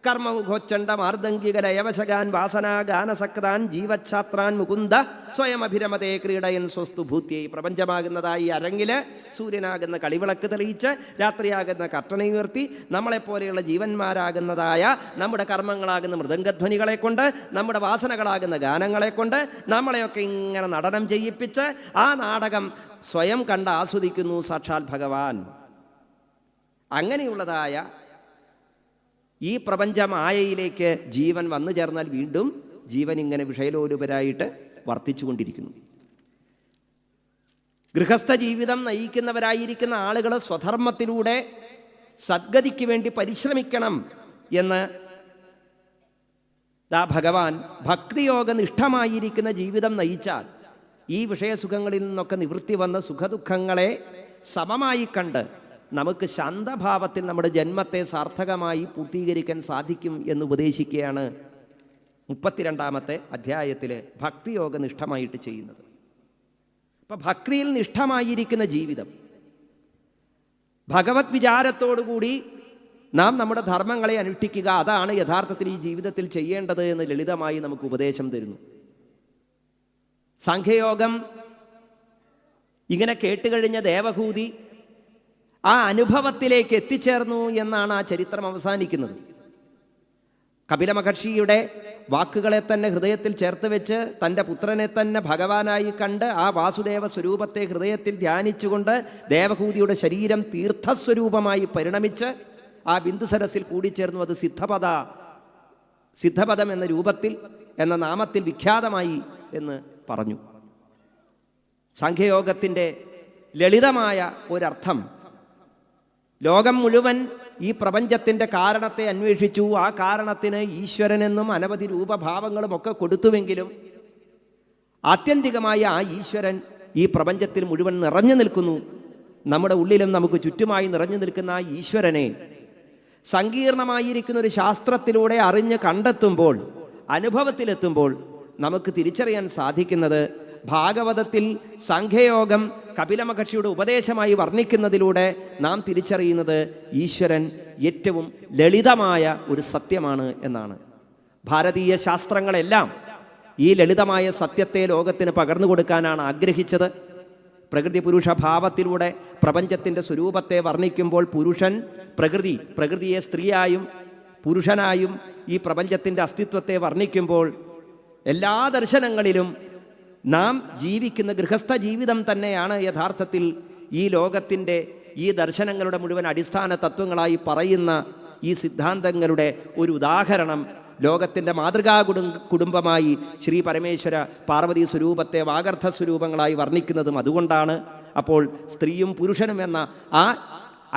കർമ്മമുഖോച്ചണ്ഡ മാർദ്ദംഗികലയവശകാൻ വാസനാഗാനസക്രാൻ ജീവഛാത്രാൻ മുകുന്ദ സ്വയമഭിരമതേ ക്രീഡയൻ സ്വസ്തു ഭൂത്യൈ. പ്രപഞ്ചമാകുന്നതായി അരങ്ങില് സൂര്യനാകുന്ന കളിവിളക്ക് തെളിയിച്ച് രാത്രിയാകുന്ന കർട്ടനയുയർത്തി നമ്മളെപ്പോലെയുള്ള ജീവന്മാരാകുന്നതായ നമ്മുടെ കർമ്മങ്ങളാകുന്ന മൃദംഗധ്വനികളെ കൊണ്ട്, നമ്മുടെ വാസനകളാകുന്ന ഗാനങ്ങളെ കൊണ്ട് നമ്മളെയൊക്കെ ഇങ്ങനെ നടനം ചെയ്യിപ്പിച്ച് ആ നാടകം സ്വയം കണ്ട് ആസ്വദിക്കുന്നു സാക്ഷാൽ ഭഗവാൻ. അങ്ങനെയുള്ളതായ ഈ പ്രപഞ്ച മായയിലേക്ക് ജീവൻ വന്നു ചേർന്നാൽ വീണ്ടും ജീവൻ ഇങ്ങനെ വിഷയലോലുപരായിട്ട് വർത്തിച്ചുകൊണ്ടിരിക്കുന്നു. ഗൃഹസ്ഥ ജീവിതം നയിക്കുന്നവരായിരിക്കുന്ന ആളുകൾ സ്വധർമ്മത്തിലൂടെ സദ്ഗതിക്ക് വേണ്ടി പരിശ്രമിക്കണം എന്ന് ഭഗവാൻ ഭക്തിയോഗനിഷ്ഠമായിരിക്കുന്ന ജീവിതം നയിച്ചാൽ ഈ വിഷയസുഖങ്ങളിൽ നിന്നൊക്കെ നിവൃത്തി വന്ന സുഖദുഃഖങ്ങളെ സമമായി കണ്ട് നമുക്ക് ശാന്തഭാവത്തിൽ നമ്മുടെ ജന്മത്തെ സാർത്ഥകമായി പൂർത്തീകരിക്കാൻ സാധിക്കും എന്ന് ഉപദേശിക്കുകയാണ് 32-ാമത്തെ അധ്യായത്തിൽ ഭക്തിയോഗ നിഷ്ഠമായിട്ട് ചെയ്യുന്നത്. അപ്പം ഭക്തിയിൽ നിഷ്ഠമായിരിക്കുന്ന ജീവിതം, ഭഗവത് വിചാരത്തോടുകൂടി നാം നമ്മുടെ ധർമ്മങ്ങളെ അനുഷ്ഠിക്കുക, അതാണ് യഥാർത്ഥത്തിൽ ഈ ജീവിതത്തിൽ ചെയ്യേണ്ടത് എന്ന് ലളിതമായി നമുക്ക് ഉപദേശം തരുന്നു. സാഖ്യയോഗം ഇങ്ങനെ കേട്ടുകഴിഞ്ഞ ദേവഹൂതി ആ അനുഭവത്തിലേക്ക് എത്തിച്ചേർന്നു എന്നാണ് ആ ചരിത്രം അവസാനിക്കുന്നത്. കപിലമഹർഷിയുടെ വാക്കുകളെ തന്നെ ഹൃദയത്തിൽ ചേർത്ത് വെച്ച് തൻ്റെ പുത്രനെ തന്നെ ഭഗവാനായി കണ്ട് ആ വാസുദേവ സ്വരൂപത്തെ ഹൃദയത്തിൽ ധ്യാനിച്ചുകൊണ്ട് ദേവഹൂതിയുടെ ശരീരം തീർത്ഥസ്വരൂപമായി പരിണമിച്ച് ആ ബിന്ദുസരസിൽ കൂടിച്ചേർന്നു. അത് സിദ്ധപദം എന്ന രൂപത്തിൽ, എന്ന നാമത്തിൽ വിഖ്യാതമായി എന്ന് പറഞ്ഞു. സാഖ്യയോഗത്തിൻ്റെ ലളിതമായ ഒരർത്ഥം, ലോകം മുഴുവൻ ഈ പ്രപഞ്ചത്തിൻ്റെ കാരണത്തെ അന്വേഷിച്ചു. ആ കാരണത്തിന് ഈശ്വരനെന്നും അനവധി രൂപഭാവങ്ങളും ഒക്കെ കൊടുത്തുവെങ്കിലും ആത്യന്തികമായ ആ ഈശ്വരൻ ഈ പ്രപഞ്ചത്തിൽ മുഴുവൻ നിറഞ്ഞു നിൽക്കുന്നു. നമ്മുടെ ഉള്ളിലും നമുക്ക് ചുറ്റുമായി നിറഞ്ഞു നിൽക്കുന്ന ആ ഈശ്വരനെ സങ്കീർണമായിരിക്കുന്ന ഒരു ശാസ്ത്രത്തിലൂടെ അറിഞ്ഞ് കണ്ടെത്തുമ്പോൾ, അനുഭവത്തിലെത്തുമ്പോൾ നമുക്ക് തിരിച്ചറിയാൻ സാധിക്കുന്നത് ഭാഗവതത്തിൽ സാഖ്യയോഗം കപിലമഹർഷിയുടെ ഉപദേശമായി വർണ്ണിക്കുന്നതിലൂടെ നാം തിരിച്ചറിയുന്നത് ഈശ്വരൻ ഏറ്റവും ലളിതമായ ഒരു സത്യമാണ് എന്നാണ്. ഭാരതീയ ശാസ്ത്രങ്ങളെല്ലാം ഈ ലളിതമായ സത്യത്തെ ലോകത്തിന് പകർന്നു കൊടുക്കാനാണ് ആഗ്രഹിച്ചത്. പ്രകൃതി പുരുഷ ഭാവത്തിലൂടെ പ്രപഞ്ചത്തിൻ്റെ സ്വരൂപത്തെ വർണ്ണിക്കുമ്പോൾ പുരുഷൻ പ്രകൃതിയെ സ്ത്രീയായും പുരുഷനായും ഈ പ്രപഞ്ചത്തിൻ്റെ അസ്തിത്വത്തെ വർണ്ണിക്കുമ്പോൾ എല്ലാ ദർശനങ്ങളിലും നാം ജീവിക്കുന്ന ഗൃഹസ്ഥ ജീവിതം തന്നെയാണ് യഥാർത്ഥത്തിൽ ഈ ലോകത്തിൻ്റെ ഈ ദർശനങ്ങളുടെ മുഴുവൻ അടിസ്ഥാന തത്വങ്ങളായി പറയുന്ന ഈ സിദ്ധാന്തങ്ങളുടെ ഒരു ഉദാഹരണം ലോകത്തിൻ്റെ മാതൃകാ കുടുംബമായി ശ്രീ പരമേശ്വര പാർവതി സ്വരൂപത്തെ വാഗർത്ഥ സ്വരൂപങ്ങളായി വർണ്ണിക്കുന്നതും അതുകൊണ്ടാണ്. അപ്പോൾ സ്ത്രീയും പുരുഷനും എന്ന ആ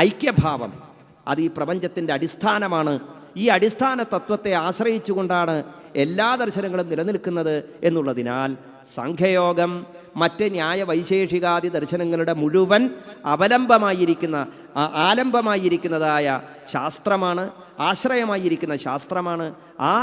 ഐക്യഭാവം അത് ഈ പ്രപഞ്ചത്തിൻ്റെ അടിസ്ഥാനമാണ്. ഈ അടിസ്ഥാന തത്വത്തെ ആശ്രയിച്ചുകൊണ്ടാണ് എല്ലാ ദർശനങ്ങളും നിലനിൽക്കുന്നത് എന്നുള്ളതിനാൽ സാംഖ്യയോഗം മറ്റ് ന്യായ വൈശേഷികാദി ദർശനങ്ങളുടെ മുഴുവൻ ആലംബമായിരിക്കുന്നതായ ശാസ്ത്രമാണ്, ആശ്രയമായിരിക്കുന്ന ശാസ്ത്രമാണ്. ആ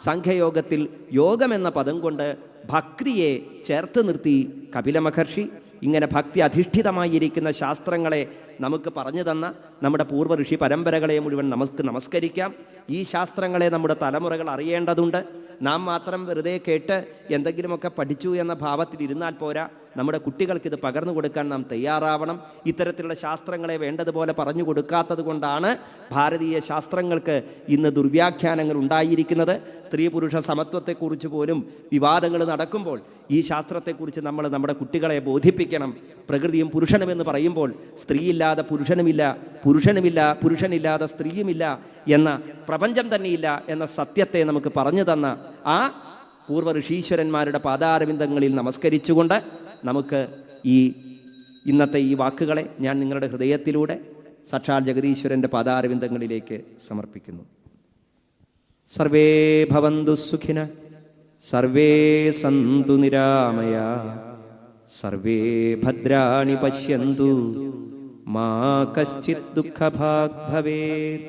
സാംഖ്യയോഗത്തിൽ യോഗമെന്ന പദം കൊണ്ട് ഭക്തിയെ ചേർത്ത് നിർത്തി കപില മഹർഷി ഇങ്ങനെ ഭക്തി അധിഷ്ഠിതമായിരിക്കുന്ന ശാസ്ത്രങ്ങളെ നമുക്ക് പറഞ്ഞു തന്ന നമ്മുടെ പൂർവ്വ ഋഷി പരമ്പരകളെ മുഴുവൻ നമുക്ക് നമസ്കരിക്കാം. ഈ ശാസ്ത്രങ്ങളെ നമ്മുടെ തലമുറകൾ അറിയേണ്ടതുണ്ട്. നാം മാത്രം വെറുതെ കേട്ട് എന്തെങ്കിലുമൊക്കെ പഠിച്ചു എന്ന ഭാവത്തിൽ ഇരുന്നാൽ പോരാ. നമ്മുടെ കുട്ടികൾക്ക് ഇത് പകർന്നു കൊടുക്കാൻ നാം തയ്യാറാവണം. ഇത്തരത്തിലുള്ള ശാസ്ത്രങ്ങളെ വേണ്ടതുപോലെ പറഞ്ഞു കൊടുക്കാത്തത് കൊണ്ടാണ് ഭാരതീയ ശാസ്ത്രങ്ങൾക്ക് ഇന്ന് ദുർവ്യാഖ്യാനങ്ങൾ ഉണ്ടായിരിക്കുന്നത്. സ്ത്രീ പുരുഷ സമത്വത്തെക്കുറിച്ച് പോലും വിവാദങ്ങൾ നടക്കുമ്പോൾ ഈ ശാസ്ത്രത്തെക്കുറിച്ച് നമ്മൾ നമ്മുടെ കുട്ടികളെ ബോധിപ്പിക്കണം. പ്രകൃതിയും പുരുഷനുമെന്ന് പറയുമ്പോൾ സ്ത്രീയില്ലാതെ പുരുഷനുമില്ല, പുരുഷനില്ലാതെ സ്ത്രീയുമില്ല എന്ന പ്രപഞ്ചം തന്നെയില്ല എന്ന സത്യത്തെ നമുക്ക് പറഞ്ഞു തന്ന ആ പൂർവ്വ ഋഷീശ്വരന്മാരുടെ പാദാരവിന്ദങ്ങളിൽ നമസ്കരിച്ചുകൊണ്ട് നമുക്ക് ഇന്നത്തെ ഈ വാക്കുകളെ ഞാൻ നിങ്ങളുടെ ഹൃദയത്തിലൂടെ സാക്ഷാൽ ജഗദീശ്വരൻ്റെ പാദാരവിന്ദങ്ങളിലേക്ക് സമർപ്പിക്കുന്നു. സർവേ ഭവന്തു സുഖിന, സർവേ സന്തു നിരാമയ, സർവേ ഭദ്രാണി പശ്യന്തു, മാ കശ്ചിത് ദുഃഖഭാഗ് ഭവേത്.